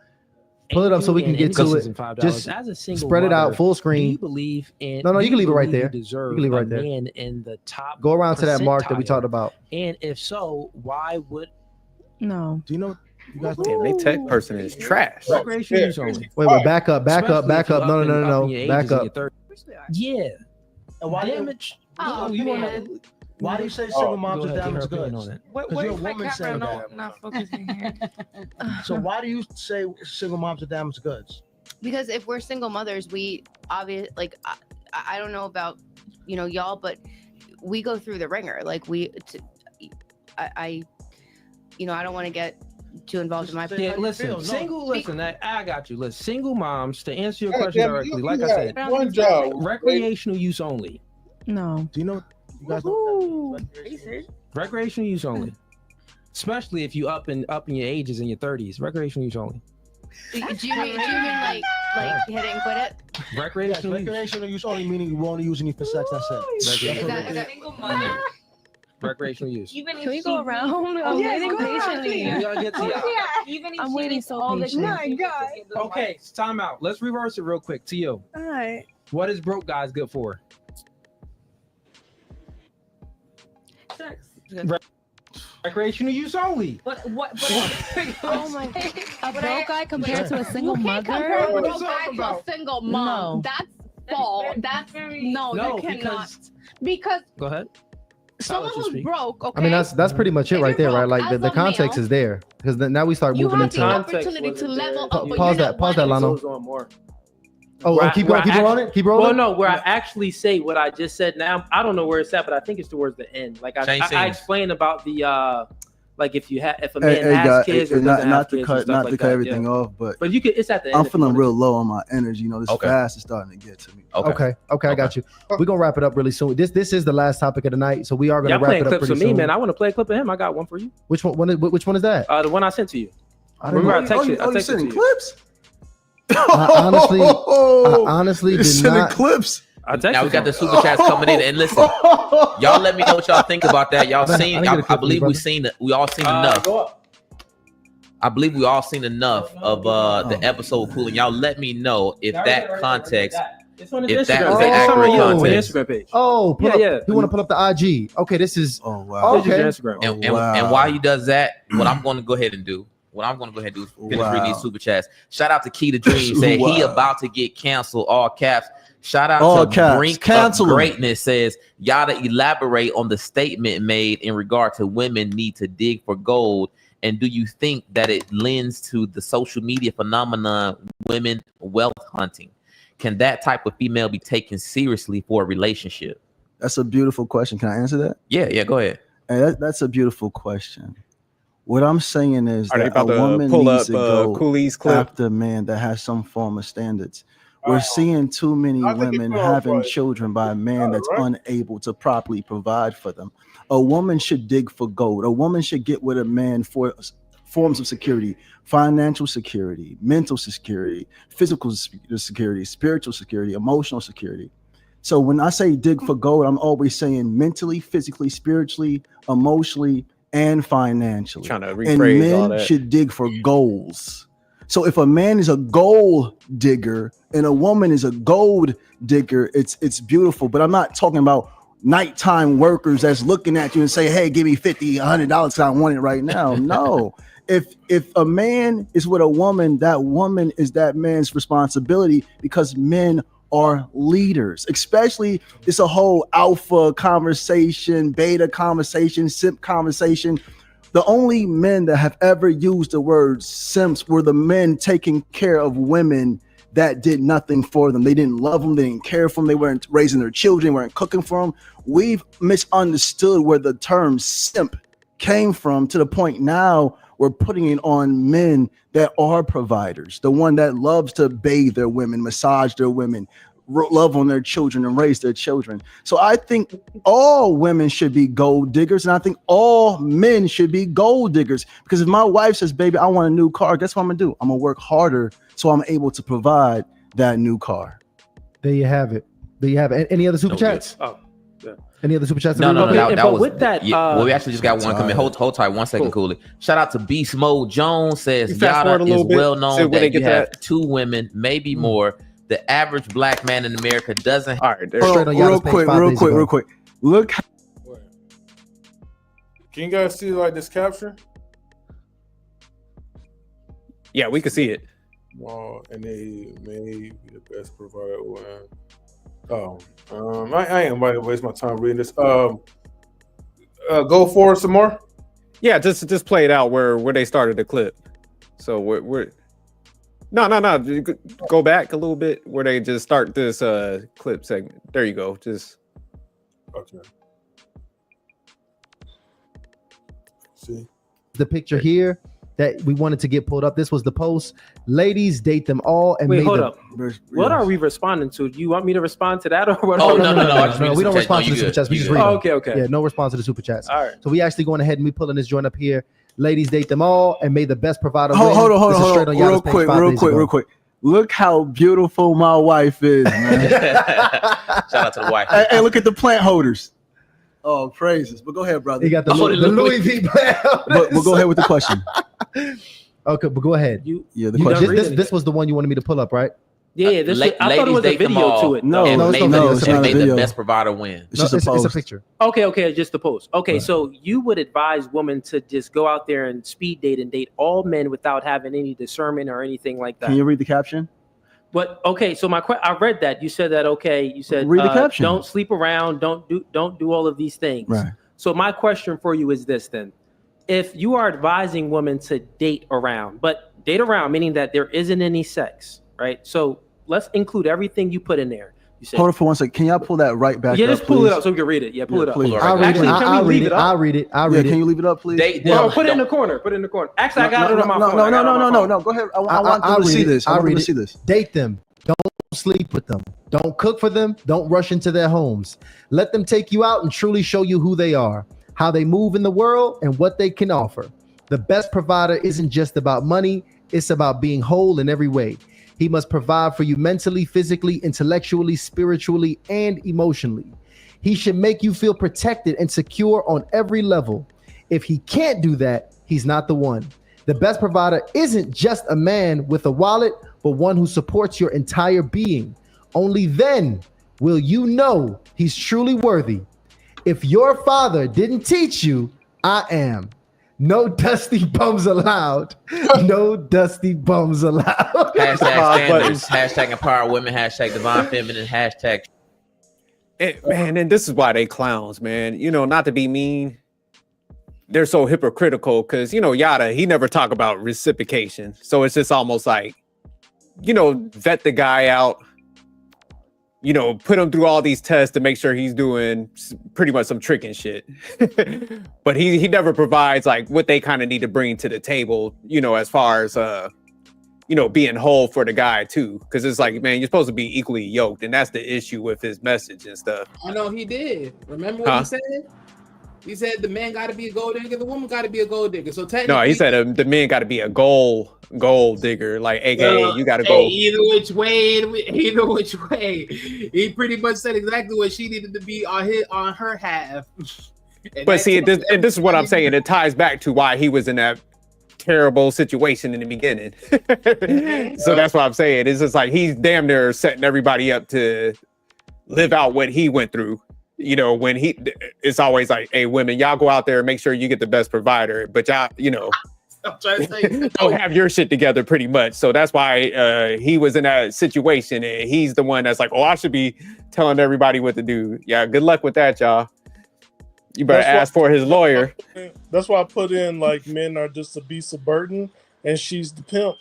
Pull it up so we can get to it. Just as a single spread it mother, out full screen. Do you believe in? No, you can leave it right there. You deserve can leave it right there. Man in the top. Go around to that mark that we talked about. And if so, why would? No. Do you know? You guys know they tech person is trash. Wait, back up. No. Back up. Yeah. And why damage? Oh, you want to? Why do you say single moms are damaged goods? Because you're a woman saying that. Not focusing here. So why do you say single moms are damaged goods? Because if we're single mothers, we obviously like I don't know about y'all, but we go through the ringer. Like I don't want to get too involved in my. Yeah, listen, listen. I got you. Listen, single moms. To answer your question directly, like I said, one job, recreational use only. No. Do you know? You guys know recreational use only, especially if you up in your ages in your 30s. Recreational use only. Do you mean like hit it and quit it? Recreational use only, meaning you won't use any for sex. That's it. Is that single mother? Recreational use. Can we go around? I'm waiting patiently. I'm waiting so patiently. My God. Okay, time out. Let's reverse it real quick. To you. All right. What is broke guys good for? Sex. Recreational use only. What? Oh my! A broke guy compared to a single mother? Compare a broke guy to a single mom. No. That's false. That's no, you cannot. Because go ahead. Someone who's broke. Okay. I mean, that's pretty much it right there, right? Like the context is there because now we start moving into. You have the opportunity to level up. Pause that, Lano. Keep rolling. Well, no, where I actually say what I just said now, I don't know where it's at, but I think it's towards the end. Like I explained about the like if a man has kids or doesn't have kids, not to cut everything off, but you could. It's at the end. I'm feeling real low on my energy. This fast is starting to get to me. Okay, I got you. We're gonna wrap it up really soon. This is the last topic of the night, so we are gonna wrap it up pretty soon. Clips for me, man. I want to play a clip of him. I got one for you. Which one? Which one is that? The one I sent to you. Remember, I texted you. Clips? I honestly did not. Clips. Now we got the super chats coming in, and listen, y'all let me know what y'all think about that. Y'all seen? I believe we all seen enough. I believe we all seen enough of the episode Cool, and y'all let me know if that context, if that was the accurate context. Instagram page. Oh, you want to pull up the IG? Okay, this is. Oh wow. Okay. And while he does that, what I'm going to go ahead and do. Is finish reading these super chats. Shout out to Key to Dream, saying he about to get canceled, all caps. Shout out to Brink of Greatness, says y'all to elaborate on the statement made in regard to women need to dig for gold. And do you think that it lends to the social media phenomenon, women wealth hunting? Can that type of female be taken seriously for a relationship? That's a beautiful question. Can I answer that? Yeah, go ahead. Hey, that's a beautiful question. What I'm saying is that a woman needs to go Cooley's clip after a man that has some form of standards. We're seeing too many women having children by a man that's unable to properly provide for them. A woman should dig for gold. A woman should get with a man for forms of security, financial security, mental security, physical security, spiritual security, emotional security. So when I say dig for gold, I'm always saying mentally, physically, spiritually, emotionally, and financially. Trying to rephrase and all men that. should dig for goals. So if a man is a gold digger and a woman is a gold digger, it's beautiful. But I'm not talking about nighttime workers that's looking at you and say, hey, give me $50, $100 because I want it right now. No. If a man is with a woman, that woman is that man's responsibility, because men are leaders. Especially, it's a whole alpha conversation, beta conversation, simp conversation. The only men that have ever used the word simps were the men taking care of women that did nothing for them. They didn't love them. They didn't care for them. They weren't raising their children. They weren't cooking for them. We've misunderstood where the term simp came from, to the point now we're putting it on men that are providers. The one that loves to bathe their women, massage their women, love on their children and raise their children. So I think all women should be gold diggers, and I think all men should be gold diggers, because if my wife says, baby, I want a new car, guess what I'm gonna do? I'm gonna work harder so I'm able to provide that new car. There you have it. Any other super chats? Oh, yeah. Any other super chats? No, that was with that. Well, we actually just got one coming. Hold tight 1 second, Cooley. Shout out to Beast Mode Jones, says Yada is well known that you have 2 women, maybe more. The average black man in America doesn't. All right, real quick. Look. Can you guys see like this capture? Yeah, we can see it. Well, and they may be the best provider. I ain't about to waste my time reading this. Go for it some more. Yeah, just play it out where they started the clip. So we're no. Go back a little bit where they just start this clip segment. There you go. Just okay. See the picture here that we wanted to get pulled up. This was the post. Ladies, date them all. And wait, hold up. What are we responding to? Do you want me to respond to that or what? Oh, no. We don't respond to the super chats. We just read them. Okay. Yeah, no response to the super chats. All right. So we actually going ahead and we pulling this joint up here. Ladies, date them all, and may the best provider win. Hold on. Real quick. Look how beautiful my wife is, man. Shout out to the wife. And look at the plant holders. Oh, praises. But go ahead, brother. You got the Louis V plant holders. But we'll go ahead with the question. Okay, but go ahead. The question. This was the one you wanted me to pull up, right? Yeah, I thought it was a video to it. No, it's not a video. The best provider win. It's a picture. Okay, just the post. Okay, right. So you would advise women to just go out there and speed date and date all men without having any discernment or anything like that. Can you read the caption? But okay, so I read that. You said that. Okay, you said read the caption. Don't sleep around. Don't do all of these things. Right. So my question for you is this then: if you are advising women to date around, but date around meaning that there isn't any sex, right? So let's include everything you put in there. You said, hold on for 1 second. Can y'all pull that right back? Yeah, up, just pull it up so we can read it. Yeah, pull it up. Please. I'll read it. Can you leave it up, please? Put it in the corner. Actually, I got it on my phone. No. Go ahead. I want them to see this. I want them to see this. Date them. Don't sleep with them. Don't cook for them. Don't rush into their homes. Let them take you out and truly show you who they are, how they move in the world, and what they can offer. The best provider isn't just about money. It's about being whole in every way. He must provide for you mentally, physically, intellectually, spiritually, and emotionally. He should make you feel protected and secure on every level. If he can't do that, he's not the one. The best provider isn't just a man with a wallet, but one who supports your entire being. Only then will you know he's truly worthy. If your father didn't teach you, I am. No dusty bums allowed. No dusty bums allowed. Hashtag standards. Hashtag empower women. Hashtag divine feminine. Hashtag. Man, and this is why they clowns, man. You know, not to be mean. They're so hypocritical because, you know, Yada, he never talk about reciprocation. So it's just almost like, you know, vet the guy out, you know, put him through all these tests to make sure he's doing pretty much some tricking shit. But he never provides like what they kind of need to bring to the table, you know, as far as, you know, being whole for the guy too. Because it's like, man, you're supposed to be equally yoked. And that's the issue with his message and stuff. I know he did. Remember what he said? He said the man got to be a gold digger, the woman got to be a gold digger. So technically, no, he said the man got to be a gold digger, like AKA you got to go either which way. He pretty much said exactly what she needed to be on her half. But see, this is what I'm saying. It ties back to why he was in that terrible situation in the beginning. So that's what I'm saying. It's just like he's damn near setting everybody up to live out what he went through. You know, when it's always like, hey, women, y'all go out there and make sure you get the best provider, but y'all, you know, I'm trying to say, don't have your shit together pretty much. So that's why he was in that situation, and he's the one that's like, oh, I should be telling everybody what to do. Yeah, good luck with that, y'all. You better ask for his lawyer. That's why I put in like men are just a beast of burden, and she's the pimp.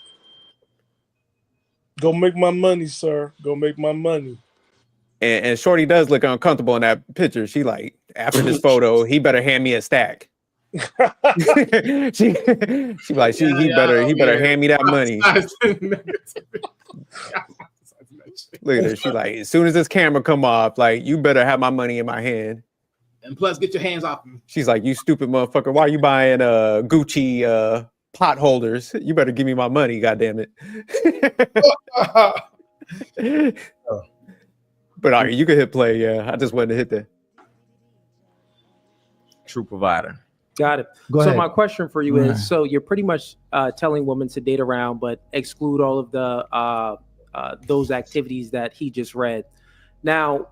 Go make my money, sir. Go make my money. And Shorty does look uncomfortable in that picture. She like, after this photo, he better hand me a stack. he better hand me that money. Look at her. She like, as soon as this camera come off, like, you better have my money in my hand. And plus, get your hands off me. She's like, you stupid motherfucker. Why are you buying Gucci pot holders? You better give me my money, goddammit. But all right, you can hit play. Yeah, I just wanted to hit that. True provider. Got it. Go ahead. My question for you is: so you're pretty much telling women to date around, but exclude all of the those activities that he just read. Now,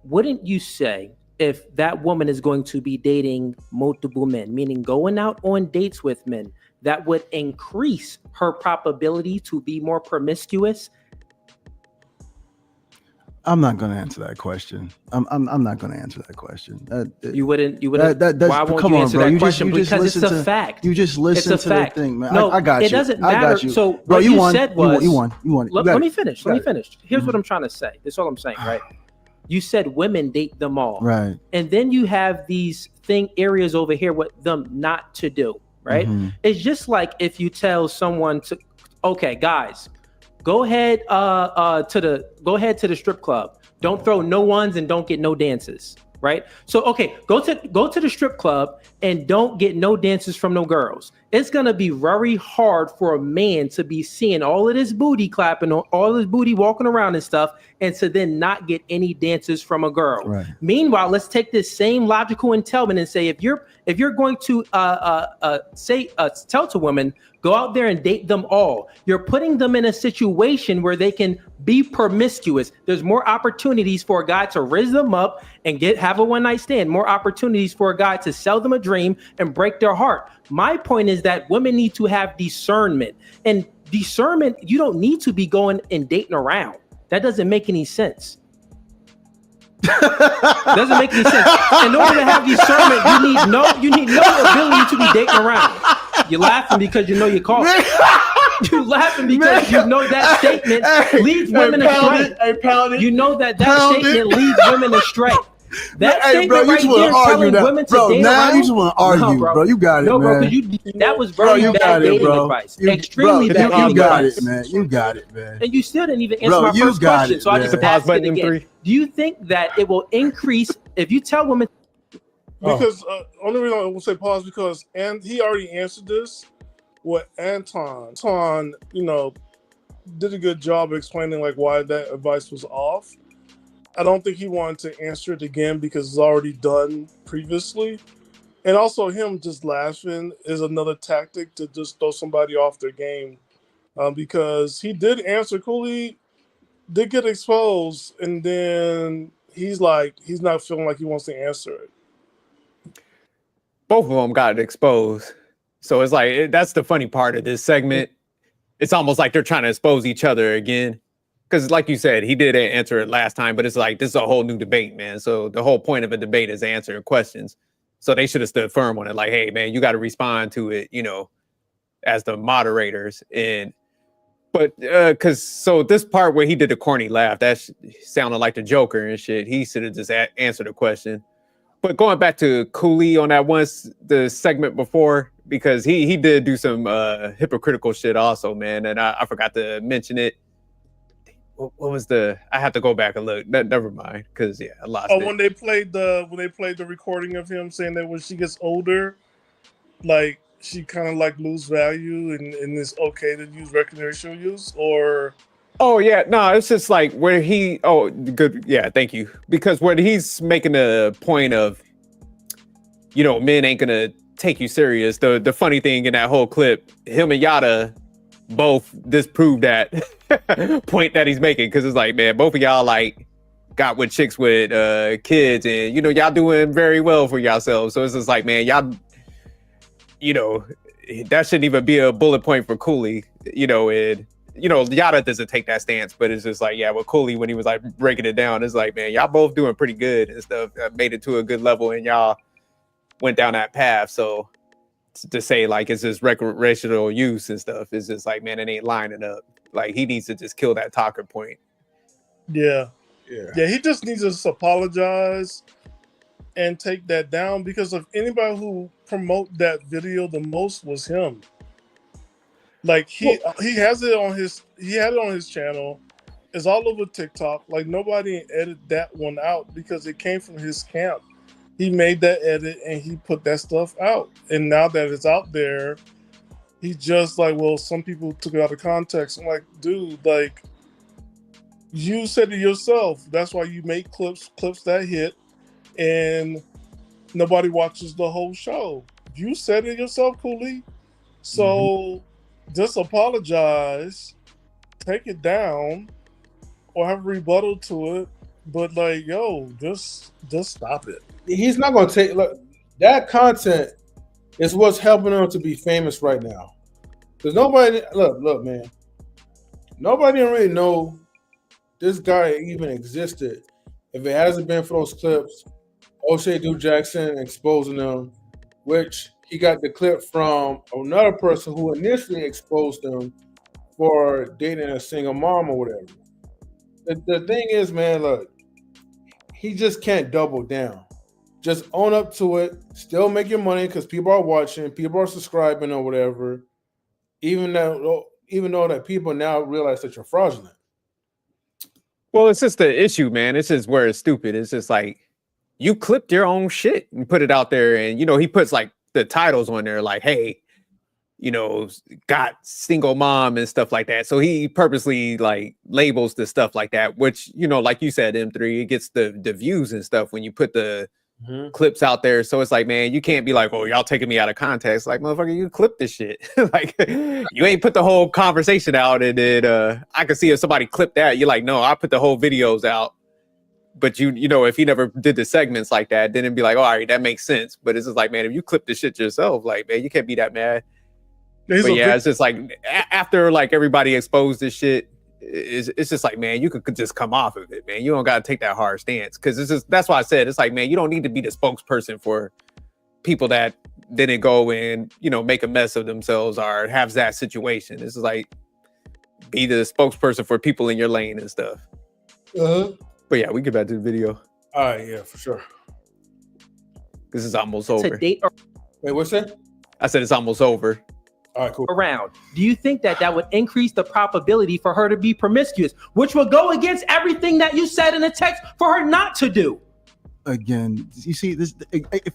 wouldn't you say if that woman is going to be dating multiple men, meaning going out on dates with men, that would increase her probability to be more promiscuous? I'm not going to answer that question. I'm not going to answer that question. You wouldn't. Why won't you answer that question? Because it's a fact. You just listen to the thing, man. No, I got you. It doesn't matter. I got you. So bro, what you won. Said was, you won. Let me finish. Here's what I'm trying to say. That's all I'm saying, right? You said women date them all, right? And then you have these areas over here with them not to do, right? Mm-hmm. It's just like if you tell someone to, okay, guys, go ahead to the strip club. Don't throw no ones and don't get no dances, right? So okay, go to the strip club and don't get no dances from no girls. It's gonna be very hard for a man to be seeing all of this booty clapping, all this booty walking around and stuff, and to then not get any dances from a girl. Right. Meanwhile, let's take this same logical entailment and say if you're going to tell to women, go out there and date them all, you're putting them in a situation where they can be promiscuous. There's more opportunities for a guy to raise them up and have a one-night stand, more opportunities for a guy to sell them a dream and break their heart. My point is that women need to have discernment, and discernment, you don't need to be going and dating around. That doesn't make any sense. Doesn't make any sense. In order to have discernment, you need no ability to be dating around. You're laughing because you know you're caught. You're laughing because you know that statement leads women astray. You know that statement leads women astray. That statement bro, you right just want there to argue telling women that, bro. to Now date you just want to argue, bro. You got it, no, man. bro, because that was very bad dating advice. Extremely bad dating advice. You got it, man. And you still didn't even answer my first question, so I just asked it again. Do you think that it will increase if you tell women? Because only reason I will say pause because he already answered this with Anton. You know, did a good job explaining like why that advice was off. I don't think he wanted to answer it again because it's already done previously. And also him just laughing is another tactic to just throw somebody off their game. Because he did answer. Cooley did get exposed, and then he's not feeling like he wants to answer it. Both of them got exposed. So it's like, that's the funny part of this segment. It's almost like they're trying to expose each other again. Because like you said, he did answer it last time, but it's like, this is a whole new debate, man. So the whole point of a debate is answering questions. So they should have stood firm on it. Like, hey, man, you got to respond to it, you know, as the moderators. But so this part where he did the corny laugh, that sounded like the Joker and shit. He should have just answered the question. But going back to Cooley on that the segment before, because he did do some hypocritical shit also, man. And I forgot to mention it. What was I have to go back and look. Never mind, because I lost it. When they played the recording of him saying that when she gets older, like she kind of like lose value and it's okay to use recreational use, or oh yeah, no, it's just like where good, yeah, thank you, because when he's making a point of, you know, men ain't gonna take you serious. The funny thing in that whole clip, him and Yada both disproved that point that he's making, because it's like, man, both of y'all like got with chicks with kids, and you know, y'all doing very well for yourselves. So it's just like, man, y'all, you know, that shouldn't even be a bullet point for Cooley, you know. And you know, Yada doesn't take that stance, but it's just like, yeah, with Cooley, when he was like breaking it down, it's like, man, y'all both doing pretty good and stuff, made it to a good level, and y'all went down that path. So to say like it's just recreational use and stuff, it's just like, man, it ain't lining up. Like, he needs to just kill that talker point. Yeah. He just needs to just apologize and take that down, because of anybody who promote that video the most was him. Like he had it on his channel. It's all over TikTok. Like, nobody edited that one out because it came from his camp. He made that edit and he put that stuff out. And now that it's out there, he's just like, well, some people took it out of context. I'm like, dude, like, you said it yourself. That's why you make clips that hit, and nobody watches the whole show. You said it yourself, Cooley. So just apologize, take it down, or have a rebuttal to it. But like, yo, just stop it. He's not gonna take. Look, that content is what's helping him to be famous right now. Because nobody, look, man, nobody really know this guy even existed if it hasn't been for those clips. O'Shea Dude Jackson exposing them, which he got the clip from another person who initially exposed him for dating a single mom or whatever. The thing is, man, look, he just can't double down. Just own up to it. Still make your money because people are watching, people are subscribing or whatever. Even though that people now realize that you're fraudulent. Well, it's just the issue, man. It's just where it's stupid. It's just like, you clipped your own shit and put it out there, and you know, he puts like the titles on there, like, hey, you know, got single mom and stuff like that. So he purposely like labels the stuff like that, which, you know, like you said, M3, it gets the views and stuff when you put the clips out there. So it's like, man, you can't be like, oh, y'all taking me out of context. Like, motherfucker, you clipped this shit. Like, you ain't put the whole conversation out, and then I can see if somebody clipped that, you're like, no, I put the whole videos out. But you know, if he never did the segments like that, then it'd be like, oh, all right, that makes sense. But it's just like, man, if you clip this shit yourself, like, man, you can't be that mad. But yeah, it's just like after like everybody exposed this shit, it's just like, man, you could just come off of it, man. You don't gotta take that hard stance, because it's just, that's why I said it's like, man, you don't need to be the spokesperson for people that didn't go and, you know, make a mess of themselves or have that situation. This is like, be the spokesperson for people in your lane and stuff. But yeah, we get back to the video. All right, yeah, for sure. This is almost over. Wait, what's that? I said it's almost over. All right, cool. Around. Do you think that would increase the probability for her to be promiscuous, which would go against everything that you said in the text for her not to do? Again, you see this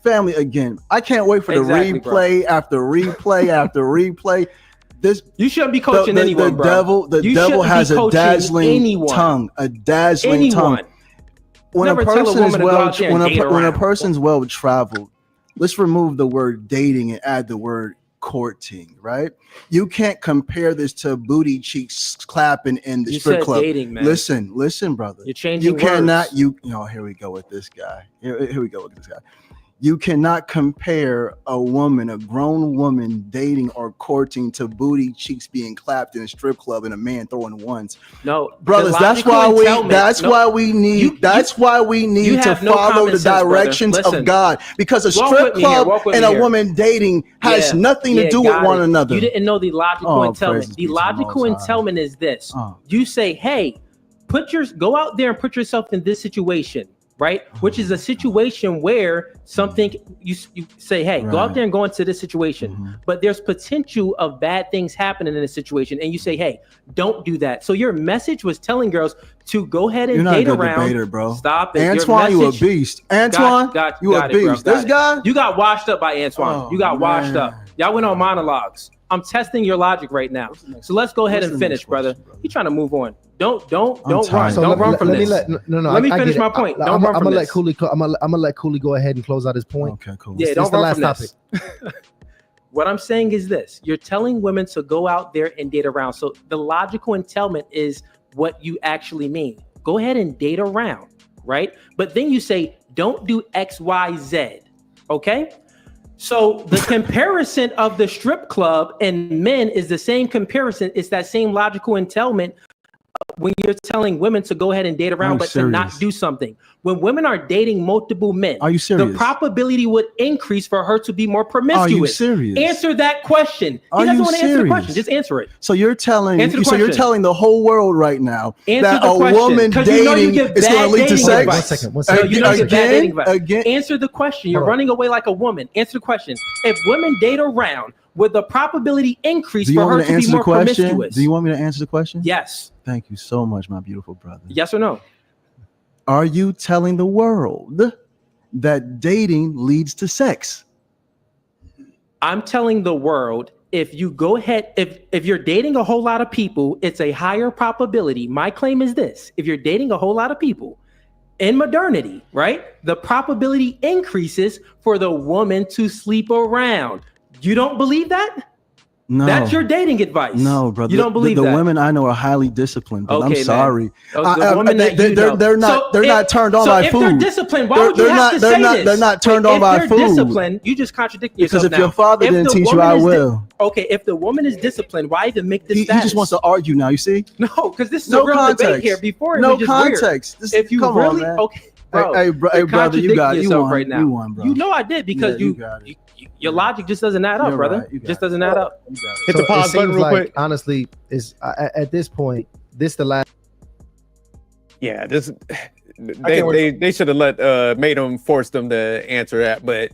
family again. I can't wait for the replay after replay after replay. You shouldn't be coaching anyone, bro. The devil has a dazzling tongue. A dazzling tongue. When a person's well traveled, let's remove the word dating and add the word courting, right? You can't compare this to booty cheeks clapping in the strip club. Dating, man. Listen, brother. You're changing You cannot. words. Here we go with this guy. Here we go with this guy. You cannot compare a grown woman dating or courting to booty cheeks being clapped in a strip club and a man throwing ones. No, brothers, that's why we need to follow the directions of God, because a strip club and a woman dating has nothing to do with one another. You didn't know the logical entailment. The logical entailment is this. You say, hey, go out there and put yourself in this situation. Right, which is a situation where something you say, hey, go out there and go into this situation, but there's potential of bad things happening in this situation, and you say, hey, don't do that. So your message was telling girls to go ahead and date around. Debater, bro. Stop it, Antoine. You a beast, Antoine. You a beast. This guy, you got washed up by Antoine. You got washed up. Y'all went on monologues. I'm testing your logic right now. So let's go ahead and finish, brother. You're trying to move on. Don't run. So don't run from this. Let me finish my point. I'm gonna let Cooley go ahead and close out his point. Okay, cool. Yeah, don't run from this. What I'm saying is this: you're telling women to go out there and date around. So the logical entailment is what you actually mean. Go ahead and date around, right? But then you say, don't do X, Y, Z. Okay. So the comparison of the strip club and men is the same comparison. It's that same logical entailment when you're telling women to go ahead and date around, but to not do something. When women are dating multiple men, are you serious? The probability would increase for her to be more promiscuous. Are you serious? Answer that question. He doesn't want to answer the question. Just answer it. So you're telling the whole world right now that a woman dating is going to lead to sex. One second. Again, answer the question. You're running away like a woman. Answer the question. If women date around, would the probability increase for her to be more promiscuous? Do you want me to answer the question? Yes. Thank you so much, my beautiful brother. Yes or no? Are you telling the world that dating leads to sex? I'm telling the world, if you go ahead, if you're dating a whole lot of people, it's a higher probability. My claim is this: if you're dating a whole lot of people in modernity, right, the probability increases for the woman to sleep around. You don't believe that? No, that's your dating advice. No, brother. You don't believe the that. women I know are highly disciplined, but I'm sorry. They're not turned on by food. If they're disciplined, why would you have to say this? They're not turned on by food. If they're disciplined, you just contradict yourself. Because if your father didn't teach you, I will. Okay, if the woman is disciplined, why even make this status? He just wants to argue now. You see? No, because this is a real debate here. Before it was just context. If you really bro, hey, brother, you got it. You won right now. You won, bro. You know I did because your logic just doesn't add up, brother. Just doesn't add up. Hit the pause button real quick. Honestly, is at this point, this the last. Yeah, this they should have forced them to answer that. But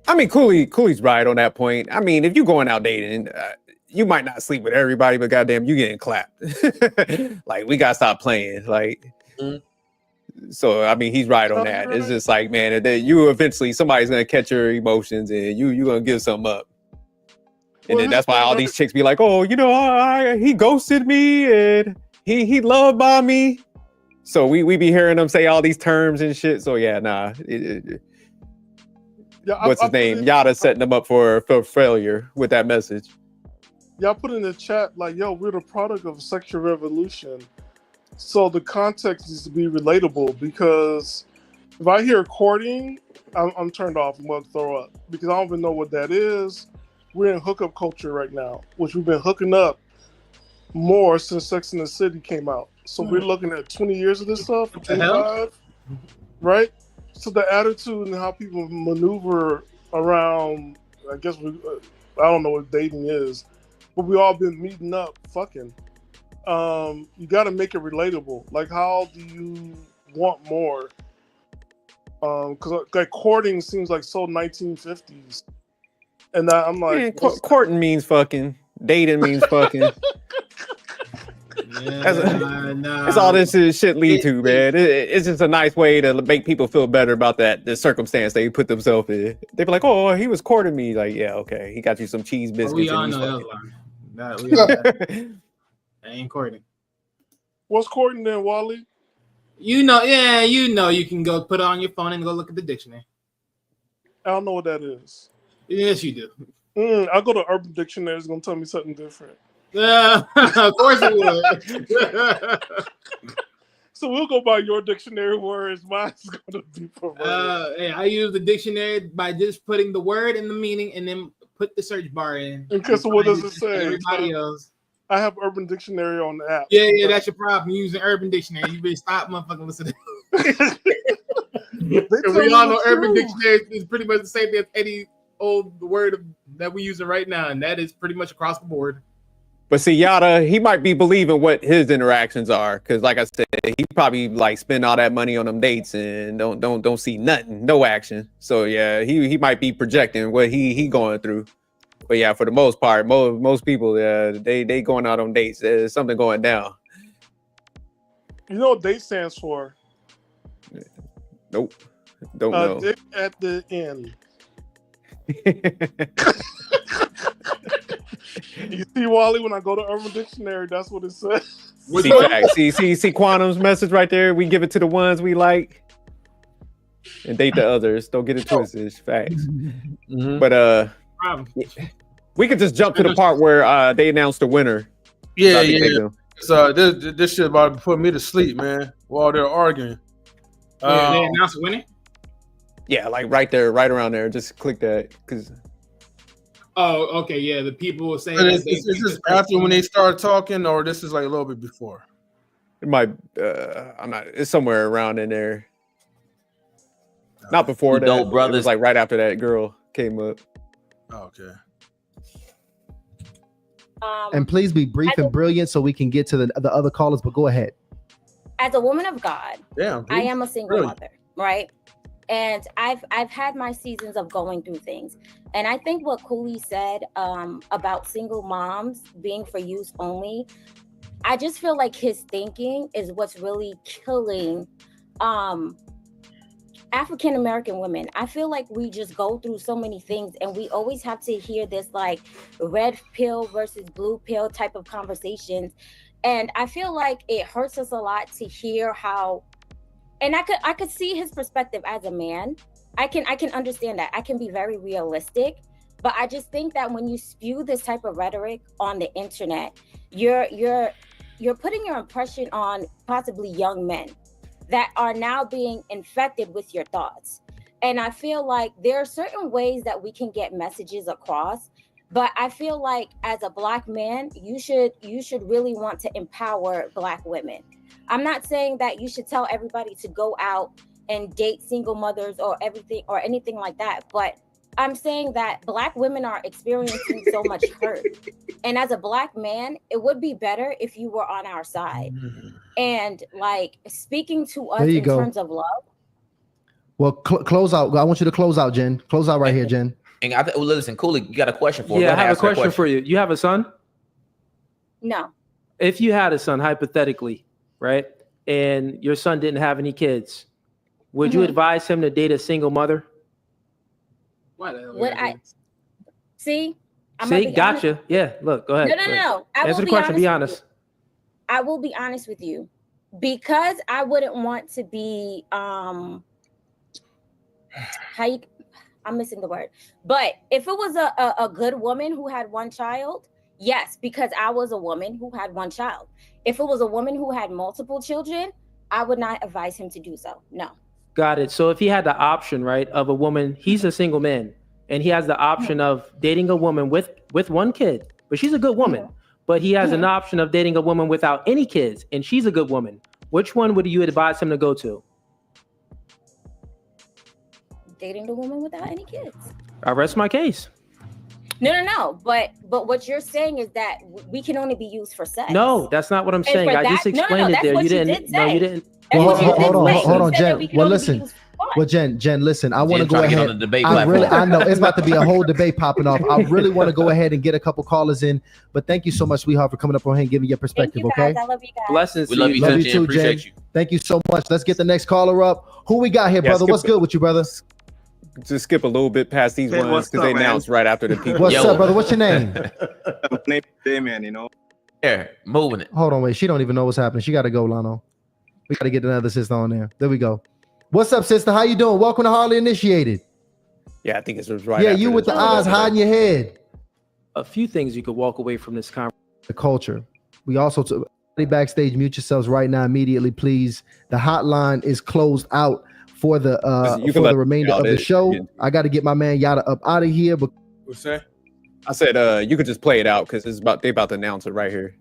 I mean, Cooley's right on that point. I mean, if you going out dating, you might not sleep with everybody, but goddamn, you getting clapped. Like, we gotta stop playing. Like. So I mean, he's right on that. It's just like, man, you eventually somebody's gonna catch your emotions and you're gonna give something up. And then that's why all these chicks be like, oh, he ghosted me and he loved by me. So we be hearing them say all these terms and shit. So yeah, nah. What's his name? Yada setting them up for failure with that message. Y'all put in the chat like, yo, we're the product of sexual revolution. So the context needs to be relatable, because if I hear courting, I'm turned off and want to throw up, because I don't even know what that is. We're in hookup culture right now, which we've been hooking up more since Sex and the City came out. So we're looking at 20 years of this stuff, 25, right? So the attitude and how people maneuver around, I guess I don't know what dating is, but we all been meeting up, fucking. You got to make it relatable. Like, how do you want more? Because like courting seems like so 1950s, and I'm like, man, courting means fucking. Dating means fucking. That's all this shit lead to, man. It's just a nice way to make people feel better about the circumstance they put themselves in. They be like, oh, he was courting me. Like, yeah, okay, he got you some cheese biscuits. We all know that. That ain't courting. What's courting then, Wally? You you can go put it on your phone and go look at the dictionary. I don't know what that is. Yes, you do. I go to Urban Dictionary. It's gonna tell me something different. Of course it would. So we'll go by your dictionary words. Mine's gonna be perverted. Hey, I use the dictionary by just putting the word and the meaning, and then put the search bar in. And guess what does it say? Everybody else. I have Urban Dictionary on the app. Yeah, that's your problem. You're using Urban Dictionary. You better stop motherfucking listening. We all know Urban Dictionary is pretty much the same thing as any old word that we're using right now, and that is pretty much across the board. But see, Yada, he might be believing what his interactions are, because like I said, he probably like spend all that money on them dates and don't see nothing, no action. So yeah, he might be projecting what he going through. But yeah, for the most part, most people, they going out on dates. There's something going down. You know what date stands for? Nope, don't know. Dick at the end. You see, Wally, when I go to Urban Dictionary, that's what it says. See Quantum's message right there. We give it to the ones we like and date the others. Don't get it twisted. Facts. Mm-hmm. But we could just jump to the part where they announced the winner. Yeah. So this shit about to put me to sleep, man. While they're arguing. They announced the winner? Yeah, like right there, right around there. Just click that, because. Oh, okay, yeah. The people were saying. Is this after when they start talking, or this is like a little bit before? It might. I'm not. It's somewhere around in there. Not before that. Dope brothers. It was like right after that girl came up. Oh, okay. And please be brief and brilliant so we can get to the other callers. But go ahead. As a woman of God, I am a single mother, right? And I've had my seasons of going through things. And I think what Cooley said about single moms being for use only, I just feel like his thinking is what's really killing African American women. I feel like we just go through so many things, and we always have to hear this like red pill versus blue pill type of conversations. And I feel like it hurts us a lot to hear how, and I could see his perspective as a man. I can understand that. I can be very realistic, but I just think that when you spew this type of rhetoric on the internet, you're putting your impression on possibly young men that are now being infected with your thoughts. And I feel like there are certain ways that we can get messages across, but I feel like as a Black man, you should really want to empower Black women. I'm not saying that you should tell everybody to go out and date single mothers or everything or anything like that, but I'm saying that Black women are experiencing so much hurt. And as a Black man, it would be better if you were on our side and like speaking to us in terms of love. Well, close out. I want you to close out, Jen. Close out right here, Jen. And listen, Cooley, you got a question for me. Yeah, I have a question for you. You have a son? No. If you had a son, hypothetically, right, and your son didn't have any kids, would you advise him to date a single mother? Would I see? See, gotcha. Honest. Yeah, look, go ahead. No. Answer the question. Be honest. I will be honest with you, because I wouldn't want to be I'm missing the word. But if it was a good woman who had one child, yes, because I was a woman who had one child. If it was a woman who had multiple children, I would not advise him to do so. No. Got it. So if he had the option, right, of a woman, he's a single man, and he has the option of dating a woman with one kid, but she's a good woman. But he has an option of dating a woman without any kids, and she's a good woman. Which one would you advise him to go to? Dating the woman without any kids. I rest my case. No. But what you're saying is that we can only be used for sex. No, that's not what I'm saying. I just explained it there. You didn't. No, you didn't. Hold on, Jen. Well, listen. Well, Jen, listen. I want to go ahead. I know it's about to be a whole debate popping off. I really want to go ahead and get a couple callers in. But thank you so much, sweetheart, for coming up on here and giving your perspective. Thank you, guys. I love you guys. Blessings. We love you too, Jen. Thank you so much. Let's get the next caller up. Who we got here, brother? What's good with you, brother? just skip a little bit past these ones because they announced right after the people. What's up, brother? What's your name? My name is Dayman, you know. Yeah, moving it. Hold on, wait. She don't even know what's happening. She got to go, Lano. We got to get another sister on there. There we go. What's up, sister? How you doing? Welcome to Hardly Initiated. Yeah, I think it's right. Yeah, you with the eyes hiding your head. A few things you could walk away from this conversation. The culture. We also took backstage. Mute yourselves right now, immediately, please. The hotline is closed out for the remainder of the show. I got to get my man Yada up out of here. But what's that? I said you could just play it out because they about to announce it right here.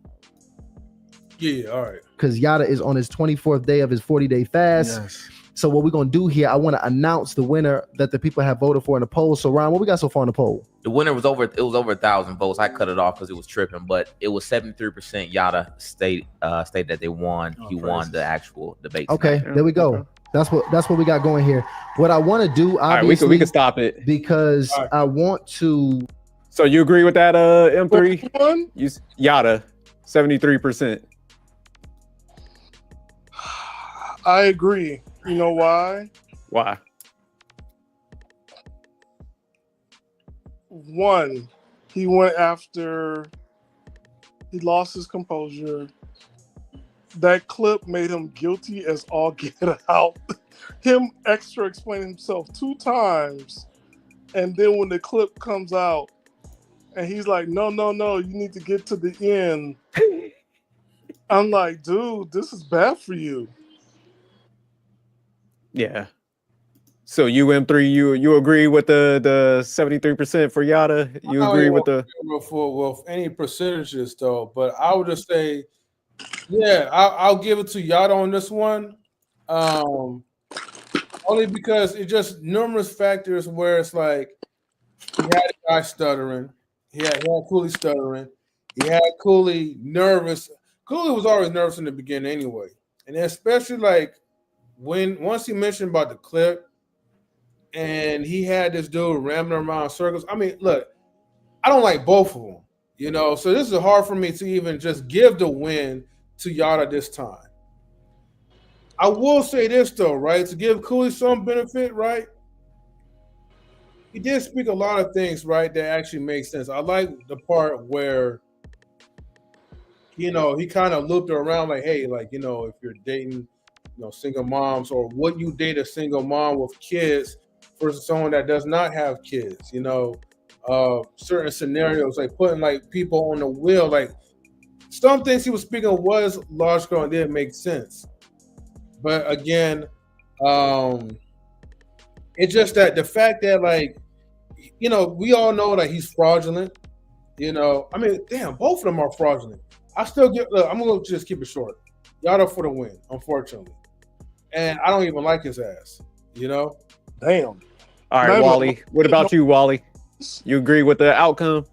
Yeah, all right. Because Yada is on his 24th day of his 40-day fast. Yes. So what we're gonna do here, I want to announce the winner that the people have voted for in the poll. So Ryan, what we got so far in the poll? The winner was over 1,000 votes. I cut it off because it was tripping, but it was 73%. Yada state that they won. He won the actual debate. Okay, there we go. That's what we got going here. What I want to do, obviously, we can stop it because I want to. So you agree with that, M3? You Yada, 73%. I agree. You know why? Why? One, he went after. He lost his composure. That clip made him guilty as all get out. Him extra explaining himself 2 times, and then when the clip comes out, and he's like, "No, you need to get to the end." I'm like, dude, this is bad for you. Yeah. So you M3, you agree with the 73% for Yada? You agree with the for any percentages though, but I would just say, yeah, I'll give it to Yada on this one. Only because it's just numerous factors where it's like he had a guy stuttering, he had Cooley stuttering, he had Cooley nervous. Cooley was always nervous in the beginning anyway, and especially like once he mentioned about the clip and he had this dude rambling around in circles. I mean, look, I don't like both of them, you know, so this is hard for me to even just give the win to Yada this time. I will say this though, right? To give Cooley some benefit, right? He did speak a lot of things, right, that actually make sense. I like the part where, you know, he kind of looped around like, hey, like, you know, if you're dating, you know, single moms, or would you date a single mom with kids versus someone that does not have kids? You know, certain scenarios, like putting like people on the wheel, like some things he was speaking of was logical and didn't make sense. But again, it's just that the fact that, like, you know, we all know that he's fraudulent. You know, I mean, damn, both of them are fraudulent. I still get. Look, I'm gonna just keep it short. Yada for the win, unfortunately, and I don't even like his ass. You know, damn. All right, Wally. What about you, Wally? You agree with the outcome?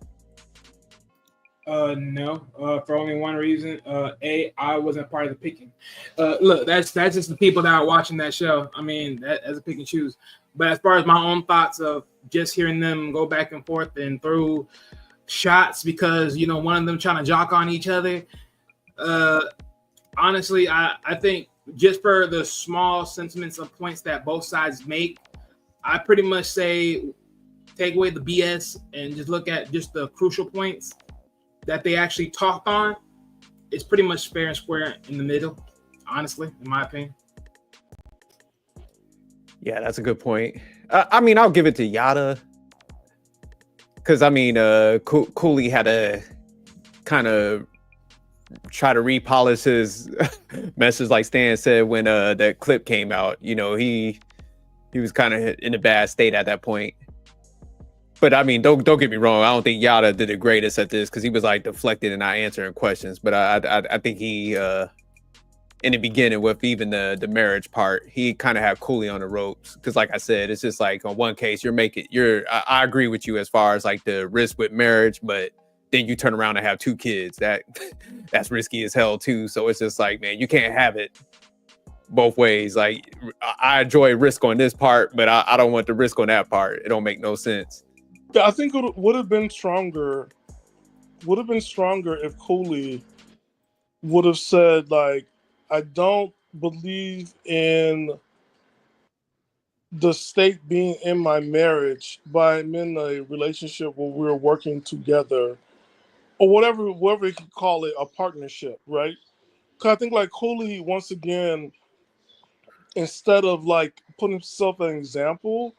No. For only one reason. I wasn't part of the picking. Look, that's just the people that are watching that show. I mean, that's a pick and choose. But as far as my own thoughts of just hearing them go back and forth and throw shots because, you know, one of them trying to jock on each other. Honestly, I think just for the small sentiments of points that both sides make, I pretty much say take away the BS and just look at just the crucial points that they actually talked on. It's pretty much fair and square in the middle, honestly, in my opinion. Yeah, that's a good point. I mean, I'll give it to Yada. Because, I mean, Cooley had to kind of try to repolish his message, like Stan said, when that clip came out. You know, he was kind of in a bad state at that point. But, I mean, don't get me wrong. I don't think Yada did the greatest at this because he was, like, deflecting and not answering questions. But I think he, in the beginning with even the marriage part, he kind of had Cooley on the ropes. Because, like I said, it's just like on one case, I agree with you as far as, like, the risk with marriage. But then you turn around and have 2 kids. That's risky as hell, too. So it's just like, man, you can't have it both ways. Like, I enjoy risk on this part, but I don't want the risk on that part. It don't make no sense. I think it would have been stronger. Would have been stronger if Cooley would have said, like, I don't believe in the state being in my marriage, but I'm in a relationship where we're working together, or whatever you can call it, a partnership, right? Because I think like Cooley, once again, instead of like putting himself an example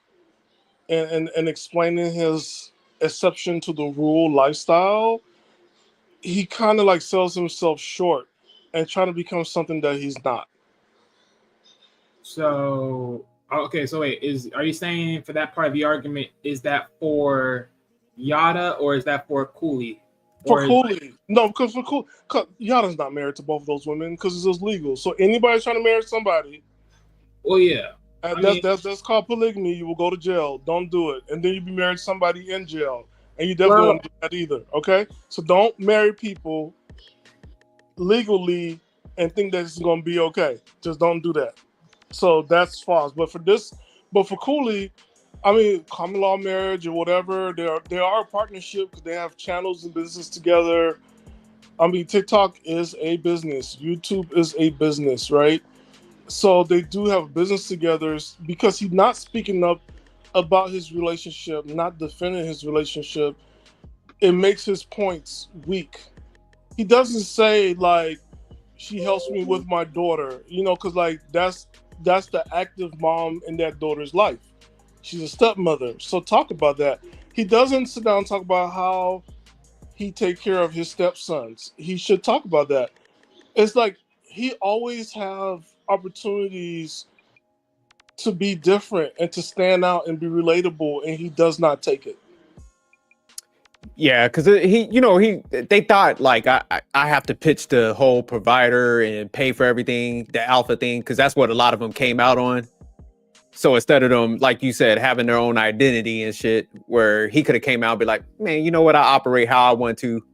and explaining his exception to the rule lifestyle, he kind of like sells himself short and trying to become something that he's not. So okay, so wait, are you saying for that part of the argument, is that for Yada or is that for Cooley? For Cooley, no, because for Cooley, Yada's not married to both of those women because it's illegal. So anybody trying to marry somebody, well, yeah, that's called polygamy. You will go to jail. Don't do it, and then you be married to somebody in jail, and you definitely don't do that either. Okay, so don't marry people legally and think that it's going to be okay. Just don't do that. So that's false. But for Cooley, I mean, common law marriage or whatever, they are a partnership because they have channels and business together. I mean, TikTok is a business. YouTube is a business, right? So they do have business together because he's not speaking up about his relationship, not defending his relationship. It makes his points weak. He doesn't say like, she helps me with my daughter, because like that's the active mom in that daughter's life. She's a stepmother. So talk about that. He doesn't sit down and talk about how he take care of his stepsons. He should talk about that. It's like he always have opportunities to be different and to stand out and be relatable, and he does not take it. Yeah, because they thought like I have to pitch the whole provider and pay for everything, the alpha thing, because that's what a lot of them came out on. So instead of them, like you said, having their own identity and shit, where he could have came out and be like, man, you know what, I operate how I want to.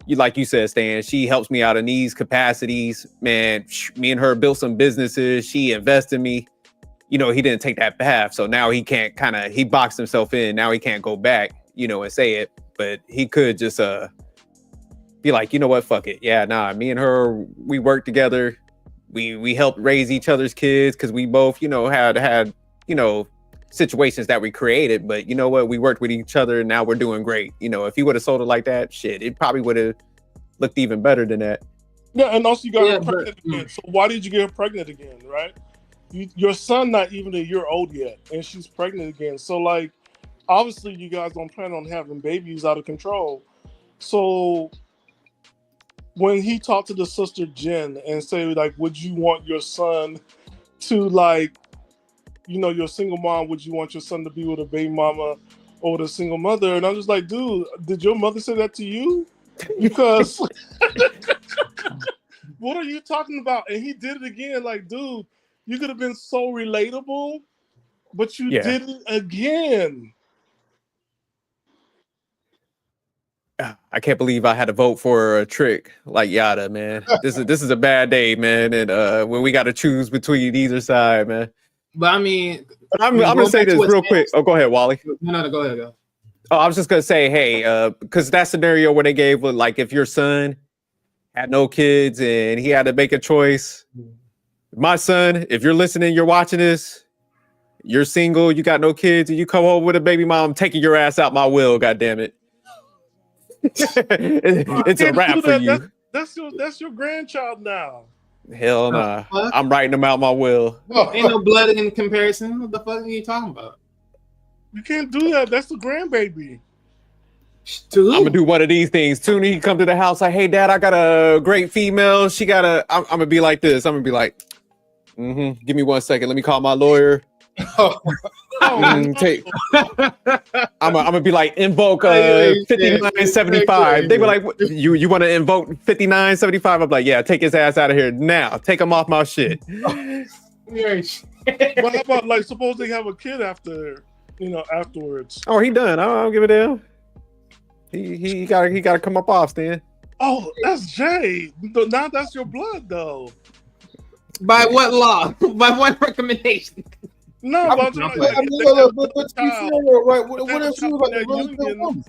Like you said, Stan, she helps me out in these capacities. Man, me and her built some businesses. She invested in me. He didn't take that path. So now he can't he boxed himself in. Now he can't go back, and say it. But he could just be like, you know what, fuck it. Yeah, nah, me and her, we worked together. We helped raise each other's kids because we both, had situations that we created. But you know what, we worked with each other and now we're doing great. If he would have sold it like that, shit, it probably would have looked even better than that. Yeah, and also you got her pregnant again. So why did you get her pregnant again, right? Your son not even a year old yet, and she's pregnant again. So like, obviously you guys don't plan on having babies out of control. So when he talked to the sister Jen and say like, would you want your son to like, you're a single mom, would you want your son to be with a baby mama or with a single mother? And I'm just like, dude, did your mother say that to you? Because what are you talking about? And he did it again. Like, dude, you could have been so relatable, but you did it again. I can't believe I had to vote for a trick like Yada, man. This is a bad day, man. And when we got to choose between either side, man. But I mean, I'm gonna say this real quick. Oh, go ahead, Wally. No, go ahead. Go. Oh, I was just gonna say, hey, because that scenario where they gave, like, if your son had no kids and he had to make a choice, my son, if you're listening, you're watching this, you're single, you got no kids, and you come home with a baby mom, I'm taking your ass out my will, goddammit. It's a wrap for you. That's your grandchild now. Hell nah. I'm writing them out my will. Ain't no blood in comparison. What the fuck are you talking about? You can't do that. That's the grandbaby. I'm gonna do one of these things. Toonie, he come to the house like, hey dad, I got a great female. She got a. I'm gonna be like this. I'm gonna be like, give me 1 second. Let me call my lawyer. I'm gonna be like, invoke 5975. They be like, you want to invoke 5975? I'm like, yeah, take his ass out of here now. Take him off my shit. But how about like, suppose they have a kid afterwards? Oh, he done. I don't give a damn. He gotta come up off, Stan. Oh, that's Jay. Now that's your blood though. By what law? By what recommendation? No, what if she was like a really good woman?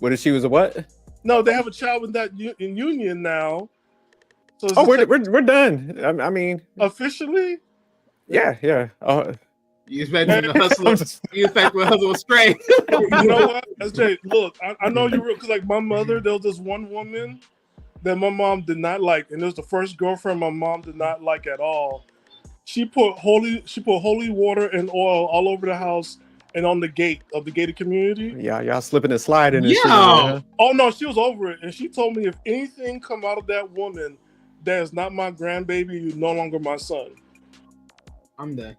What if she was a what? No, they have a child with that in union now. So we're done. I mean, officially. Yeah. You expect him to hustle? You expect him to hustle straight? You know what, SJ? Look, I know you real because like my mother, there was this one woman that my mom did not like, and it was the first girlfriend my mom did not like at all. She put holy water and oil all over the house and on the gate of the gated community. Yeah, y'all slipping and sliding and shit. Huh? Oh no, she was over it, and she told me if anything come out of that woman that is not my grandbaby, you're no longer my son. I'm done.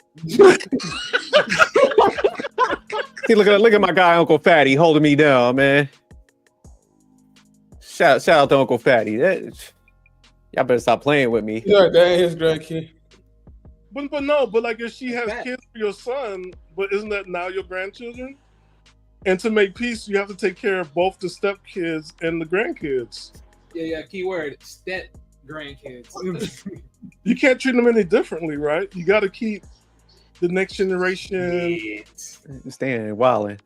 See, look at my guy Uncle Fatty holding me down, man. Shout out to Uncle Fatty. Y'all better stop playing with me. Yeah, that ain't his grandkid. But no, but like if she has kids for your son, but isn't that now your grandchildren? And to make peace, you have to take care of both the stepkids and the grandkids. Yeah, keyword step grandkids. You can't treat them any differently, right? You got to keep the next generation. Staying wilding.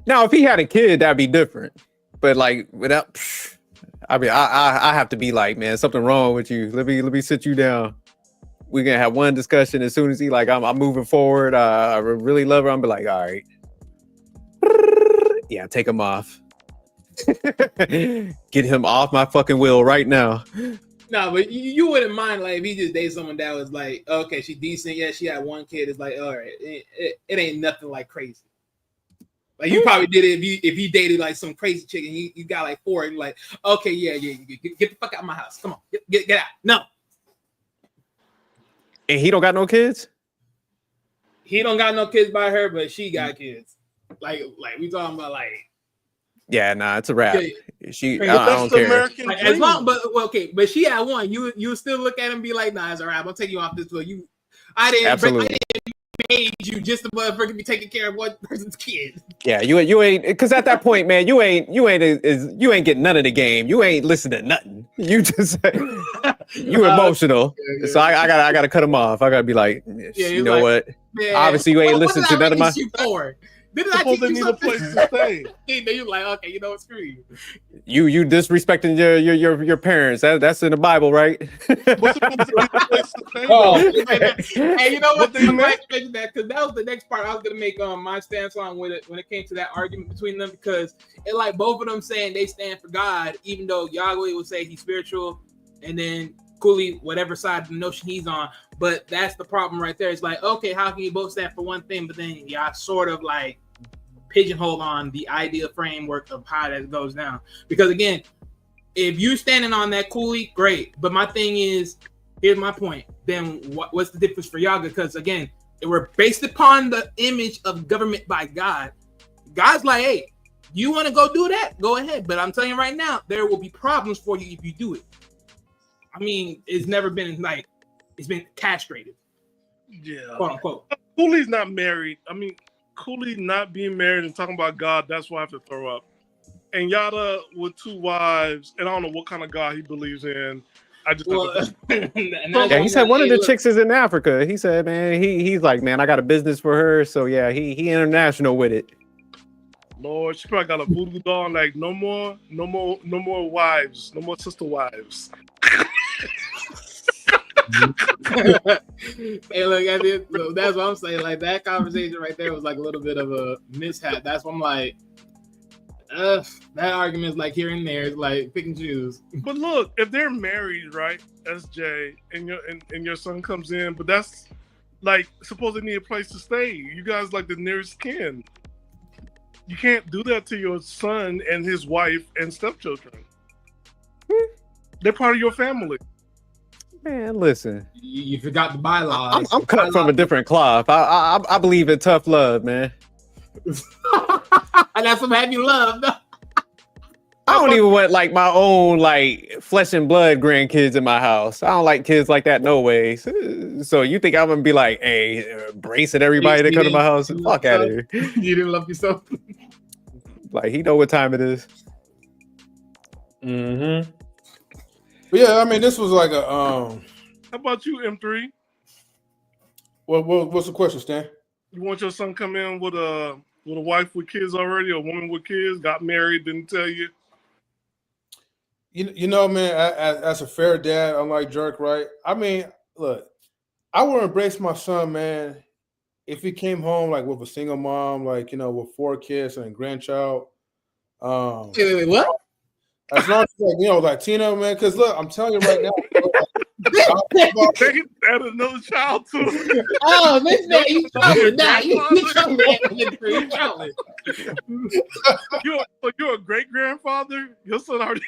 Now, if he had a kid, that'd be different. But like without, I mean, I have to be like, man, something wrong with you. Let me sit you down. We're gonna have one discussion. As soon as he like, I'm moving forward. I really love her. I'm be like, all right, yeah, take him off. Get him off my fucking wheel right now. No, but you wouldn't mind like if he just dated someone that was like, okay, she's decent. Yeah, she had one kid. It's like, all right, it ain't nothing like crazy. Like you probably did it if you dated like some crazy chick and you got like 4 and like, okay, yeah, get the fuck out of my house. Come on, get out. No. And he don't got no kids? He don't got no kids by her, but she got kids. Like we talking about like. Yeah, nah, it's a wrap. She, I don't care. Like, as long, but okay, but she had one. You still look at him and be like, nah, it's all right. I'll take you off this. I didn't made you just to motherfucker be taking care of one person's kid. Yeah, you ain't because at that point, man, you ain't getting none of the game. You ain't listening to nothing. You just you emotional. Yeah. So I gotta cut him off. I gotta be like, you know what? Man, obviously you ain't listening to none of my. Didn't I teach you need a place to stay? Then you're like, okay, you know what? Screw you. You disrespecting your parents. That's in the Bible, right? Hey, you know what? I'm glad you mentioned that because that was the next part I was gonna make my stance on when it came to that argument between them because it like both of them saying they stand for God, even though Yahweh would say he's spiritual, and then Cooley, whatever side of the notion he's on. But that's the problem right there. It's like, okay, how can you both stand for one thing, but then y'all sort of like pigeonhole on the idea framework of how that goes down? Because again, if you're standing on that Cooley, great. But my thing is, here's my point. Then what's the difference for y'all? Because again, we're based upon the image of government by God. God's like, hey, you want to go do that? Go ahead. But I'm telling you right now, there will be problems for you if you do it. I mean, it's never been like, it's been castrated. Yeah. Quote unquote. Cooley's not married. I mean, Cooley not being married and talking about God, that's why I have to throw up. And Yada with 2 wives, and I don't know what kind of God he believes in. I just yeah, he said one of the chicks is in Africa. He said, man, he's like, man, I got a business for her. So yeah, he international with it. Lord, she probably got a voodoo doll, like no more wives, no more sister wives. Hey, look, that's what I'm saying. Like that conversation right there was like a little bit of a mishap. That's what I'm like. That argument is like here and there. It's like pick and choose. But look, if they're married, right, SJ, and your son comes in, but that's like suppose they need a place to stay. You guys like the nearest kin. You can't do that to your son and his wife and stepchildren. They're part of your family. Man, listen. You forgot the bylaws. I'm cut from a different cloth. I believe in tough love, man. And that's what have you love. I don't even want like my own like flesh and blood grandkids in my house. I don't like kids like that no way. So you think I'm gonna be like, hey, embracing everybody that come to my house? Fuck out of here. You didn't love yourself. Like he know what time it is. Mm-hmm. But yeah, I mean, this was like a. How about you, M3? What's the question, Stan? You want your son come in with a wife with kids already, a woman with kids, got married, didn't tell you? You know, man, as a fair dad, unlike Jerk, right? I mean, look, I would embrace my son, man, if he came home like with a single mom, like with 4 kids and a grandchild. Wait, what? As long as Latino, man. Because look, I'm telling you right now. They had another child too. Oh, this man, you trolling now. You trolling. You're a great grandfather. Your son already.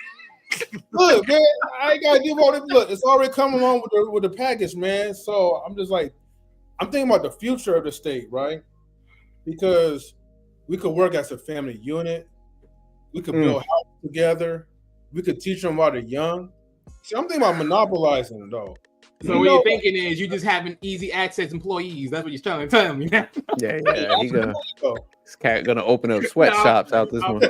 Look, man, I ain't gotta do all this. Look, it's already coming along with the package, man. So I'm just like, I'm thinking about the future of the state, right? Because we could work as a family unit. We could build houses together. We could teach them while they're young. See, I'm thinking about monopolizing, though. So what you're thinking is you just having easy access employees. That's what you're trying to tell me. Yeah. This cat gonna open up sweatshops out this one.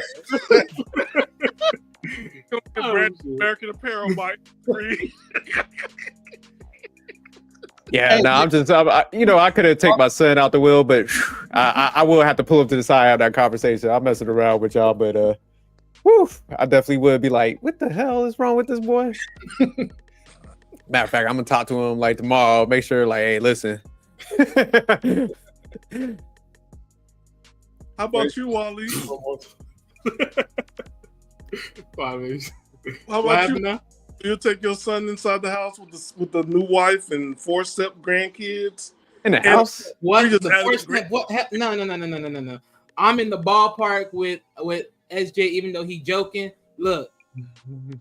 American Apparel by free. Yeah, no, I could have taken my son out the wheel, but I will have to pull him to the side out of that conversation. I'm messing around with y'all, but I definitely would be like, what the hell is wrong with this boy? Matter of fact, I'm gonna talk to him like tomorrow. Make sure, like, hey, listen. How about you, Wally? How about you? Now? You'll take your son inside the house with the new wife and 4 step grandkids in the house. What the 4 step? What? No. I'm in the ballpark with SJ, even though he joking. Look,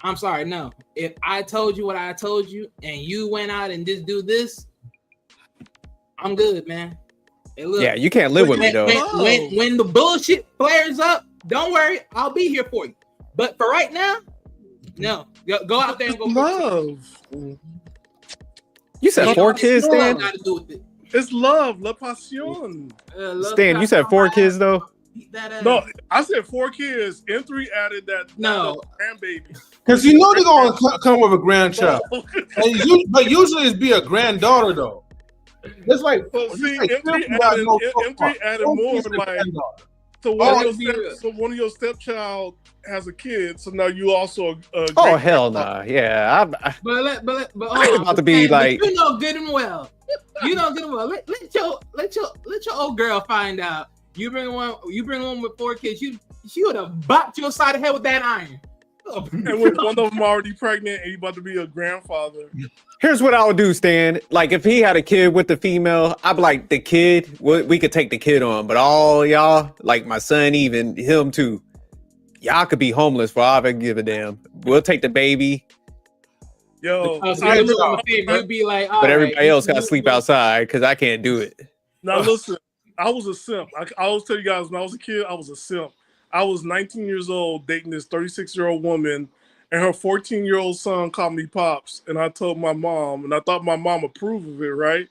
I'm sorry. No, if I told you what I told you and you went out and just do this, I'm good, man. Hey, look, yeah, you can't live with me though. When the bullshit flares up, don't worry, I'll be here for you. But for right now, no. Go out there and go love. You said 4 kids, Stan? It's love, la pasión. Stan, you said 4 kids though? No, I said 4 kids. M3 added that grandbaby. Because they're going to come with a grandchild. But usually it's be a granddaughter though. It's like, M3 added more like. So one of your stepchild has a kid, so now you also. Oh hell no! Nah. Yeah, but I'm about to be like. You know good and well. Let your old girl find out. You bring one with 4 kids. She would have bopped you upside the head with that iron. And with one of them already pregnant, and you about to be a grandfather. Here's what I would do, Stan. Like, if he had a kid with the female, I'd be like, the kid, we could take the kid on. But all y'all, like my son, even him too, y'all could be homeless for all I give a damn. We'll take the baby. Yo, you'd be like, but everybody else got to sleep outside because I can't do it. Now, listen, I was a simp. I always tell you guys, when I was a kid, I was a simp. I was 19 years old dating this 36-year-old woman, and her 14-year-old son called me Pops, and I told my mom, and I thought my mom approved of it, right?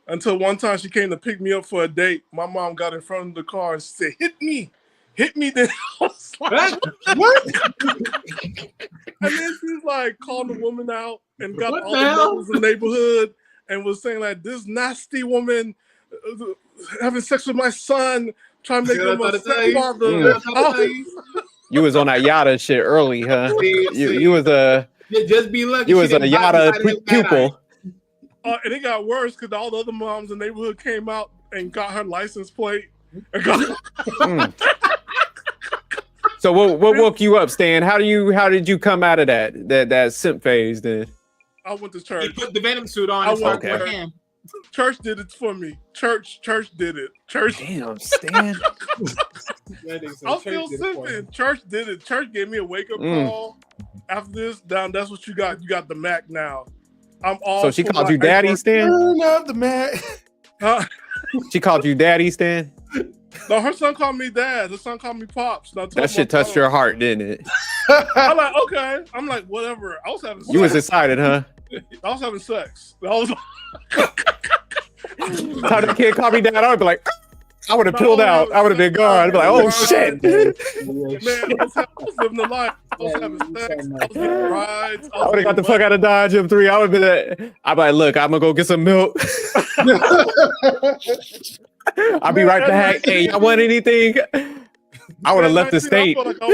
Until one time she came to pick me up for a date. My mom got in front of the car and said, hit me. Then I was like, what? And then she's like, called the woman out and got all the mothers in the neighborhood and was saying like, this nasty woman having sex with my son, trying to make him a stepfather. You was on that Yada shit early, huh? You was a just be lucky. You was a Yada pupil. And it got worse because all the other moms in the neighborhood came out and got her license plate. So what woke you up, Stan? How did you come out of that simp phase then? I went to church. You put the Venom suit on and started with him. Church did it for me. Church did it. Church. Damn, Stan. I'm still simping. Church did it. Church gave me a wake up call. After this, that's what you got. You got the Mac now. I'm all. So she called you Daddy, Stan? Not the Mac. She called you Daddy, Stan? No, her son called me Dad. Her son called me Pops. That shit touched your heart, didn't it? I'm like, okay. I'm like, whatever. I was having sex. You was excited, huh? I was having sex. Time the kid called me Dad, I would be like, I would have pulled out. I would have been gone. I'd be like, oh shit. Man, I was living the life. I was having sex. I was getting rides. I would have got the fuck out of Dodge M3. I would have been I'd be like, look, I'm gonna go get some milk. I'll be right back. Hey, y'all want anything? I would have left the state. I felt like I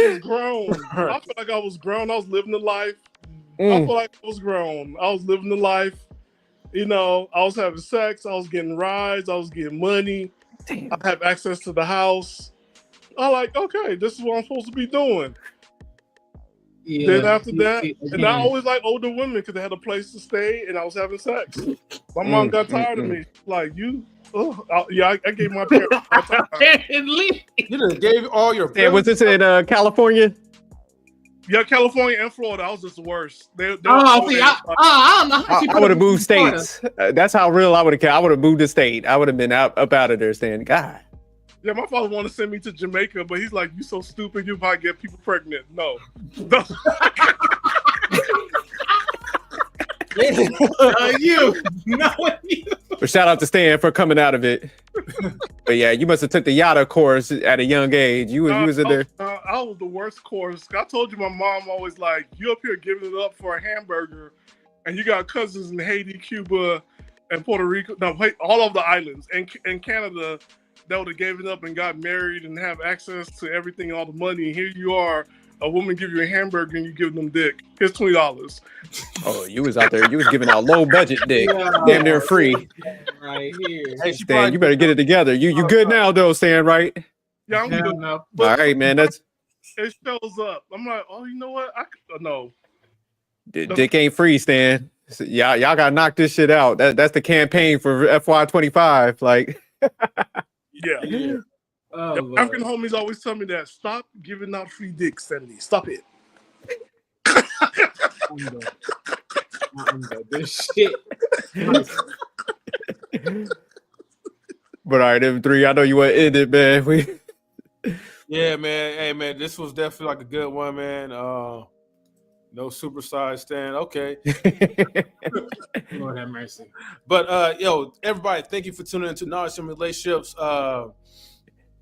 was grown. I was living the life. I feel like I was grown. I was living the life. You know, I was having sex, I was getting rides, I was getting money. Damn. I have access to the house. I'm like, okay, this is what I'm supposed to be doing. Yeah. Then after that, and I always like older women because they had a place to stay, and I was having sex. My mom got tired of me. Like, you, I gave my parents my time. You just gave all your. Yeah, was this in California? Yeah, California and Florida. I was just the worst. I don't know. I would have moved states. That's how real I would have. I would have moved the state. I would have been up out of there. Saying, God. Yeah, my father wanted to send me to Jamaica, but he's like, "You so stupid. You might get people pregnant." No. You. But shout out to Stan for coming out of it. But yeah, you must have took the Yada course at a young age. You was in there. I was the worst course. I told you, my mom always like, you up here giving it up for a hamburger, and you got cousins in Haiti, Cuba, and Puerto Rico. No, wait, all of the islands and Canada that would have gave it up and got married and have access to everything, all the money. And here you are. A woman give you a hamburger and you give them dick. Here's $20. Oh, you was out there. You was giving out low budget dick, damn near free. Right here. Hey, Stan, you better get it together. You good now though, Stan? Right? Yeah, I'm good now. All right, man. That's it shows up. I'm like, oh, you know what? No. Dick ain't free, Stan. So y'all gotta knock this shit out. That's the campaign for FY25. Like, yeah. Oh, African homies always tell me that. Stop giving out free dick, Stanley. Stop it. This shit. But all right, M3, I know you want to end it, man. Yeah, man. Hey, man, this was definitely like a good one, man. No supersize Stan. Okay. Lord have mercy. But everybody, thank you for tuning into Knowledge and Relationships.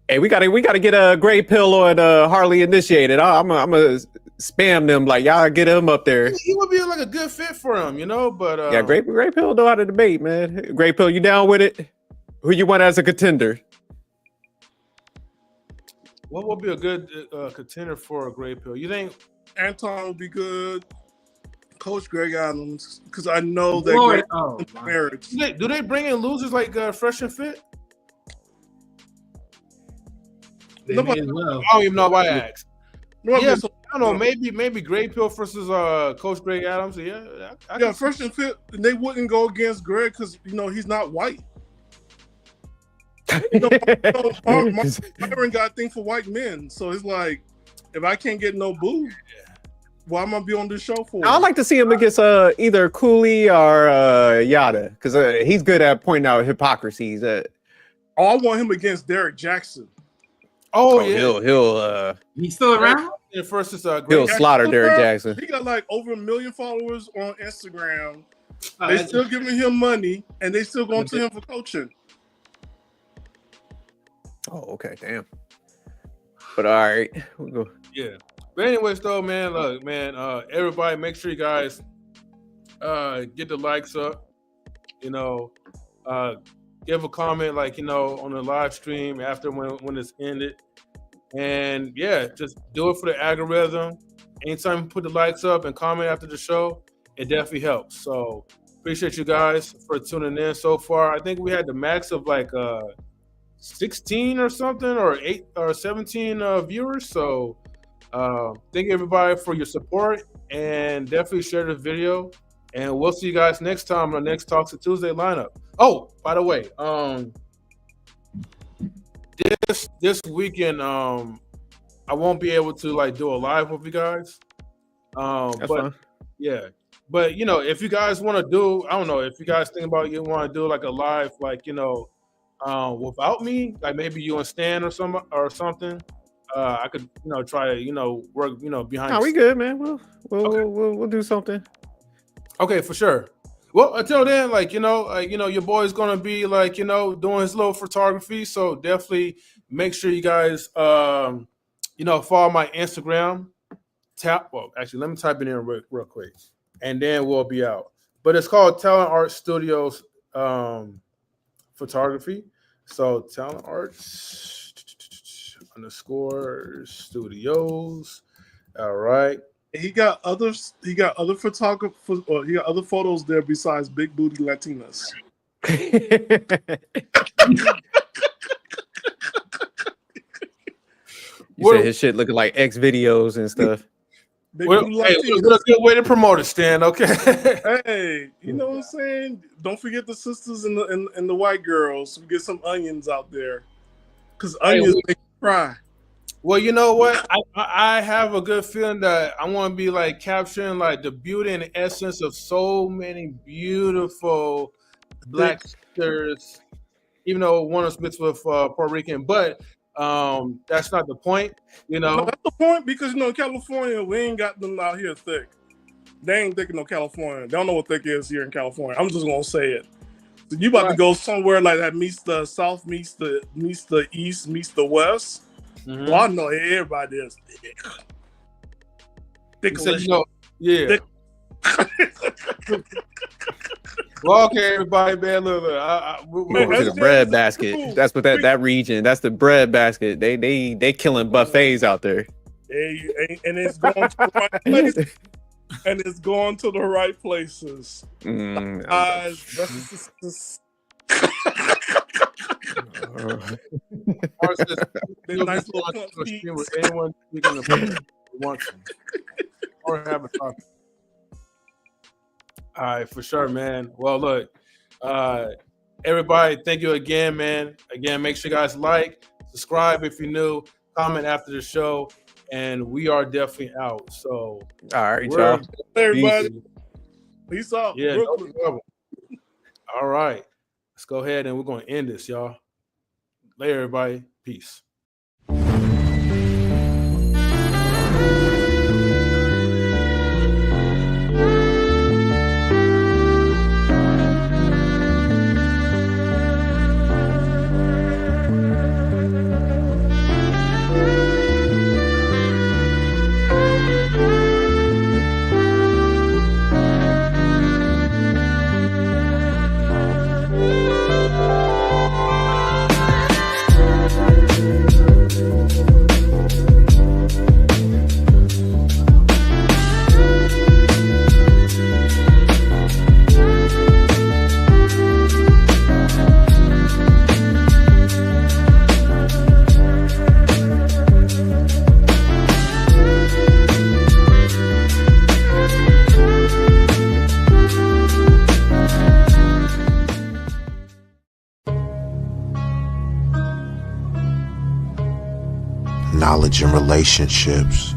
Hey, we gotta get a gray pill on Harley Initiated. I'm gonna spam them like y'all get him up there. He would be like a good fit for him, you know. But yeah, gray pill know how to debate, man. Gray pill, you down with it? Who you want as a contender? What would be a good contender for a gray pill? You think Anton would be good? Coach Greg Adams, because I know that marriage. Do they bring in losers like Fresh and Fit? They may as well. I don't even know why I asked. No, yeah, I don't know. Maybe Gray Pill versus Coach Greg Adams. Yeah, Fresh and Fit. They wouldn't go against Greg because he's not white. Myron got a thing for white men, so it's like, if I can't get no boo, why am I be on this show for? I'd like to see him against either Cooley or Yada, because he's good at pointing out hypocrisies. I want him against Derek Jackson. Oh yeah, he'll he's still around. Versus he'll slaughter Derek Jackson. He got like over 1 million followers on Instagram. They still giving him money, and they still going to him for coaching. Oh, okay, damn. But all right, we'll go. Yeah, but anyways, though, man, look, man, everybody, make sure you guys get the likes up. Give a comment, like, on the live stream after when it's ended. And yeah, just do it for the algorithm. Anytime you put the likes up and comment after the show, it definitely helps. So appreciate you guys for tuning in so far. I think we had the max of like 16 or something, or 8 or 17 viewers. So thank you everybody for your support, and definitely share the video. And we'll see you guys next time on the next Talks to Tuesday lineup. Oh, by the way, this weekend, I won't be able to like do a live with you guys. That's but fine. Yeah, but if you guys want to do, I don't know, if you guys think about you want to do like a live, like without me, like maybe you and Stan or something. I could try to work behind. No, we good, man. We'll do something. Okay, for sure. Well, until then, your boy's gonna be doing his little photography. So definitely make sure you guys, follow my Instagram. Actually, let me type it in real quick, and then we'll be out. But it's called Talent Art Studios Photography. So Talent Arts _ Studios. All right. He got other photographers, or he got other photos there besides big booty Latinas. You said his shit looking like X videos and stuff. What a good way to promote it, Stan. Okay. Hey, you know what I'm saying? Don't forget the sisters and the white girls. We get some onions out there, because onions make you cry. Well, you know what? I have a good feeling that I want to be like capturing like the beauty and essence of so many beautiful black sisters, even though one is mixed with Puerto Rican, but that's not the point, you know. No, that's the point, because in California, we ain't got them out here thick. They ain't thick in California. They don't know what thick is here in California. I'm just gonna say it. So you about to go somewhere like that meets the South, meets the East, meets the West. Mm-hmm. Well, I know everybody is thick. Thick, yeah. Thick. Well, okay, everybody, man. Look, we're going to the bread basket. That's what that region. That's the bread basket. They killing buffets out there. And it's going to the right places. And it's going to the right places. Nice little with anyone speaking about wants or have a talk. All right, for sure, man. Well, look, everybody, thank you again, man. Again, make sure you guys like, subscribe if you're new, comment after the show, and we are definitely out. So, all right, y'all. Everybody, peace out. Yeah, all right. Let's go ahead and we're going to end this, y'all. Later, everybody. Peace. Knowledge and relationships